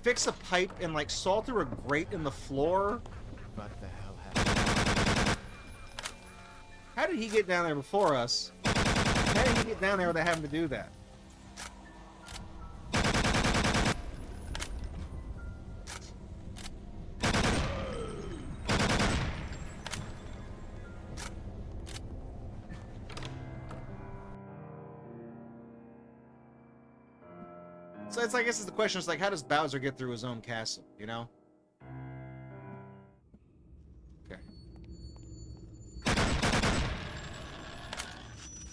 fix a pipe and, like, saw through a grate in the floor. What the hell happened? How did he get down there before us? How did he get down there without having to do that? So it's, I guess, the question is like, how does Bowser get through his own castle? You know? Okay.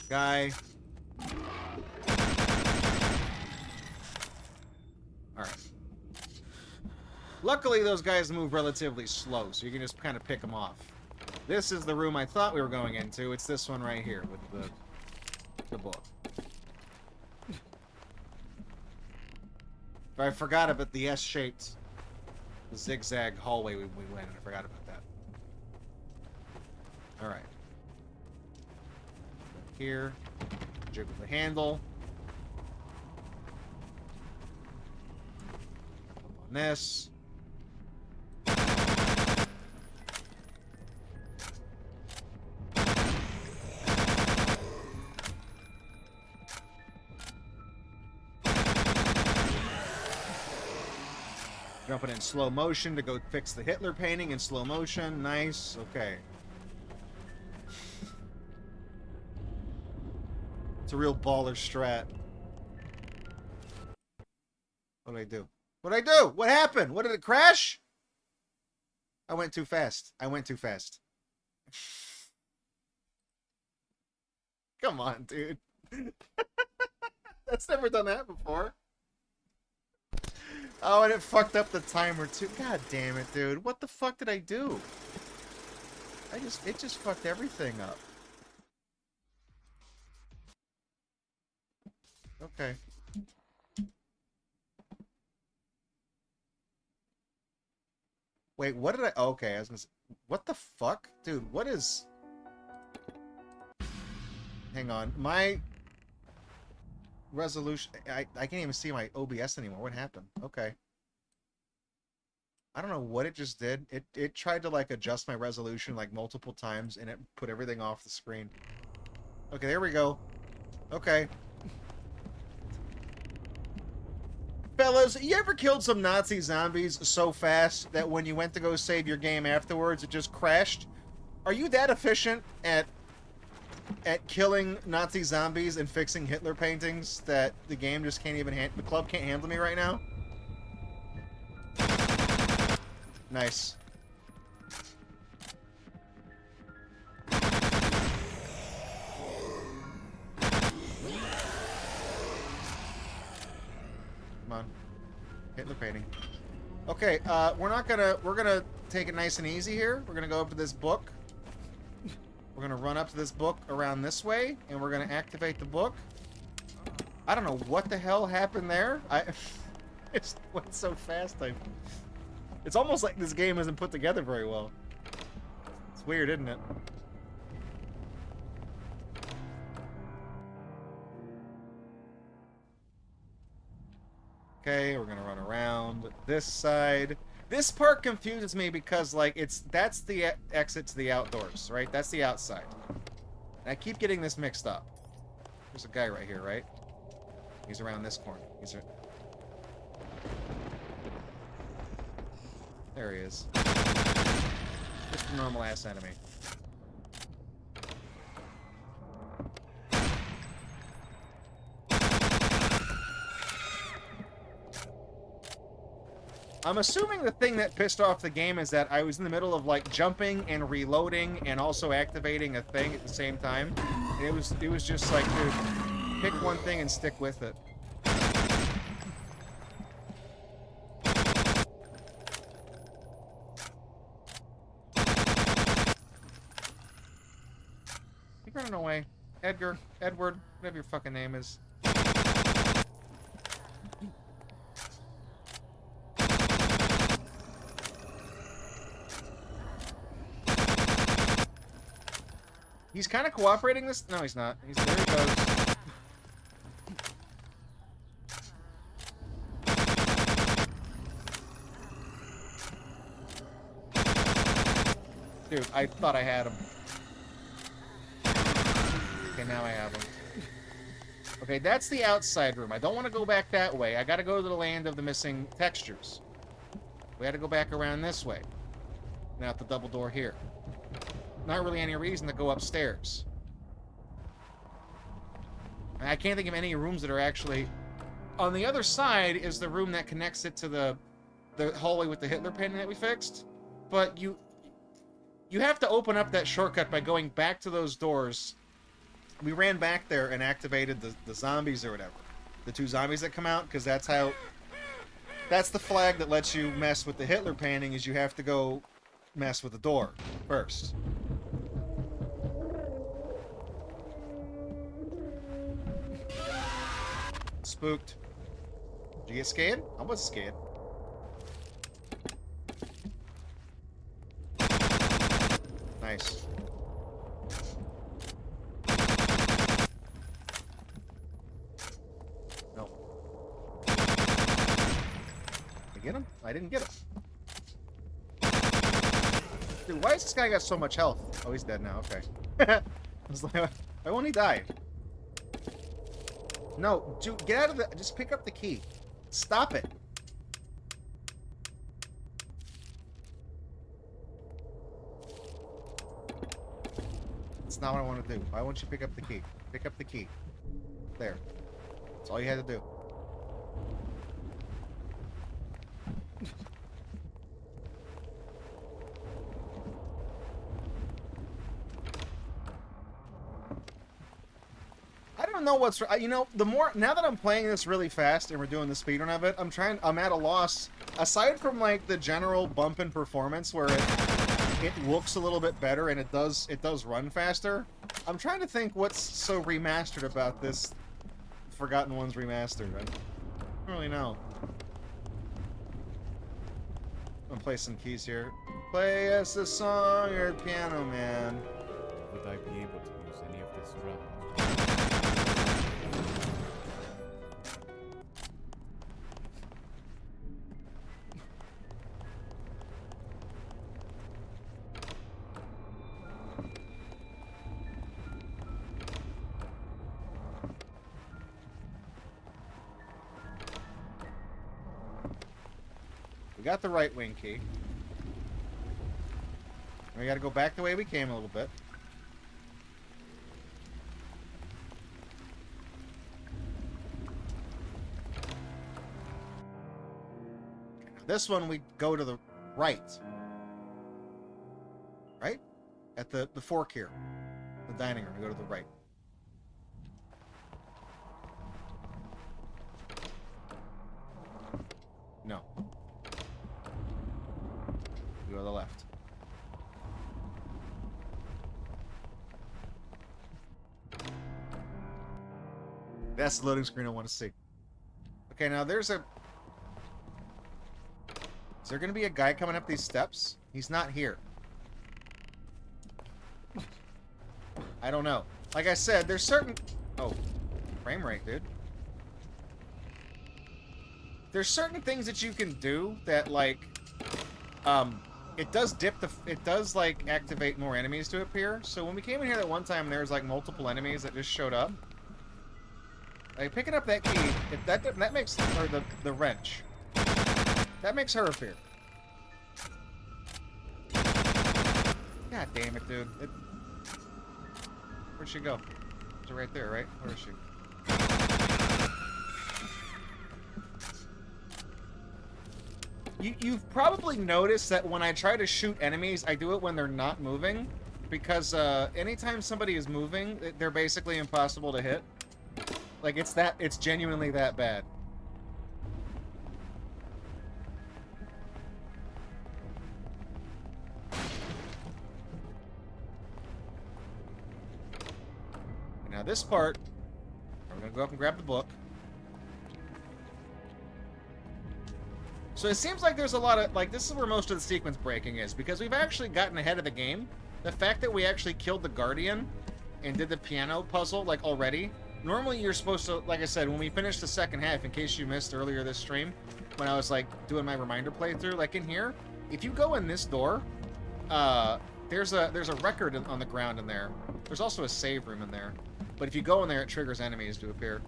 Guy. Alright. Luckily, those guys move relatively slow, so you can just kind of pick them off. This is the room I thought we were going into. It's this one right here with the book. But I forgot about the S-shaped zigzag hallway we went in. I forgot about that. Alright. Here. Jiggle the handle. Up on this. Jumping in slow motion to go fix the Hitler painting in slow motion. Nice. Okay. It's a real baller strat. What did I do? What did I do? What happened? What did it crash? I went too fast. I went too fast. Come on, dude. That's never done that before. Oh, and it fucked up the timer too. God damn it, dude. What the fuck did I do? It just fucked everything up. Okay. Wait, what did I... Okay, I was gonna say... What the fuck? Dude, what is... Hang on. My... resolution... I can't even see my OBS anymore. What happened? Okay. I don't know what it just did. It tried to, like, adjust my resolution, like, multiple times, and it put everything off the screen. Okay, there we go. Okay. Fellas, you ever killed some Nazi zombies so fast that when you went to go save your game afterwards, it just crashed? Are you that efficient at killing Nazi zombies and fixing Hitler paintings that the game just can't even the club can't handle me right now? Nice. Come on. Hitler painting. Okay, we're gonna take it nice and easy here. We're gonna go up to this book. We're gonna run up to this book around this way, and we're gonna activate the book. I don't know what the hell happened there. It went so fast. It's almost like this game isn't put together very well. It's weird, isn't it? Okay, we're gonna run around this side. This part confuses me because, like, that's the exit to the outdoors, right? That's the outside. And I keep getting this mixed up. There's a guy right here, right? He's around this corner. There he is. Just a normal ass enemy. I'm assuming the thing that pissed off the game is that I was in the middle of, like, jumping and reloading and also activating a thing at the same time. And it was just like, dude, pick one thing and stick with it. Keep running away. Edward, whatever your fucking name is. He's kind of cooperating this... No, he's not. There he goes. Dude, I thought I had him. Okay, now I have him. Okay, that's the outside room. I don't want to go back that way. I gotta go to the land of the missing textures. We had to go back around this way. Now at the double door here. Not really any reason to go upstairs. I can't think of any rooms that are actually... On the other side is the room that connects it to the hallway with the Hitler painting that we fixed. But you have to open up that shortcut by going back to those doors. We ran back there and activated the zombies or whatever. The two zombies that come out, because that's how... That's the flag that lets you mess with the Hitler painting, is you have to go mess with the door first. Spooked. Did you get scared? I was scared. Nice. No. Did I get him? I didn't get him. Dude, why has this guy got so much health? Oh, he's dead now. Okay. I was like, why won't he die? No, dude, get out of the... Just pick up the key. Stop it. That's not what I want to do. Why won't you pick up the key? Pick up the key. There. That's all you had to do. know what's... You know, the more... Now that I'm playing this really fast and we're doing the speedrun of it, I'm at a loss. Aside from, like, the general bump in performance where it looks a little bit better and it does run faster, I'm trying to think what's so remastered about this Forgotten Ones remastered. I don't really know. I'm gonna play some keys here. Play us a song or Piano Man. Would I be able to use any of this around? We got the right wing key. We gotta go back the way we came a little bit. This one, we go to the right. Right? At the fork here. The dining room, we go to the right. No. We go to the left. That's the loading screen I want to see. Okay, now there's a... Is there going to be a guy coming up these steps? He's not here. I don't know. Like I said, there's certain... Oh. Frame rate, dude. There's certain things that you can do that, like... It does it does, like, activate more enemies to appear. So when we came in here that one time, there was, like, multiple enemies that just showed up. Like, picking up that key, that makes... Or the wrench. That makes her appear. God damn it, dude. Where'd she go? She's right there, right? Where is she? You've probably noticed that when I try to shoot enemies, I do it when they're not moving. Because anytime somebody is moving, they're basically impossible to hit. Like, it's genuinely that bad. Now this part, we're gonna go up and grab the book. So it seems like there's a lot of, like, this is where most of the sequence breaking is, because we've actually gotten ahead of the game. The fact that we actually killed the Guardian and did the piano puzzle, like, already. Normally you're supposed to, like I said, when we finish the second half, in case you missed earlier this stream, when I was, like, doing my reminder playthrough, like, in here, if you go in this door, there's a record on the ground in there. There's also a save room in there. But if you go in there, it triggers enemies to appear.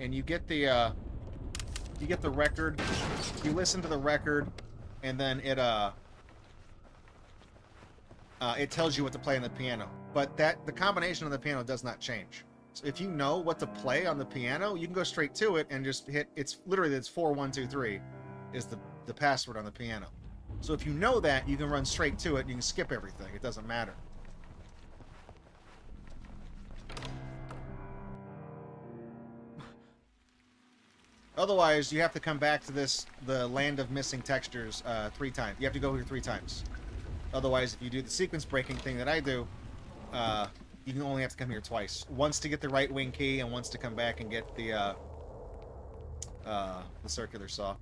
And you get the record, you listen to the record, and then it tells you what to play on the piano. But the combination of the piano does not change. So if you know what to play on the piano, you can go straight to it and just hit, it's 4123 is the password on the piano. So if you know that, you can run straight to it and you can skip everything. It doesn't matter. Otherwise, you have to come back to the land of missing textures 3 times. You have to go here 3 times. Otherwise, if you do the sequence breaking thing that I do, you can only have to come here twice. Once to get the right wing key, and once to come back and get the circular saw.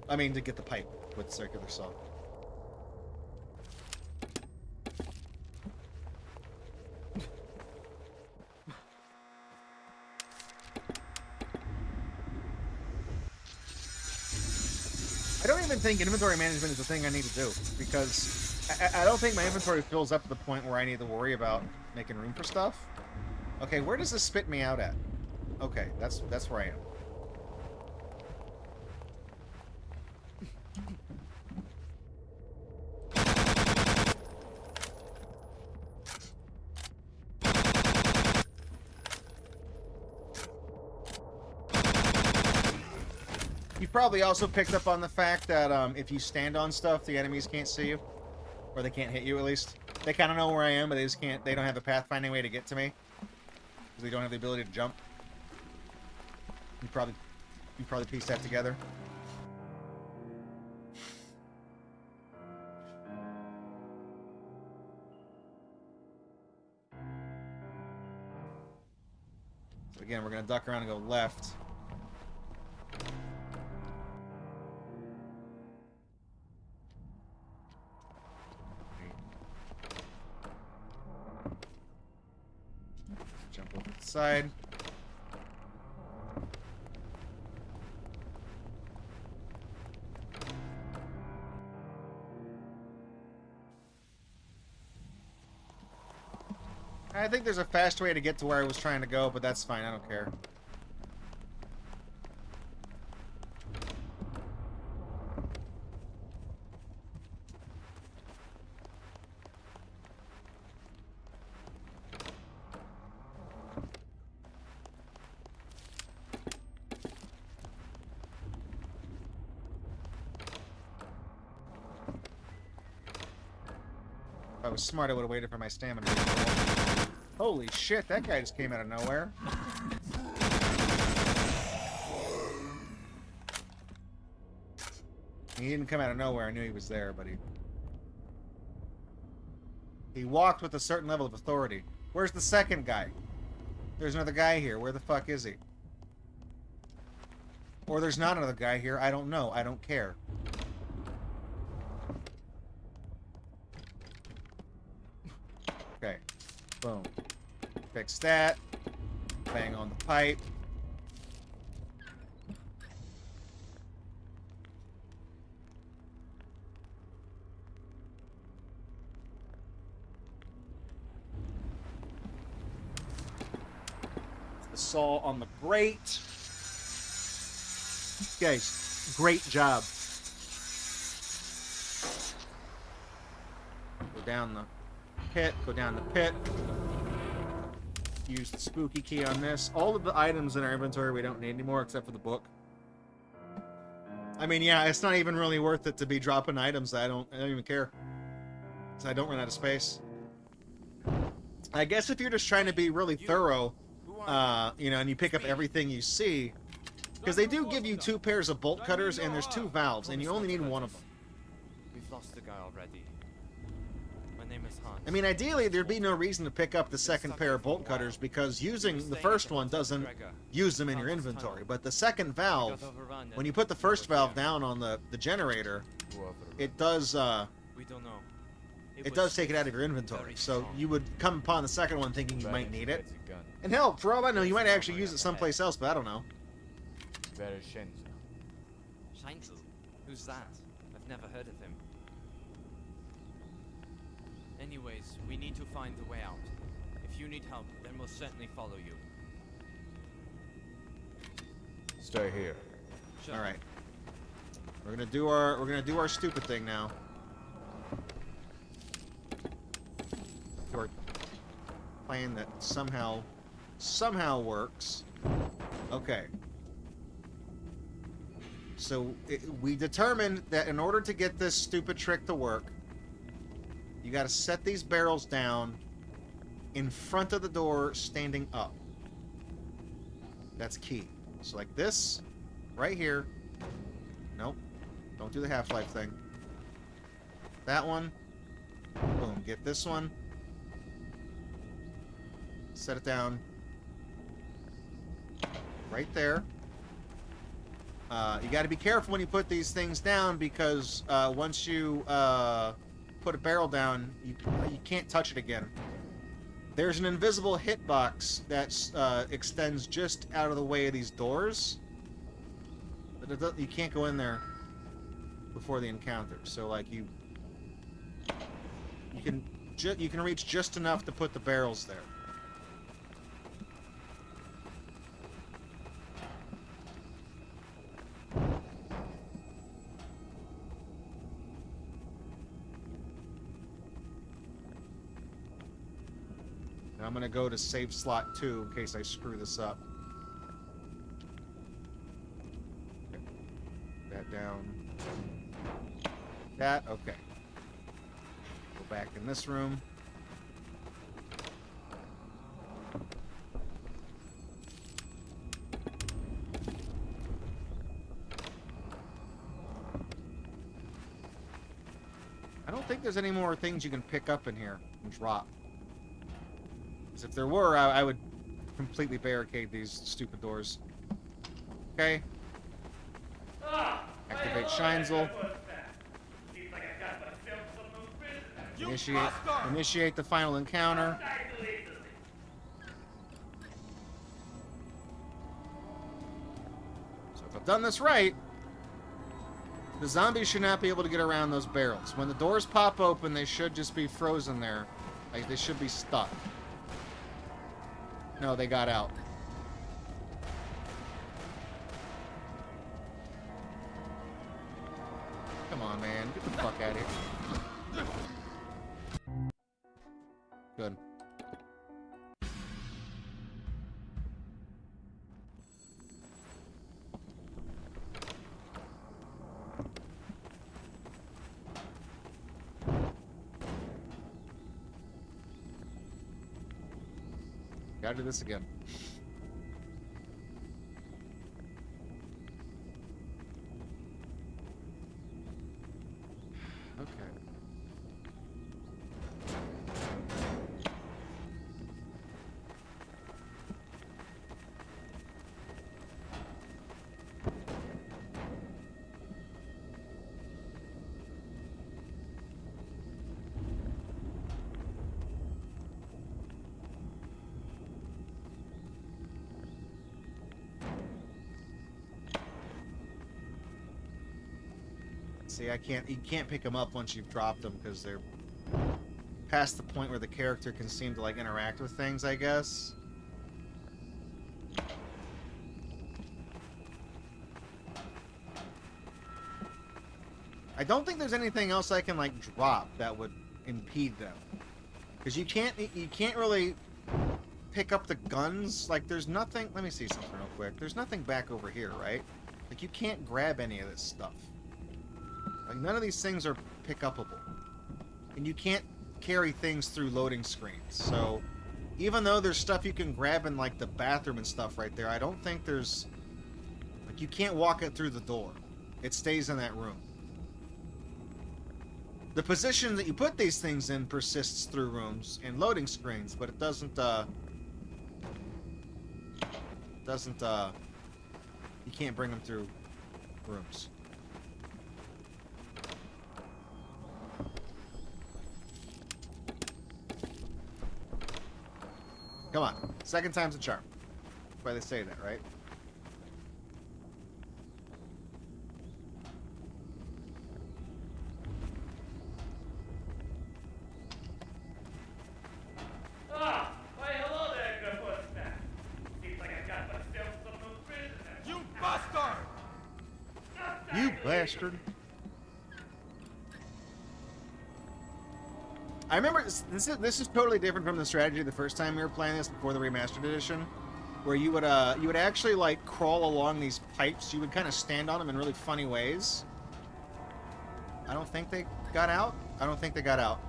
I mean, to get the pipe with the circular saw. I don't even think inventory management is the thing I need to do, because I don't think my inventory fills up to the point where I need to worry about making room for stuff. Okay, where does this spit me out at? Okay, that's where I am. You've probably also picked up on the fact that if you stand on stuff, the enemies can't see you. Or they can't hit you, at least. They kind of know where I am, but they just can't. They don't have a pathfinding way to get to me. Because they don't have the ability to jump. You probably pieced that together. So again, we're gonna duck around and go left. Jump over to the side. I think there's a fast way to get to where I was trying to go, but that's fine. I don't care. If I was smart, I would have waited for my stamina. Holy shit, that guy just came out of nowhere. He didn't come out of nowhere. I knew he was there, but he walked with a certain level of authority. Where's the second guy? There's another guy here. Where the fuck is he? Or there's not another guy here. I don't know. I don't care. Okay. Boom. Fix that. Bang on the pipe. The saw on the grate. Guys, great job. Go down the pit. Go down the pit. Use the spooky key on this. All of the items in our inventory we don't need anymore except for the book. I mean, yeah, it's not even really worth it to be dropping items. I don't even care. So I don't run out of space. I guess if you're just trying to be really thorough, you know, and you pick up everything you see, because they do give you 2 pairs of bolt cutters and there's 2 valves, and you only need one of them. We've lost the guy already. My name is Hans. I mean, ideally, there'd be no reason to pick up the second pair of bolt cutters because using the first one doesn't use them in your inventory. But the second valve, when you put the first valve down on the generator, it does We don't know. it does take it out of your inventory. So you would come upon the second one thinking you might need it. And hell, for all I know, you might actually use it someplace else, but I don't know. Scheinzel? Who's that? I've never heard of him. Anyways, we need to find the way out. If you need help, then we'll certainly follow you. Stay here. Sure. All right. We're gonna do our stupid thing now. Our plan that somehow works. Okay. So we determined that in order to get this stupid trick to work, you got to set these barrels down in front of the door, standing up. That's key. So like this, right here. Nope. Don't do the Half-Life thing. That one. Boom. Get this one. Set it down. Right there. You got to be careful when you put these things down because once you put a barrel down, you can't touch it again. There's an invisible hitbox that extends just out of the way of these doors. But you can't go in there before the encounter. So like you can reach just enough to put the barrels there. I'm gonna go to save slot 2 in case I screw this up. Okay. That down. That, okay. Go back in this room. think there's any more things you can pick up in here and drop. Because if there were, I would completely barricade these stupid doors. Okay. Activate Shinesel. Initiate the final encounter. So if I've done this right, the zombies should not be able to get around those barrels. When the doors pop open, they should just be frozen there. Like, they should be stuck. No, they got out. Come on, man. Get the fuck out of here. Good. Gotta do this again. Okay. See, you can't pick them up once you've dropped them because they're past the point where the character can seem to, like, interact with things, I guess. I don't think there's anything else I can, like, drop that would impede them. Because you can't really pick up the guns. Like, there's nothing... Let me see something real quick. There's nothing back over here, right? Like, you can't grab any of this stuff. Like, none of these things are pick-upable. And you can't carry things through loading screens. So, even though there's stuff you can grab in, like, the bathroom and stuff right there, I don't think there's... Like, you can't walk it through the door. It stays in that room. The position that you put these things in persists through rooms and loading screens, but it doesn't, you can't bring them through rooms. Come on. Second time's a charm. That's why they say that, right? Ah! Why, hello there, good bushman. Seems like I've got myself some new prisoners. You bastard! You bastard. I remember this is totally different from the strategy the first time we were playing this before the remastered edition, where you would actually, like, crawl along these pipes. You would kind of stand on them in really funny ways. I don't think they got out. I don't think they got out.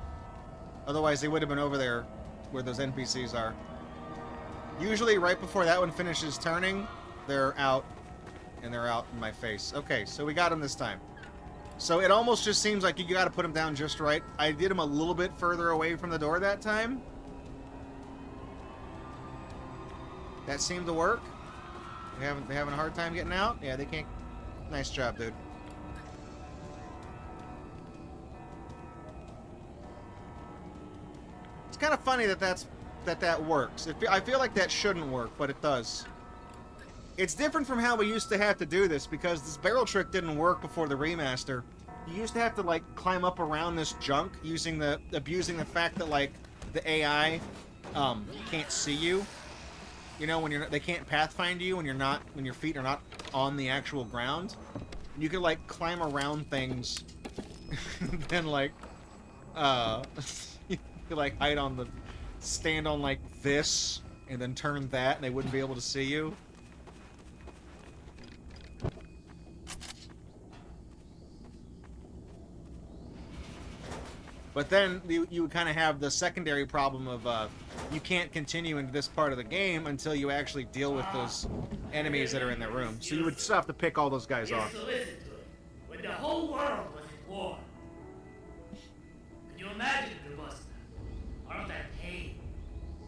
Otherwise, they would have been over there where those NPCs are. Usually, right before that one finishes turning, they're out, and they're out in my face. Okay, so we got them this time. So it almost just seems like you got to put them down just right. I did them a little bit further away from the door that time. That seemed to work. They having a hard time getting out? Yeah, they can't. Nice job, dude. It's kind of funny that that works. I feel like that shouldn't work, but it does. It's different from how we used to have to do this, because this barrel trick didn't work before the remaster. You used to have to, like, climb up around this junk abusing the fact that, like, the AI can't see you. You know, when they can't pathfind you when your feet are not on the actual ground. You could, like, climb around things and then, like, you could, like, stand on, like, this and then turn that and they wouldn't be able to see you. But then you would kind of have the secondary problem of you can't continue into this part of the game until you actually deal with those enemies that are in that room. So you would still have to pick all those guys off. Listen to it. When the whole world was at war, imagine it, Buster. All of that pain,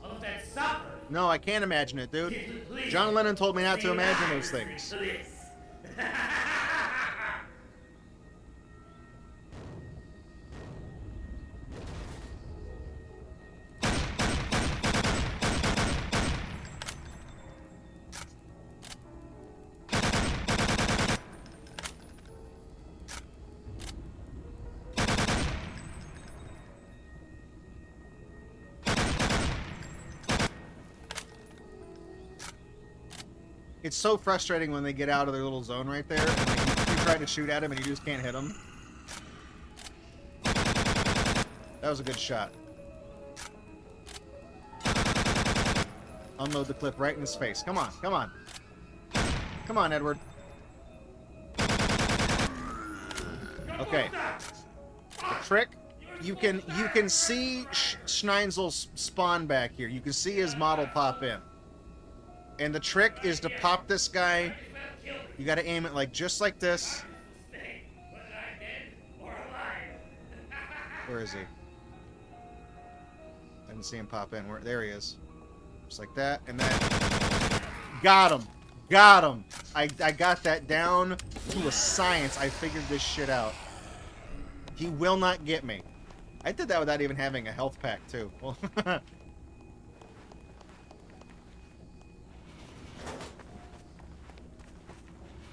all of that suffering. No, I can't imagine it, dude. Please, John Lennon told me not to stay imagine alive those things. for this. It's so frustrating when they get out of their little zone right there, and like, you try to shoot at him and you just can't hit him. That was a good shot. Unload the clip right in his face. Come on, come on. Come on, Edward. Okay. The trick, you can see Schneinzel's spawn back here. You can see his model pop in. And the trick is to pop this guy. You got to aim it like just like this. Where is he? I didn't see him pop in. There he is. Just like that, and then got him. Got him. I got that down to a science. I figured this shit out. He will not get me. I did that without even having a health pack too. Well, I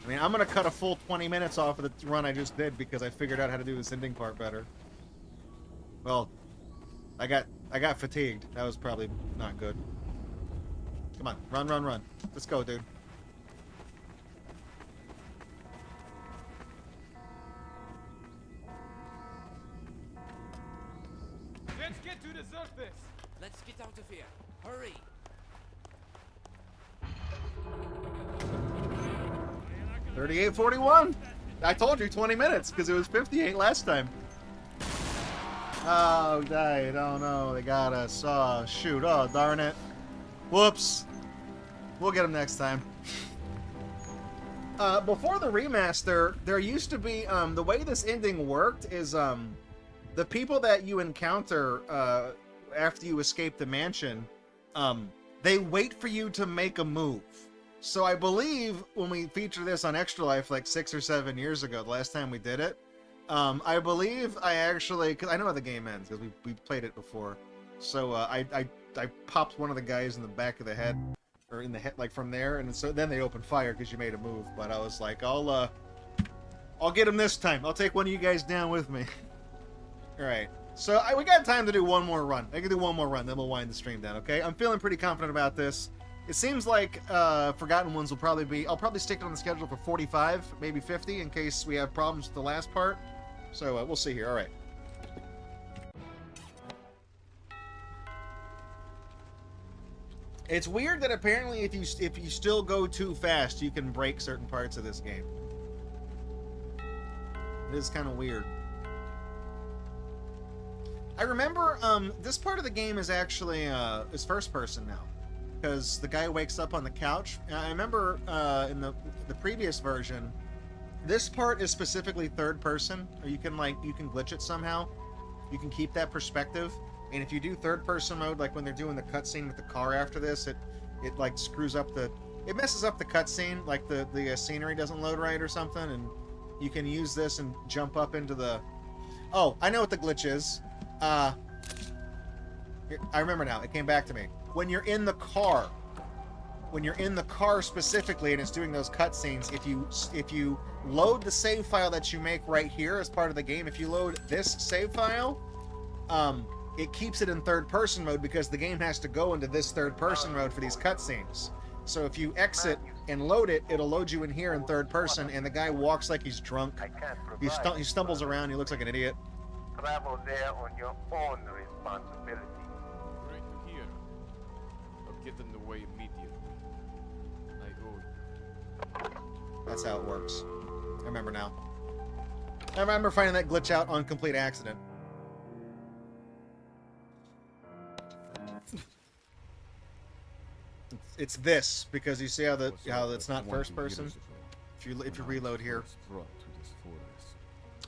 mean, I'm going to cut a full 20 minutes off of the run I just did because I figured out how to do this ending part better. Well, I got fatigued. That was probably not good. Come on, run, run, run. Let's go, dude. Let's get to the surface. Let's get out of here. Hurry. $38.41. I told you 20 minutes because it was 58 last time. Oh, died. Oh no, they got us. Oh, shoot. Oh, darn it. Whoops. We'll get them next time. Before the remaster, there used to be, the way this ending worked is, the people that you encounter, after you escape the mansion, they wait for you to make a move. So I believe when we featured this on Extra Life like 6 or 7 years ago, the last time we did it, I believe I actually, because I know how the game ends because we played it before. So I popped one of the guys in the back of the head, or in the head, like from there, and so then they opened fire because you made a move. But I was like, I'll get him this time. I'll take one of you guys down with me. All right. So we got time to do one more run. I can do one more run, then we'll wind the stream down. Okay. I'm feeling pretty confident about this. It seems like Forgotten Ones will probably be... I'll probably stick it on the schedule for 45, maybe 50, in case we have problems with the last part. So we'll see here. All right. It's weird that apparently if you still go too fast, you can break certain parts of this game. It is kind of weird. I remember this part of the game is actually is first person now. Because the guy wakes up on the couch. I remember in the previous version, this part is specifically third person, or you can glitch it somehow. You can keep that perspective, and if you do third person mode, like when they're doing the cutscene with the car after this, it like screws up it messes up the cutscene, like the scenery doesn't load right or something, and you can use this and jump up into the. Oh, I know what the glitch is. I remember now. It came back to me. When you're in the car specifically, and it's doing those cutscenes, if you load the save file that you make right here as part of the game, if you load this save file, it keeps it in third person mode because the game has to go into this third person mode for these cutscenes. So if you exit and load it, it'll load you in here in third person, and the guy walks like he's drunk. He stumbles around. He looks like an idiot. Travel there on your own responsibility. Right here. I'll get in the way immediately. I owe you. That's how it works. I remember now. I remember finding that glitch out on complete accident. It's this because you see how it's not first person. If you reload here.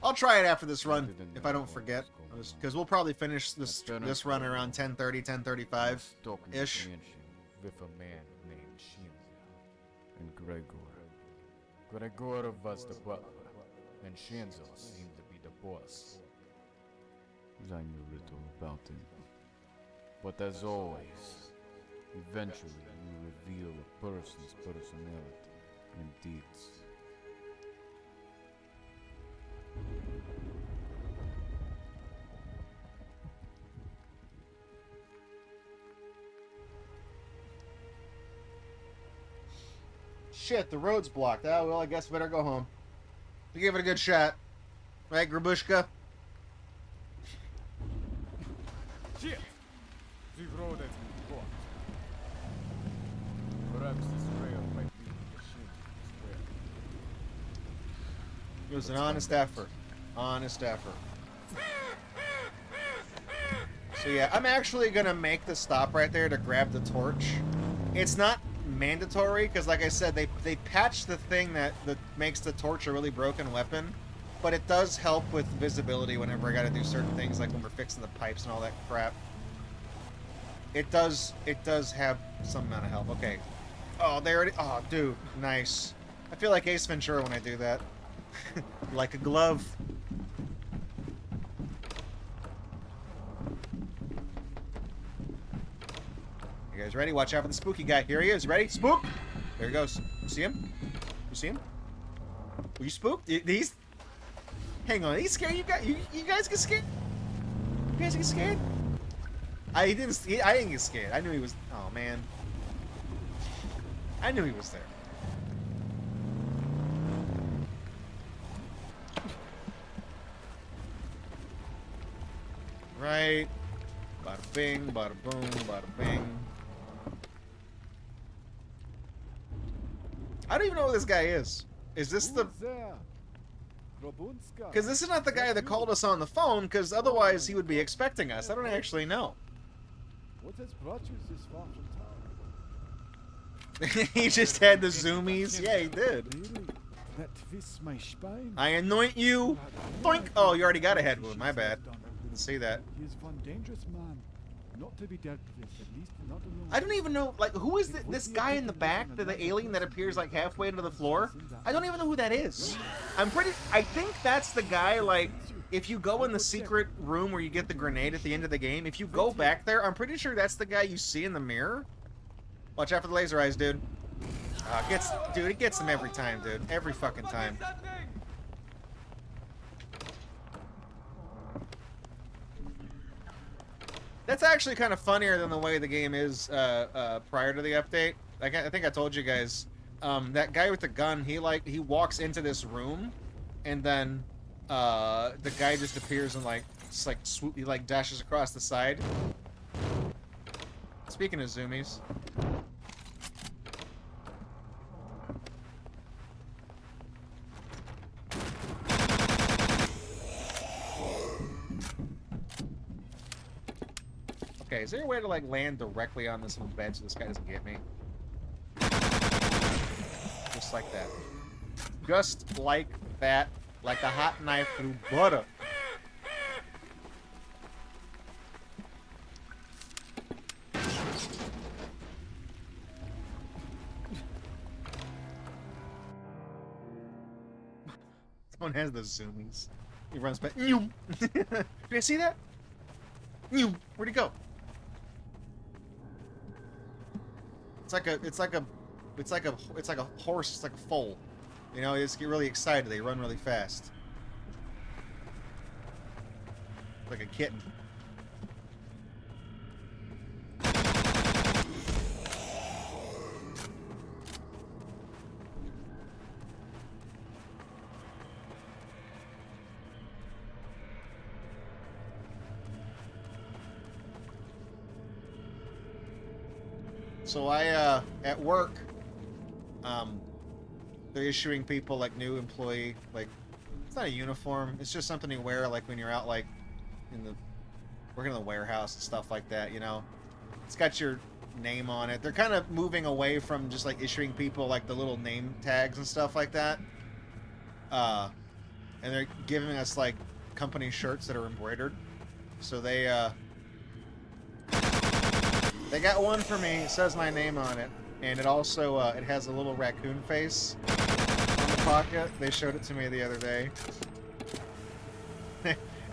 I'll try it after this run if I don't forget, because we'll probably finish this run around 10:30, 10:35 ish. With a man named Shinzo and Gregor. Gregor was the butler, and Shinzo seemed to be the boss. I knew little about him. But as always, eventually you reveal a person's personality and deeds. Shit, the road's blocked. Oh, well, I guess we better go home. We gave it a good shot. Right, Grabushka? Shit! The road has been blocked. Perhaps this trail might be the Shinzo's trail. It was an honest effort. Honest effort. So yeah, I'm actually gonna make the stop right there to grab the torch. It's not mandatory, because like I said, they patched the thing that makes the torch a really broken weapon, but it does help with visibility whenever I gotta do certain things, like when we're fixing the pipes and all that crap. It does have some amount of help. Okay. Oh, they already... Oh, dude. Nice. I feel like Ace Ventura when I do that. Like a glove. You guys ready? Watch out for the spooky guy. Here he is. Ready? Spook! There he goes. You see him? You see him? Were you spooked? He's... Hang on. He's scared? You guys get scared? You guys get scared? I didn't get scared. I knew he was... Oh, man. I knew he was there. Right. Bada bing, bada boom, bada bing. I don't even know who this guy is. Is this the... Because this is not the guy that called us on the phone, because otherwise he would be expecting us. I don't actually know. What has brought you this far from town? He just had the zoomies. Yeah, he did. Really? That twists my spine. I anoint you. Boink. Oh, you already got a head wound. My bad. Didn't see that. He is one dangerous man. Not to be dealt with, at least not alone. I don't even know, like, who is this guy in the back, the alien that appears, like, halfway into the floor? I don't even know who that is. I think that's the guy, like, if you go in the secret room where you get the grenade at the end of the game, if you go back there, I'm pretty sure that's the guy you see in the mirror. Watch out for the laser eyes, dude. Dude, it gets them every time, dude. Every fucking time. That's actually kind of funnier than the way the game is prior to the update. Like, I think I told you guys, that guy with the gun, he walks into this room, and then the guy just appears and he dashes across the side. Speaking of zoomies. Okay, is there a way to, like, land directly on this little bed so this guy doesn't get me? Just like that. Just like that. Like a hot knife through butter. Someone has the zoomies. He runs back. Did you see that? Where'd he go? It's like a horse. It's like a foal. You know, they just get really excited. They run really fast. Like a kitten. So at work, they're issuing people, like, new employee, like, it's not a uniform, it's just something you wear, like, when you're out, like, working in the warehouse and stuff like that, you know? It's got your name on it. They're kind of moving away from just, like, issuing people, like, the little name tags and stuff like that. and they're giving us like company shirts that are embroidered. So they got one for me. It says my name on it, and it also it has a little raccoon face on the pocket. They showed it to me the other day.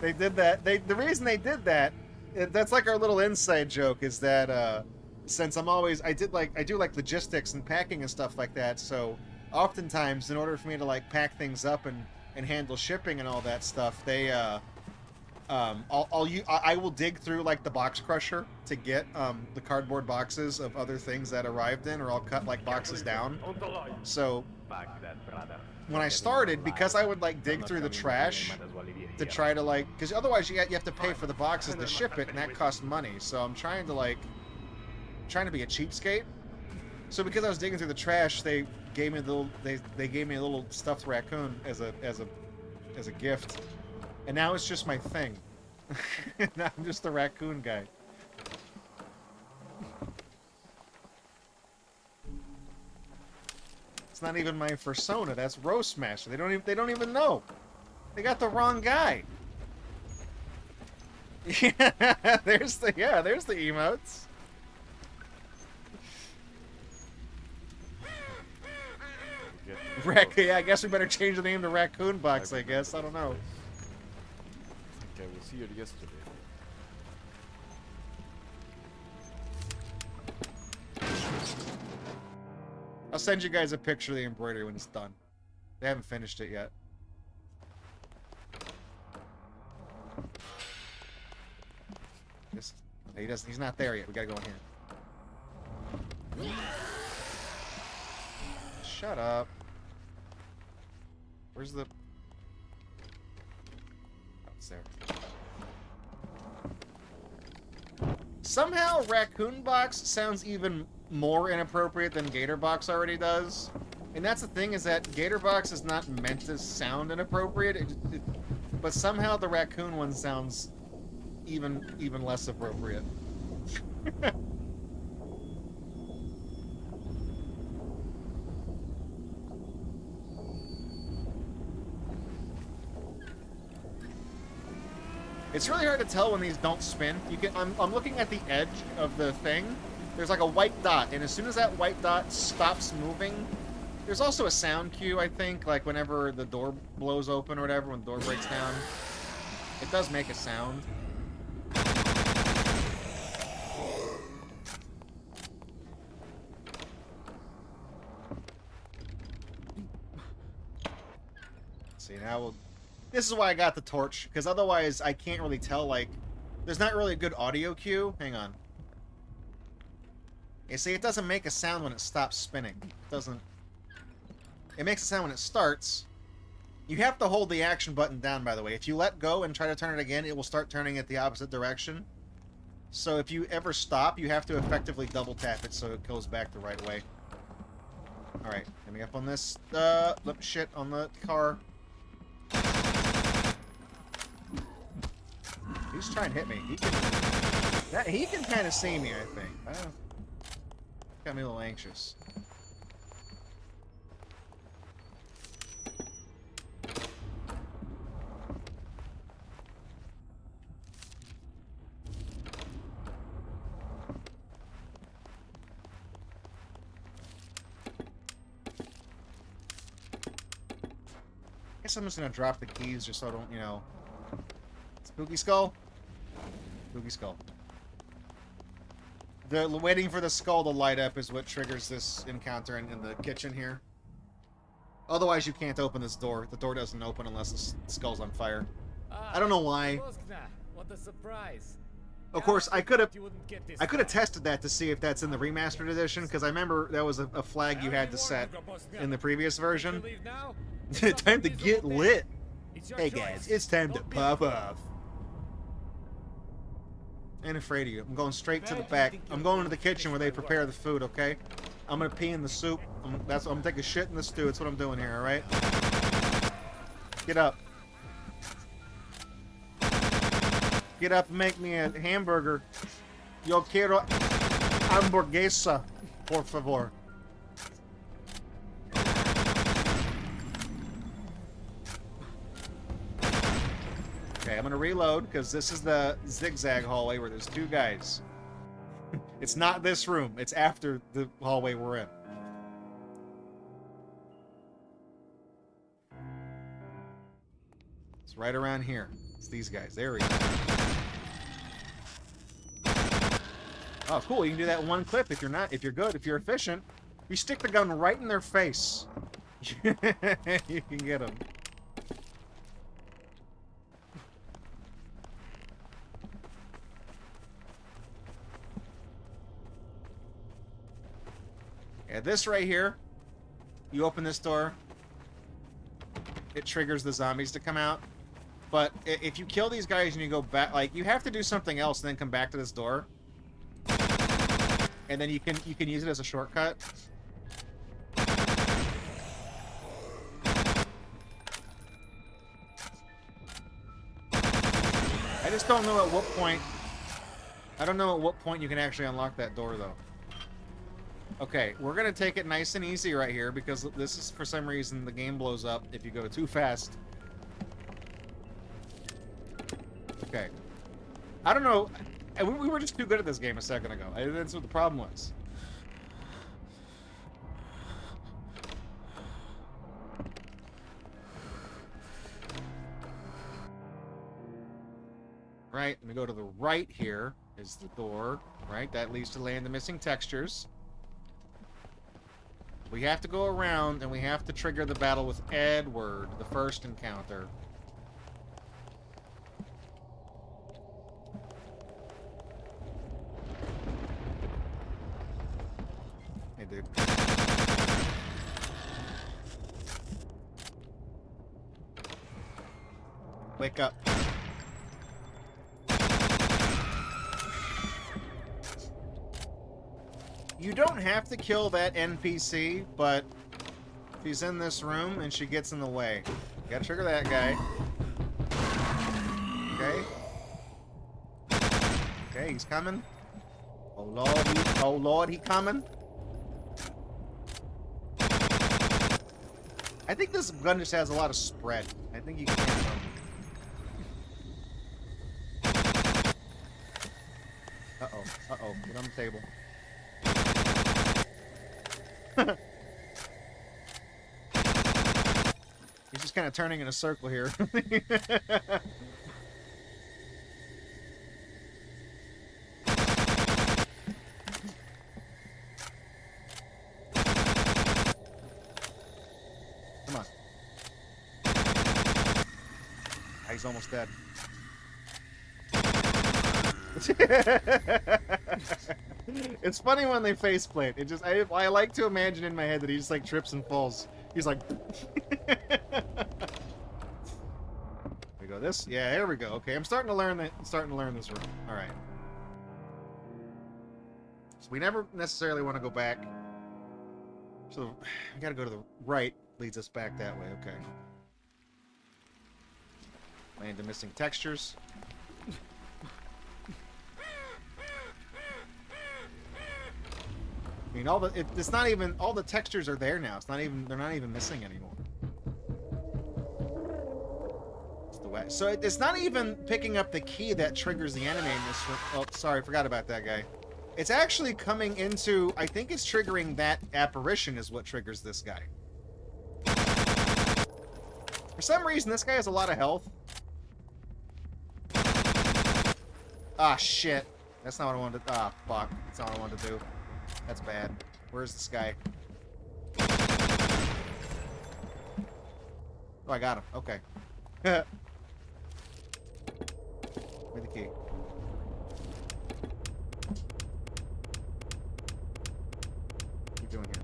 They did that. The reason they did that, that's like our little inside joke, is that since I do like logistics and packing and stuff like that, so oftentimes in order for me to like pack things up and handle shipping and all that stuff, they I will dig through like the box crusher to get the cardboard boxes of other things that arrived in, or I'll cut like boxes down. So when I started, because I would like dig through the trash to try to like, because otherwise you have to pay for the boxes to ship it, and that costs money. So I'm trying to be a cheapskate. So because I was digging through the trash, they gave me they gave me a little stuffed raccoon as a gift, and now it's just my thing. Now I'm just the raccoon guy. It's not even my persona. That's Roast Smasher. They don't even know. They got the wrong guy. Yeah, there's the emotes. Yeah, I guess we better change the name to Raccoon Box, I guess. I don't know. I think I was here yesterday. I'll send you guys a picture of the embroidery when it's done. They haven't finished it yet. He's not there yet. We gotta go in here. Shut up. Where's the... Oh, it's there. Somehow Raccoon Box sounds even more inappropriate than Gatorbox already does. And that's the thing, is that Gatorbox is not meant to sound inappropriate, but somehow the raccoon one sounds even less appropriate. It's really hard to tell when these don't spin. I'm looking at the edge of the thing. There's like a white dot, and as soon as that white dot stops moving, there's also a sound cue, I think, like whenever the door blows open or whatever, when the door breaks down. It does make a sound. See, now we'll... This is why I got the torch, because otherwise I can't really tell, like... There's not really a good audio cue. Hang on. You see, it doesn't make a sound when it stops spinning. It doesn't... It makes a sound when it starts. You have to hold the action button down, by the way. If you let go and try to turn it again, it will start turning it the opposite direction. So if you ever stop, you have to effectively double tap it so it goes back the right way. Alright, let me up on this. Shit on the car. He's trying to hit me. He can kind of see me, I think. Got me a little anxious. I guess I'm just gonna drop the keys just so I don't, you know... Spooky Skull? Spooky Skull. The waiting for the skull to light up is what triggers this encounter in the kitchen here. Otherwise, you can't open this door. The door doesn't open unless the skull's on fire. I don't know why. What a surprise. Of course, I could have tested that to see if that's in the remastered edition, because I remember that was a flag you had to set in the previous version. Time to get lit. Hey guys, it's time to pop off. I ain't afraid of you. I'm going straight to the back. I'm going to the kitchen where they prepare the food, okay? I'm gonna pee in the soup. I'm gonna take a shit in the stew. That's what I'm doing here, alright? Get up. Get up and make me a hamburger. Yo quiero hamburguesa, por favor. Okay, I'm gonna reload because this is the zigzag hallway where there's two guys. It's not this room. It's after the hallway we're in. It's right around here. It's these guys. There we go. Oh, cool. You can do that in one clip if you're good, if you're efficient. You stick the gun right in their face. You can get them. Yeah, this right here, you open this door, it triggers the zombies to come out. But if you kill these guys and you go back, like, you have to do something else and then come back to this door. And then you can use it as a shortcut. I just don't know at what point. I don't know at what point you can actually unlock that door, though. Okay, we're gonna take it nice and easy right here because this is, for some reason, the game blows up if you go too fast. Okay. I don't know. We were just too good at this game a second ago. That's what the problem was. Right, and we go to the right here is the door, right? That leads to land the missing textures. We have to go around and we have to trigger the battle with Edward, the first encounter. Hey, dude. Wake up. You don't have to kill that NPC, but if he's in this room and she gets in the way, you gotta trigger that guy. Okay. Okay, he's coming. Oh Lord, he coming. I think this gun just has a lot of spread. I think you can. Uh-oh, get on the table. He's just kind of turning in a circle here. Come on. Ah, he's almost dead. It's funny when they faceplant. It just I like to imagine in my head that he just like trips and falls. He's like we go this. Yeah, here we go. Okay, I'm starting to learn this room. All right. So we never necessarily want to go back. So we got to go to the right. Leads us back that way. Okay. Land the missing textures. I mean, it's not even, all the textures are there now. They're not even missing anymore. It's the way. So it's not even picking up the key that triggers the enemy in this room. Oh, sorry, forgot about that guy. It's actually coming into, I think it's triggering that apparition is what triggers this guy. For some reason, this guy has a lot of health. Ah, shit. That's not what I wanted to, ah, fuck. That's not what I wanted to do. That's bad. Where's this guy? Oh, I got him. Okay. Where's the key? What are you doing here?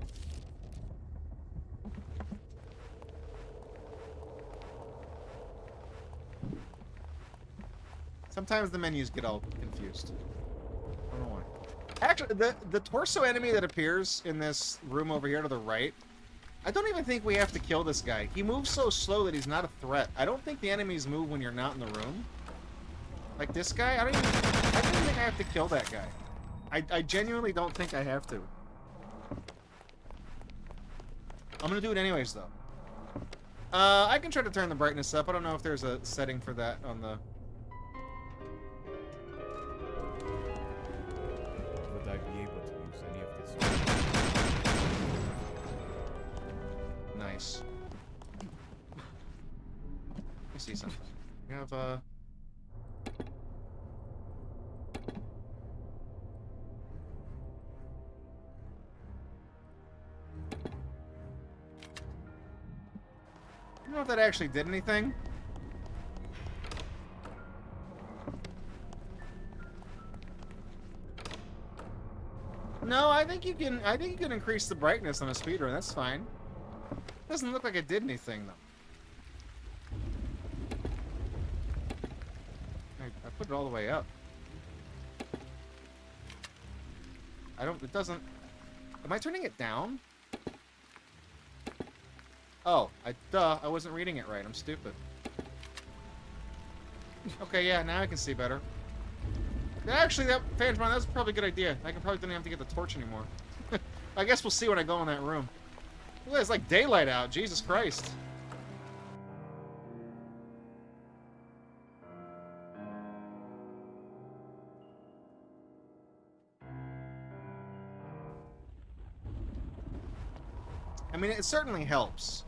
Sometimes the menus get all confused. I don't know why. Actually, the torso enemy that appears in this room over here to the right, I don't even think we have to kill this guy. He moves so slow that he's not a threat. I don't think the enemies move when you're not in the room. Like this guy, I don't even think I have to kill that guy. I genuinely don't think I have to. I'm gonna do it anyways, though. I can try to turn the brightness up. I don't know if there's a setting for that on the... Would I be able to use any of this? Nice. Let me see something. We have, I don't know if that actually did anything. No, I think you can increase the brightness on a speedrun. That's fine. Doesn't look like it did anything though. I put it all the way up. It doesn't... Am I turning it down? Oh, I wasn't reading it right. I'm stupid. Okay, yeah, now I can see better. Actually, that's probably a good idea. I probably didn't have to get the torch anymore. I guess we'll see when I go in that room. Look, it's like daylight out. Jesus Christ. I mean, it certainly helps.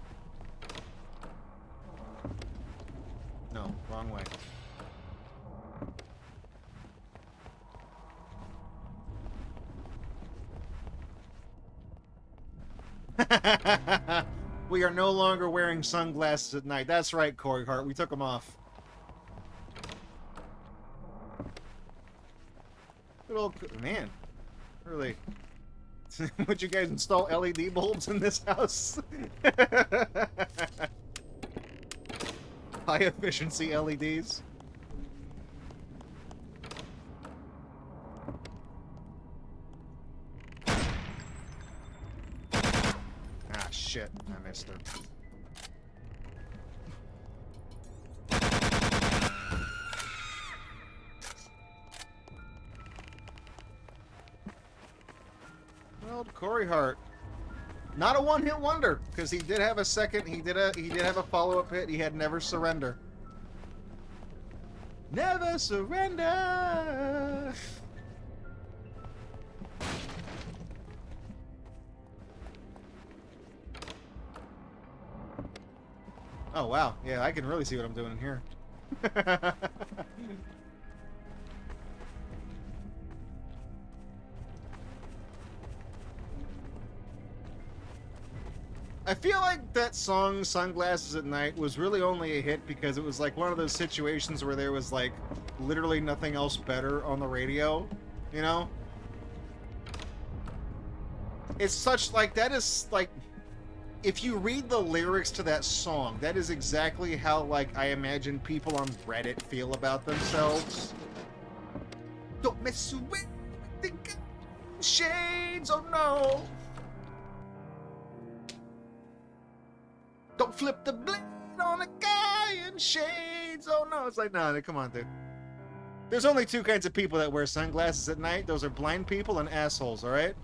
No, wrong way. We are no longer wearing sunglasses at night. That's right, Corey Hart. We took them off. Good old... Man. Really... Would you guys install LED bulbs in this house? High efficiency LEDs. Ah, shit. I missed her. Well, Corey Hart. Not a one-hit wonder, because he did have a second. He did have a follow-up hit. He had Never Surrender. Never surrender. Oh wow, yeah, I can really see what I'm doing in here. I feel like that song, Sunglasses at Night, was really only a hit because it was like one of those situations where there was like literally nothing else better on the radio, you know? It's such like, that is like, if you read the lyrics to that song, that is exactly how like I imagine people on Reddit feel about themselves. Don't mess with the shades, oh no! Don't flip the blade on a guy in shades. Oh no, it's like, no, come on, dude. There's only two kinds of people that wear sunglasses at night. Those are blind people and assholes, alright?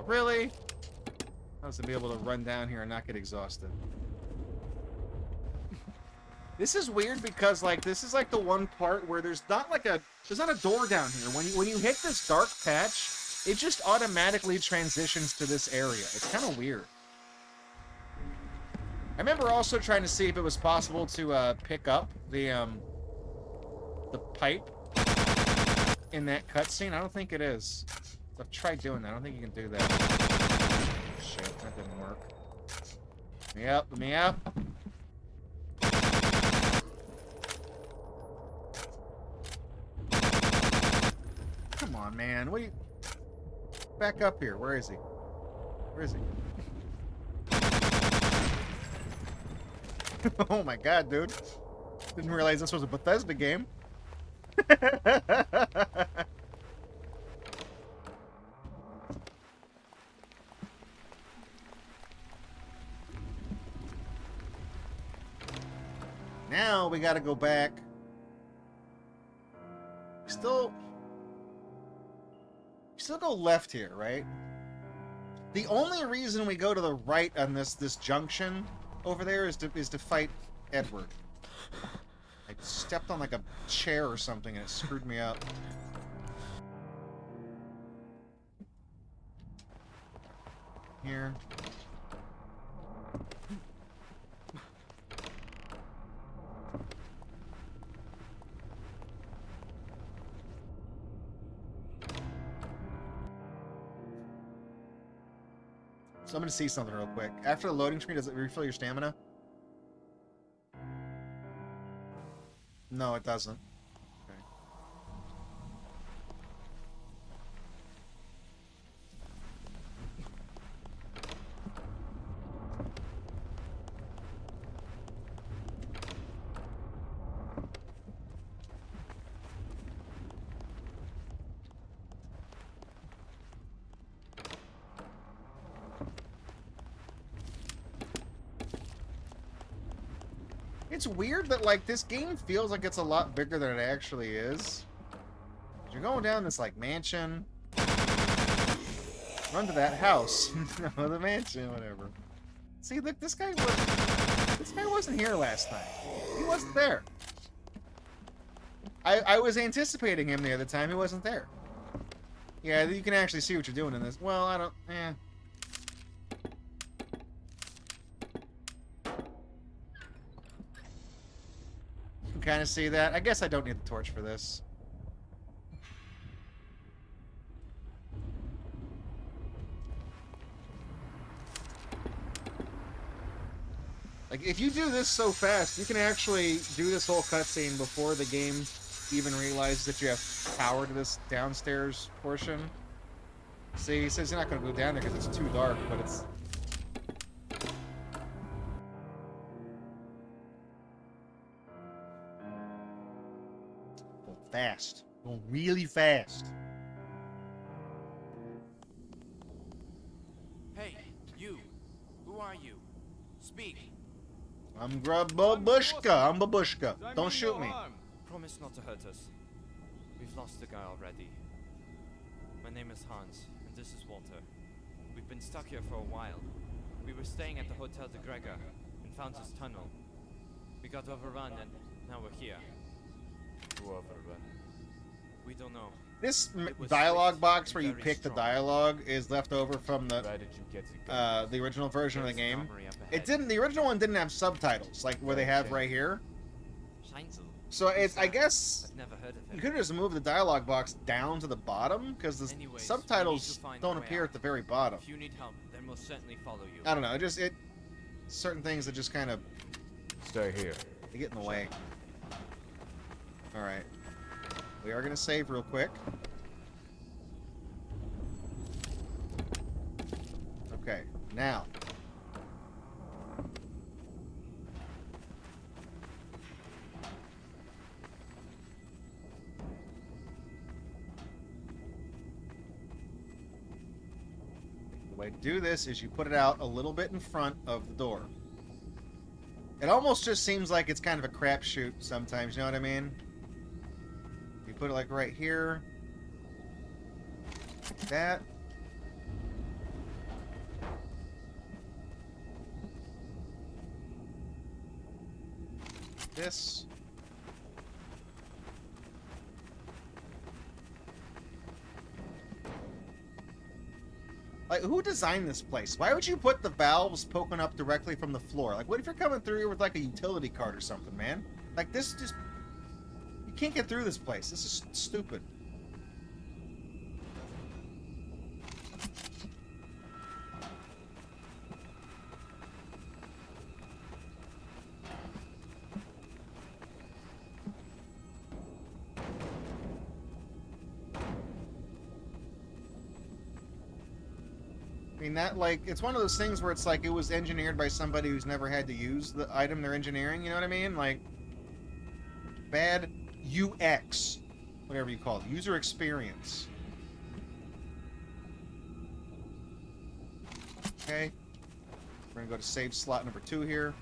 Really? I was gonna be able to run down here and not get exhausted. This is weird because like this is like the one part where there's not a door down here. When you hit this dark patch, it just automatically transitions to this area. It's kind of weird. I remember also trying to see if it was possible to pick up the pipe in that cutscene. I don't think it is. I've tried doing that. I don't think you can do that. Shit, that didn't work. Let me up, let me up. Come on, man. What are you... Back up here. Where is he? Where is he? Oh my god, dude. Didn't realize this was a Bethesda game. Now we gotta go back. Still go left here, right? The only reason we go to the right on this junction over there is to fight Edward. I stepped on like a chair or something and it screwed me up. Here. So I'm gonna see something real quick. After the loading screen, does it refill your stamina? No, it doesn't. Okay. It's weird that, like, this game feels like it's a lot bigger than it actually is. You're going down this, like, mansion. Run to that house. No, the mansion, whatever. See, look, this guy wasn't here last night. He wasn't there. I was anticipating him the other time. He wasn't there. Yeah, you can actually see what you're doing in this. Well, I don't... Kind of see that. I guess I don't need the torch for this. Like, if you do this so fast, you can actually do this whole cutscene before the game even realizes that you have power to this downstairs portion. See, he says you're not going to go down there because it's too dark, but it's... fast. Going really fast. Hey, you. Who are you? Speak. I'm Babushka. I'm Babushka. Don't shoot me. Promise not to hurt us. We've lost the guy already. My name is Hans, and this is Walter. We've been stuck here for a while. We were staying at the Hotel de Gregor and found this tunnel. We got overrun and now we're here. We don't know. This dialogue box where you pick the dialogue is left over from the original version of the game. It didn't. The original one didn't have subtitles like where they have right here. So it's. I guess you could just move the dialogue box down to the bottom because the subtitles don't appear at the very bottom. If you need help, then we'll certainly follow you. I don't know. It certain things that just kind of stay here. They get in the way. All right. We are going to save real quick. Okay, now. The way to do this is you put it out a little bit in front of the door. It almost just seems like it's kind of a crapshoot sometimes, you know what I mean? You put it like right here. Like that. This. Like, who designed this place? Why would you put the valves poking up directly from the floor? Like, what if you're coming through here with, like, a utility cart or something, man? Like, this just... You can't get through this place. This is stupid. I mean, that, like, it's one of those things where it's like it was engineered by somebody who's never had to use the item they're engineering, you know what I mean? Like, bad UX, whatever you call it, user experience. Okay. We're gonna go to save slot number 2 here.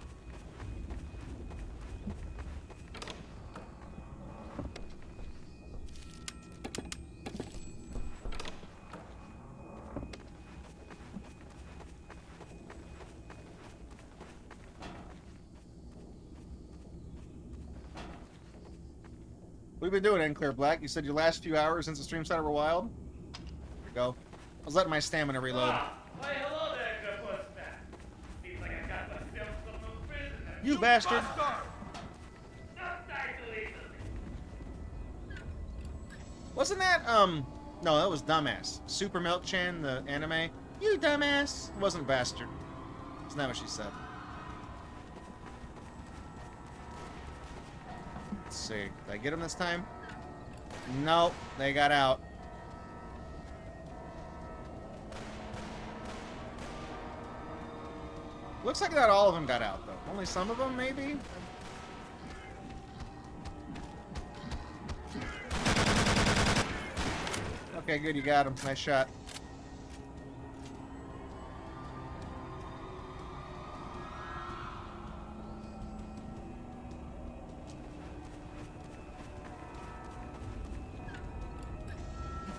What have you been doing, Clear Black? You said your last few hours since the stream started were wild? Here we go. I was letting my stamina reload. Why, hello there, Gabusta. Seems like I got myself some new prisoner. You bastard! Not die too easily. Wasn't that, no, that was Dumbass. Super Milk Chan, the anime. You dumbass! It wasn't bastard. Isn't that what she said? Let's see. Did I get him this time? Nope, they got out. Looks like not all of them got out, though. Only some of them, maybe? Okay, good, you got him. Nice shot.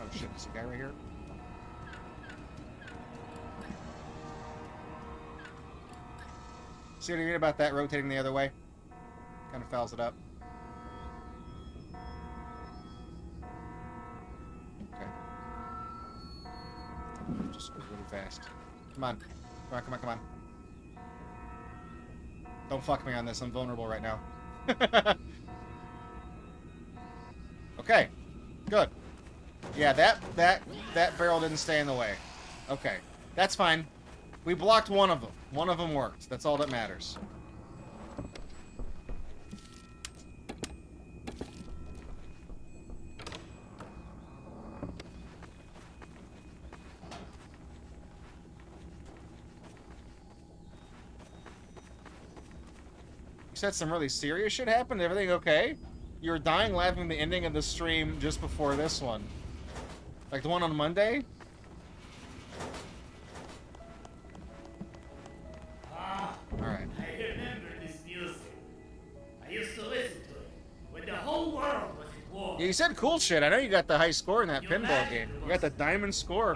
Oh shit, there's a guy right here. See what I mean about that rotating the other way? Kind of fouls it up. Okay. Just goes really fast. Come on. Come on, come on, come on. Don't fuck me on this. I'm vulnerable right now. Okay. Good. Yeah, that barrel didn't stay in the way. Okay. That's fine. We blocked one of them. One of them worked. That's all that matters. You said some really serious shit happened? Everything okay? You were dying laughing at the ending of the stream just before this one. Like the one on Monday? Alright. I remember this music. I used to listen to it when the whole world was at war. Yeah, you said cool shit. I know you got the high score in that pinball game. You got the diamond score.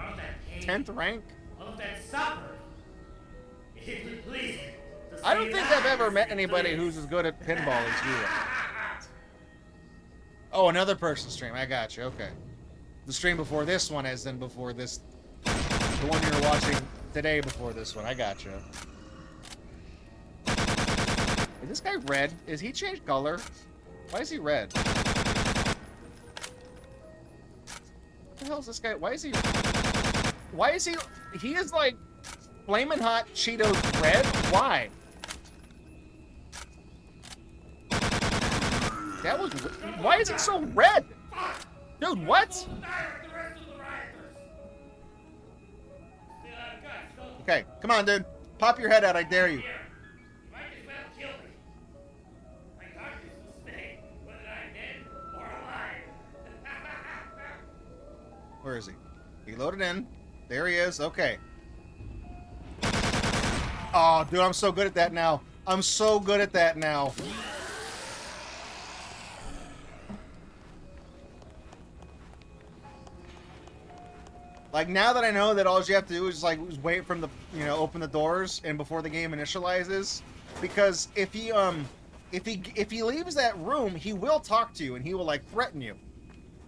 10th rank. All of that suffering. It would please me to I don't see think that I've ever met anybody who's as good at pinball as you are. Oh, another person stream. I got you. Okay. The stream before this one, as in before this. The one you're watching today before this one. I got you. Is this guy red? Is he changed color? Why is he red? What the hell is this guy? Why is he... Why is he... He is like... Flamin' Hot Cheetos red? Why? That was... Why is it so red? Dude, what? Okay, come on, dude. Pop your head out, I dare you. Where is he? He loaded in. There he is. Okay. Oh, dude, I'm so good at that now. I'm so good at that now. Like, now that I know that all you have to do is, like, wait from the, you know, open the doors and before the game initializes. Because if he leaves that room, he will talk to you and he will, like, threaten you.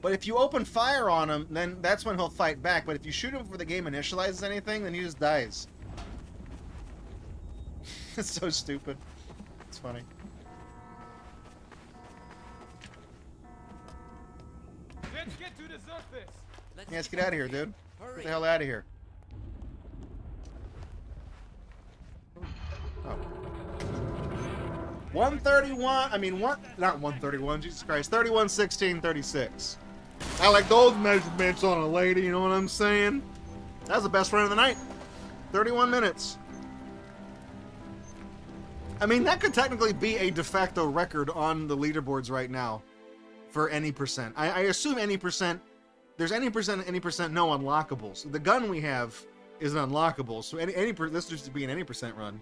But if you open fire on him, then that's when he'll fight back. But if you shoot him before the game initializes anything, then he just dies. It's so stupid. It's funny. Let's get to the surface. Yeah, let's get out of here, dude. Get the hell out of here. Oh. 131, I mean, not 131, Jesus Christ, 31, 16, 36. I like those measurements on a lady, you know what I'm saying? That was the best run of the night. 31 minutes. I mean, that could technically be a de facto record on the leaderboards right now for any percent. I assume any percent, there's any percent no unlockables. The gun we have is an unlockable, so this just be an any percent run.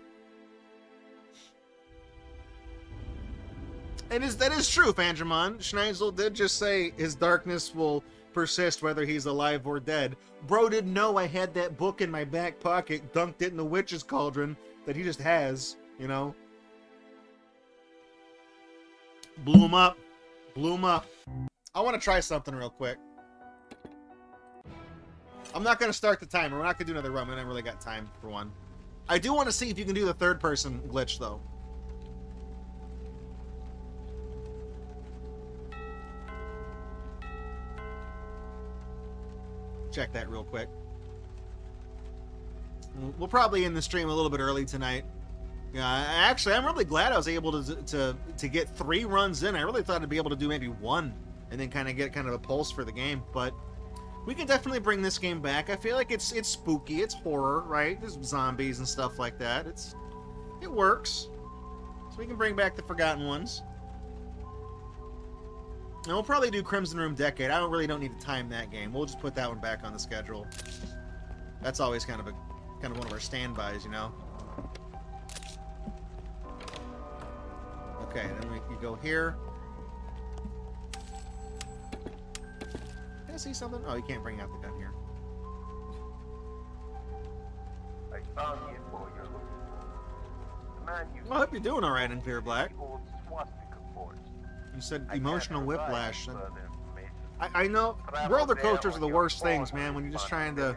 That is true, Fangermon. Schneisel did just say his darkness will persist whether he's alive or dead. Bro didn't know I had that book in my back pocket, dunked it in the witch's cauldron that he just has, you know. Blew him up. Blew him up. I want to try something real quick. I'm not going to start the timer. We're not going to do another run. We haven't really got time for one. I do want to see if you can do the third-person glitch, though. Check that real quick. We'll probably end the stream a little bit early tonight. Yeah, actually, I'm really glad I was able to get 3 runs in. I really thought I'd be able to do maybe 1 and then kind of get kind of a pulse for the game. But we can definitely bring this game back. I feel like it's spooky, it's horror, right? There's zombies and stuff like that. It works. So we can bring back the Forgotten Ones. And we'll probably do Crimson Room Decade. I don't need to time that game. We'll just put that one back on the schedule. That's always kind of one of our standbys, you know. Okay, then you go here. Can I see something? Oh, you can't bring out the gun here. I found the info you're looking for. The man you Well, I hope you're doing all right in Clear Black. old swastika forts. You said I emotional can't provide whiplash. further information. I know Travel roller there coasters are on the your worst own things, man. When you're just trying to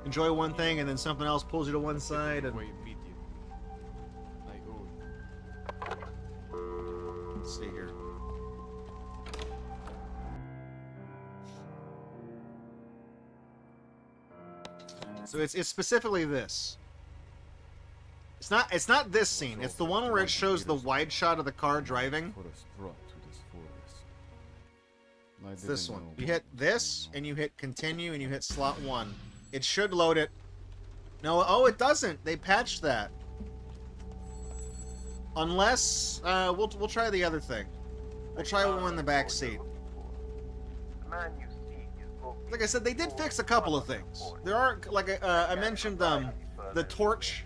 enjoy one thing and then something else pulls you to one side. And let's see here. So it's specifically this. It's not this scene. It's the one where it shows the wide shot of the car driving. It's this one. You hit this, and you hit continue, and you hit slot 1. It should load it. No, oh, it doesn't. They patched that. Unless, we'll try the other thing. We'll try one in the back seat. Like I said, they did fix a couple of things. There are, like I mentioned, the torch,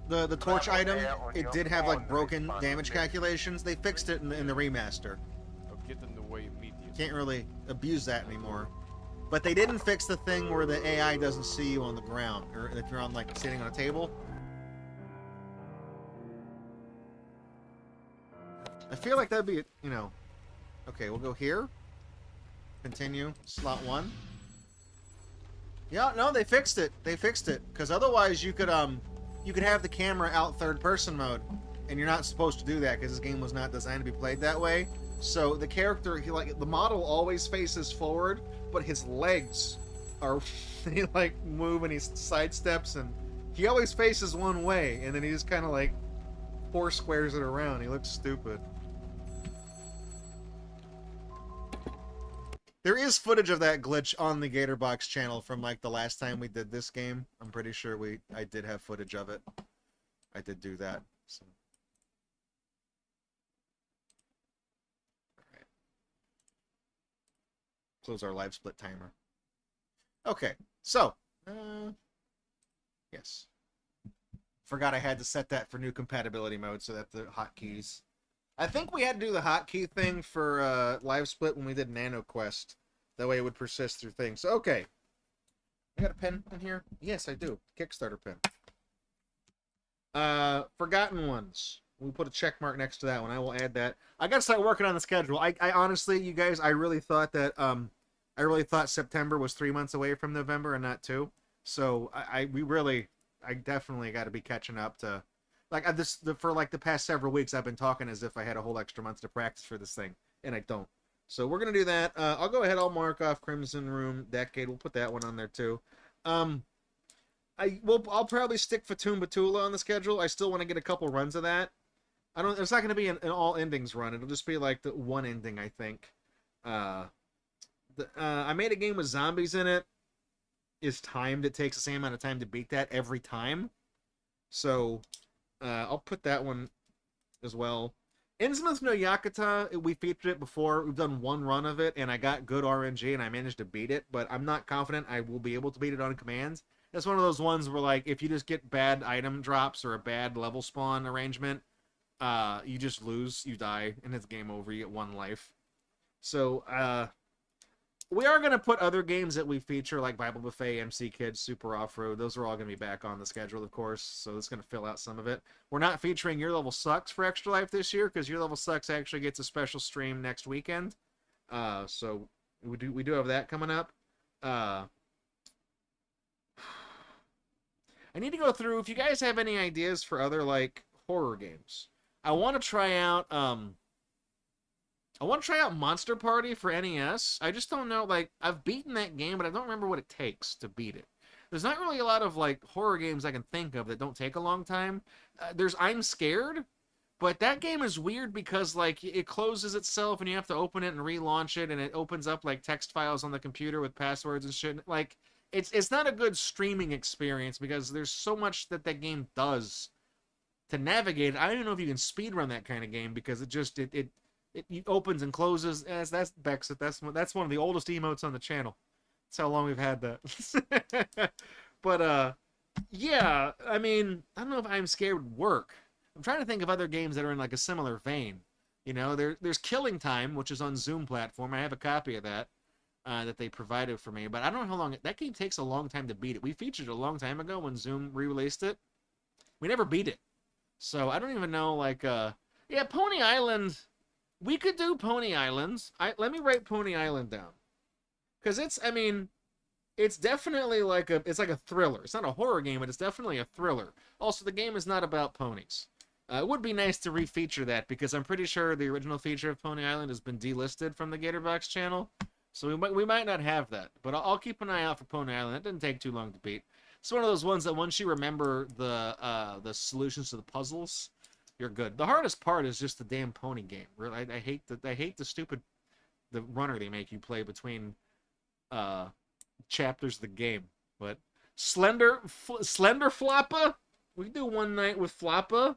the torch item. It did have like broken damage calculations. They fixed it in the remaster. Can't really abuse that anymore. But they didn't fix the thing where the AI doesn't see you on the ground, or if you're on like sitting on a table. I feel like that'd be, you know. Okay, we'll go here. Continue. Slot 1. Yeah, no, they fixed it. They fixed it. Because otherwise you could have the camera out third-person mode. And you're not supposed to do that because this game was not designed to be played that way. So the character, the model always faces forward, but his legs are, he like move and he sidesteps, and he always faces one way, and then he just kind of like four squares it around. He looks stupid. There is footage of that glitch on the Gatorbox channel from like the last time we did this game. I'm pretty sure I did have footage of it. I did do that. So. All right. Close our live split timer. Okay, so yes. Forgot I had to set that for new compatibility mode so that the hotkeys. I think we had to do the hotkey thing for live split when we did Nano Quest. That way it would persist through things. So, okay. I got a pen in here? Yes, I do. Kickstarter pen. Forgotten Ones. We put a check mark next to that one. I will add that. I gotta start working on the schedule. I honestly, you guys, I really thought that September was 3 months away from November and not 2. So I definitely got to be catching up to, like, for like the past several weeks I've been talking as if I had a whole extra month to practice for this thing, and I don't. So we're gonna do that. I'll go ahead. I'll mark off Crimson Room Decade. We'll put that one on there too. I'll probably stick Fatum Batula on the schedule. I still want to get a couple runs of that. It's not gonna be an all endings run. It'll just be like the one ending, I think. I made a game with zombies in it. Is timed. It takes the same amount of time to beat that every time. So I'll put that one as well. Innsmouth no Yakuta, we featured it before. We've done one run of it, and I got good RNG, and I managed to beat it, but I'm not confident I will be able to beat it on command. That's one of those ones where, like, if you just get bad item drops or a bad level spawn arrangement, you just lose, you die, and it's game over. You get one life. So, we are going to put other games that we feature, like Bible Buffet, MC Kids, Super Off-Road. Those are all going to be back on the schedule, of course, so it's going to fill out some of it. We're not featuring Your Level Sucks for Extra Life this year, because Your Level Sucks actually gets a special stream next weekend. So we do have that coming up. I need to go through. If you guys have any ideas for other like horror games, I want to try out. I want to try out Monster Party for NES. I just don't know. Like I've beaten that game, but I don't remember what it takes to beat it. There's not really a lot of like horror games I can think of that don't take a long time. There's I'm Scared, but that game is weird because like it closes itself and you have to open it and relaunch it, and it opens up like text files on the computer with passwords and shit. Like it's not a good streaming experience because there's so much that game does to navigate. I don't even know if you can speedrun that kind of game because it opens and closes. That's Bexit. That's one of the oldest emotes on the channel. That's how long we've had that. But yeah, I mean, I don't know if I'm Scared would work. I'm trying to think of other games that are in like a similar vein. You know, there's Killing Time, which is on Zoom platform. I have a copy of that that they provided for me, but I don't know how long that game takes. A long time to beat it. We featured it a long time ago when Zoom re-released it. We never beat it, so I don't even know. Like, yeah, Pony Island. We could do Pony Islands. Let me write Pony Island down, because I mean, it's definitely like it's like a thriller. It's not a horror game, but it's definitely a thriller. Also, the game is not about ponies. It would be nice to refeature that because I'm pretty sure the original feature of Pony Island has been delisted from the Gatorbox channel, so we might not have that. But I'll keep an eye out for Pony Island. It didn't take too long to beat. It's one of those ones that once you remember the solutions to the puzzles, you're good. The hardest part is just the damn pony game. Really, I hate the stupid runner they make you play between chapters of the game. But Slender Floppa, we can do one night with Floppa.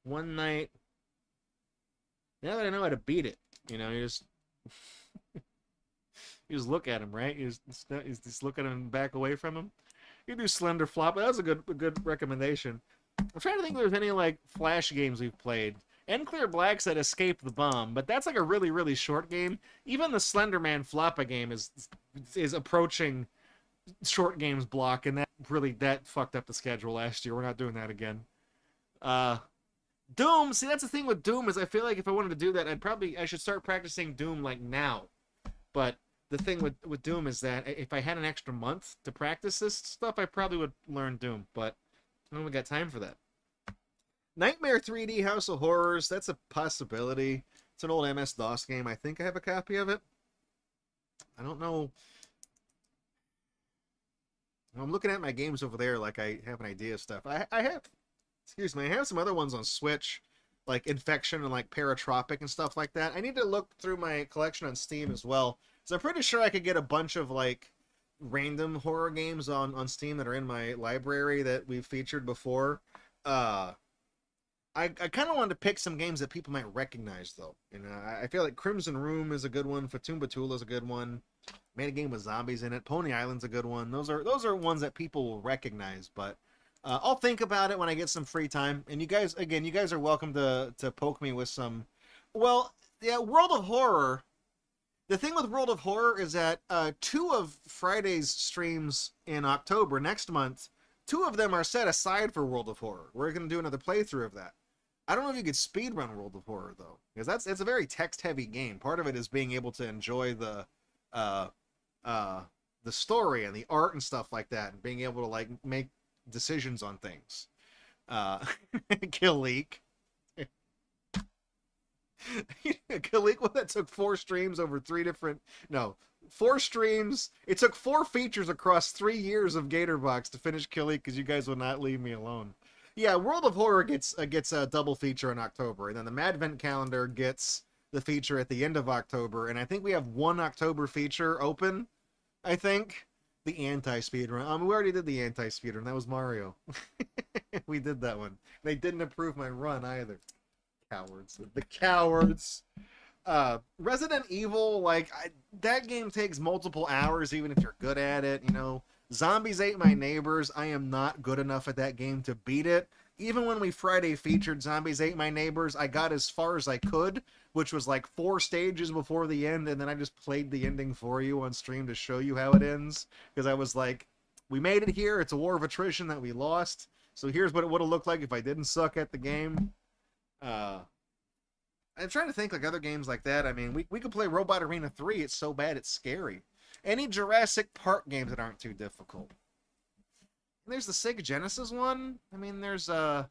One night. Now that I know how to beat it, you know, you just you just look at him, right? You just look at him and back away from him. You do Slender Floppa. That's a good recommendation. I'm trying to think if there's any like Flash games we've played. Clear Black said Escape the Bomb, but that's like a really, really short game. Even the Slender Man Floppa game is approaching short games block, and that fucked up the schedule last year. We're not doing that again. Doom, see, that's the thing with Doom, is I feel like if I wanted to do that, I should start practicing Doom like now. But the thing with Doom is that if I had an extra month to practice this stuff, I probably would learn Doom, but I don't got time for that. Nightmare 3D House of Horrors, that's a possibility. It's an old MS-DOS game. I think I have a copy of it. I don't know. I'm looking at my games over there like I have an idea of stuff. I have some other ones on Switch, like Infection and like Paratropic and stuff like that. I need to look through my collection on Steam as well. So I'm pretty sure I could get a bunch of like random horror games on Steam that are in my library that we've featured before. I kind of wanted to pick some games that people might recognize, though. You know, I feel like Crimson Room is a good one. Fatum Batula is a good one. Made a game with zombies in it. Pony Island's a good one. Those are ones that people will recognize. But I'll think about it when I get some free time. And you guys are welcome to poke me with some. Well, yeah, World of Horror. The thing with World of Horror is that 2 of Friday's streams in October next month, 2 of them are set aside for World of Horror. We're going to do another playthrough of that. I don't know if you could speedrun World of Horror, though, because it's a very text-heavy game. Part of it is being able to enjoy the story and the art and stuff like that, and being able to like make decisions on things. Kill Leak. Kill Leak, well, that took 4 streams over 4 streams. It took 4 features across 3 years of Gatorbox to finish Kill Leak because you guys would not leave me alone. Yeah, World of Horror gets a double feature in October, and then the Madvent calendar gets the feature at the end of October, and I think we have 1 October feature open, I think. The anti-speedrun. We already did the anti-speedrun. That was Mario. We did that one. They didn't approve my run either. Cowards. The cowards. Resident Evil, that game takes multiple hours even if you're good at it, you know. Zombies Ate My Neighbors, I am not good enough at that game to beat it. Even when we Friday featured Zombies Ate My Neighbors, I got as far as I could, which was like 4 stages before the end, and then I just played the ending for you on stream to show you how it ends. Because I was like, we made it here, it's a war of attrition that we lost, so here's what it would have looked like if I didn't suck at the game. I'm trying to think like other games like that. I mean, we could play Robot Arena 3. It's so bad it's scary. Any Jurassic Park games that aren't too difficult. And there's the Sega Genesis one. I mean, there's what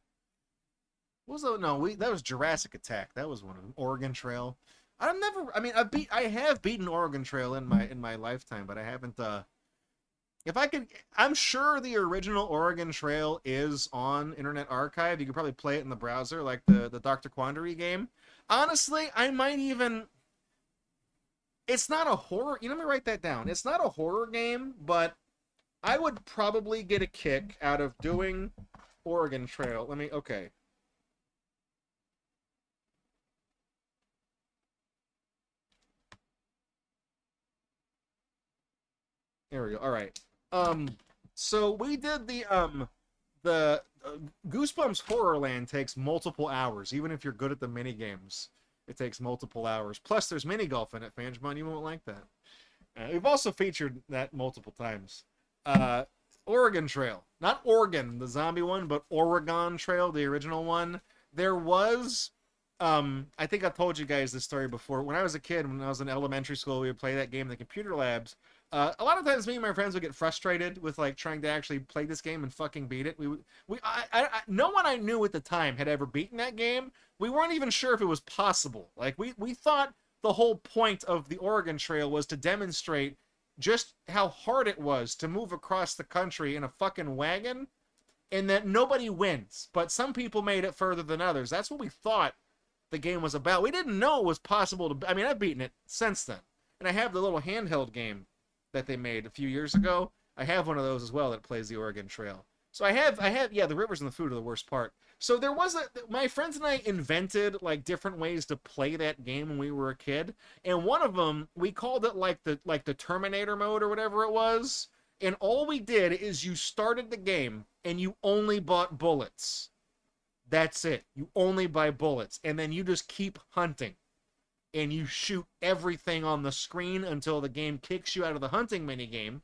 was that? No, that was Jurassic Attack. That was one of them. Oregon Trail. I have beaten Oregon Trail in my lifetime, but I haven't. If I could, I'm sure the original Oregon Trail is on Internet Archive. You could probably play it in the browser, like the Dr. Quandary game. Honestly, I might even. It's not a horror. Let me write that down. It's not a horror game, but I would probably get a kick out of doing Oregon Trail. Okay. There we go. All right. So we did the Goosebumps Horrorland takes multiple hours, even if you're good at the mini games. It takes multiple hours. Plus, there's mini golf in it, Fangemon. You won't like that. We've also featured that multiple times. Oregon Trail. Not Oregon, the zombie one, but Oregon Trail, the original one. There was... I think I told you guys this story before. When I was a kid, when I was in elementary school, we would play that game in the computer labs. A lot of times me and my friends would get frustrated with like trying to actually play this game and fucking beat it. No one I knew at the time had ever beaten that game. We weren't even sure if it was possible. Like we thought the whole point of the Oregon Trail was to demonstrate just how hard it was to move across the country in a fucking wagon, and that nobody wins, but some people made it further than others. That's what we thought the game was about. We didn't know it was possible to... I mean, I've beaten it since then. And I have the little handheld game that they made a few years ago. I have one of those as well that plays the Oregon Trail. So I have, yeah, the rivers and the food are the worst part. So there was my friends and I invented like different ways to play that game when we were a kid. And one of them, we called it like the Terminator mode or whatever it was. And all we did is you started the game and you only bought bullets. That's it. You only buy bullets. And then you just keep hunting. And you shoot everything on the screen until the game kicks you out of the hunting minigame.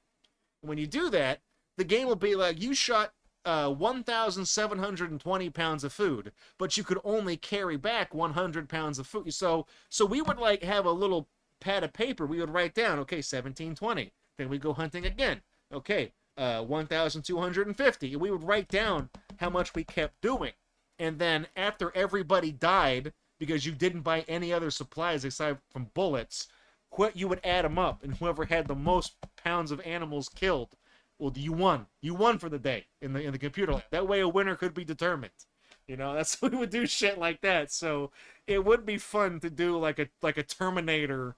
When you do that, the game will be like, you shot 1,720 pounds of food, but you could only carry back 100 pounds of food. So we would like have a little pad of paper. We would write down, okay, 1,720. Then we go hunting again. Okay, 1,250. And we would write down how much we kept doing. And then after everybody died, because you didn't buy any other supplies aside from bullets, you would add them up, and whoever had the most pounds of animals killed, well, you won. You won for the day in the computer lab. That way a winner could be determined. That's we would do shit like that. So it would be fun to do like a Terminator,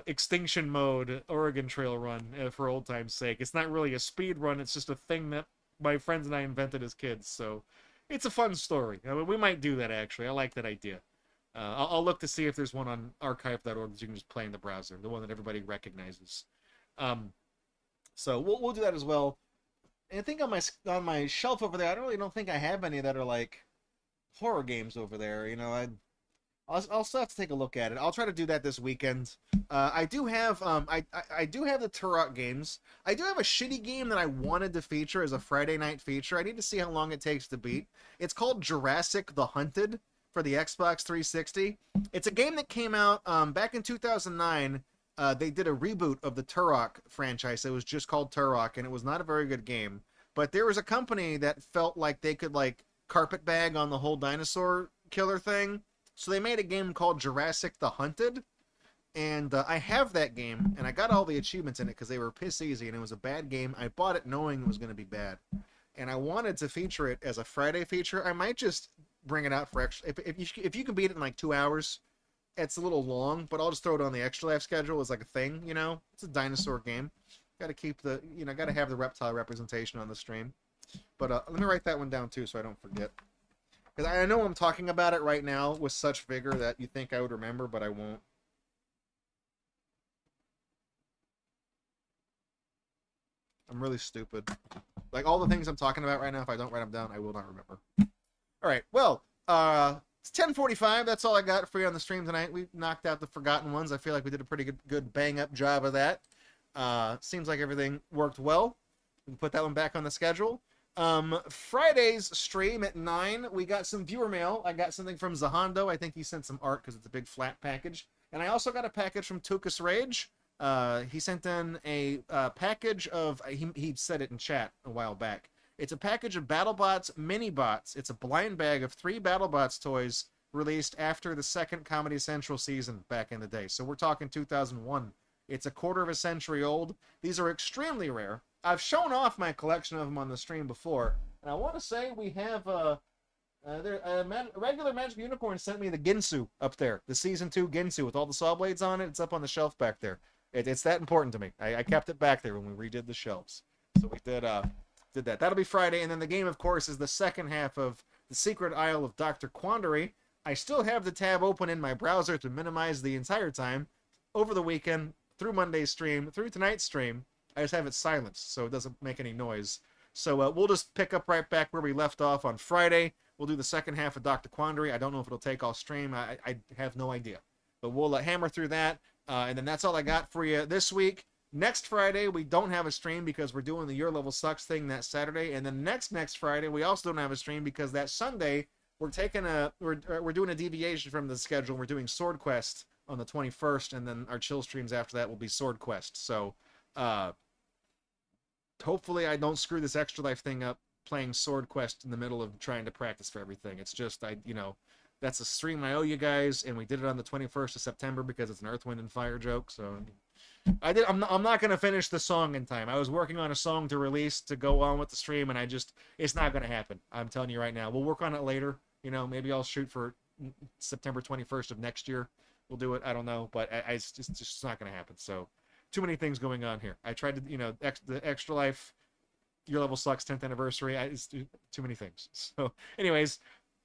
extinction mode Oregon Trail run for old time's sake. It's not really a speed run. It's just a thing that my friends and I invented as kids. So it's a fun story. I mean, we might do that, actually. I like that idea. I'll look to see if there's one on archive.org that you can just play in the browser, the one that everybody recognizes. So we'll do that as well. And I think on my shelf over there, I don't think I have any that are like horror games over there. I'll still have to take a look at it. I'll try to do that this weekend. I do have I do have the Turok games. I do have a shitty game that I wanted to feature as a Friday night feature. I need to see how long it takes to beat. It's called Jurassic the Hunted for the Xbox 360. It's a game that came out back in 2009. They did a reboot of the Turok franchise. It was just called Turok, and it was not a very good game. But there was a company that felt like they could like carpetbag on the whole dinosaur killer thing. So they made a game called Jurassic the Hunted, and I have that game, and I got all the achievements in it because they were piss easy, and it was a bad game. I bought it knowing it was going to be bad, and I wanted to feature it as a Friday feature. I might just bring it out for extra. If you can beat it in like 2 hours, it's a little long, but I'll just throw it on the Extra Life schedule as like a thing, It's a dinosaur game. Got to keep got to have the reptile representation on the stream. But let me write that one down too so I don't forget. Because I know I'm talking about it right now with such vigor that you think I would remember, but I won't. I'm really stupid. Like, all the things I'm talking about right now, if I don't write them down, I will not remember. Alright, well, it's 10:45. That's all I got for you on the stream tonight. We knocked out the forgotten ones. I feel like we did a pretty good bang-up job of that. Seems like everything worked well. We can put that one back on the schedule. Friday's stream at 9, we got some viewer mail. I got something from Zahando. I think he sent some art because it's a big flat package. And I also got a package from Tukas Rage. He sent in a package of, he said it in chat a while back. It's a package of BattleBots mini bots. It's a blind bag of 3 BattleBots toys released after the second Comedy Central season back in the day. So we're talking 2001. It's a quarter of a century old. These are extremely rare. I've shown off my collection of them on the stream before, and I want to say we have regular Magic Unicorn sent me the Ginsu up there, the Season 2 Ginsu with all the saw blades on it. It's up on the shelf back there. It's that important to me. I kept it back there when we redid the shelves. So we did that. That'll be Friday, and then the game, of course, is the second half of The Secret Isle of Dr. Quandary. I still have the tab open in my browser to minimize the entire time. Over the weekend, through Monday's stream, through tonight's stream, I just have it silenced so it doesn't make any noise. So we'll just pick up right back where we left off on Friday. We'll do the second half of Dr. Quandary. I don't know if it'll take all stream. I have no idea. But we'll hammer through that. And then that's all I got for you this week. Next Friday, we don't have a stream because we're doing the Your Level Sucks thing that Saturday. And then next Friday, we also don't have a stream because that Sunday, we're doing a deviation from the schedule. We're doing Sword Quest on the 21st, and then our chill streams after that will be Sword Quest. So, hopefully I don't screw this Extra Life thing up playing Sword Quest in the middle of trying to practice for everything. It's just, that's a stream I owe you guys, and we did it on the 21st of September because it's an Earth, Wind, and Fire joke, so... I'm not going to finish the song in time. I was working on a song to release to go on with the stream, and it's not going to happen. I'm telling you right now. We'll work on it later. Maybe I'll shoot for September 21st of next year. We'll do it. I don't know, but it's just not going to happen. So, too many things going on here. I tried to, the Extra Life, Your Level Sucks 10th anniversary. It's too many things. So, anyways,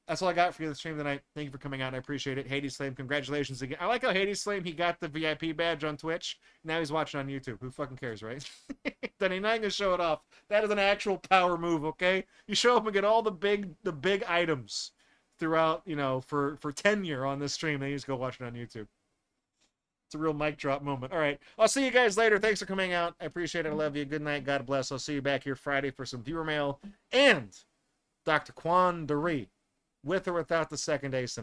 that's all I got for you this stream tonight. Thank you for coming out. I appreciate it. Hades Flame, congratulations again. I like how Hades Flame, he got the VIP badge on Twitch. Now he's watching on YouTube. Who fucking cares, right? Then he's not going to show it off. That is an actual power move, okay? You show up and get all the big items throughout, for tenure on this stream. Then you just go watch it on YouTube. It's a real mic drop moment. All right. I'll see you guys later. Thanks for coming out. I appreciate it. I love you. Good night. God bless. I'll see you back here Friday for some viewer mail and Dr. Quandary. With or without the second asymptote.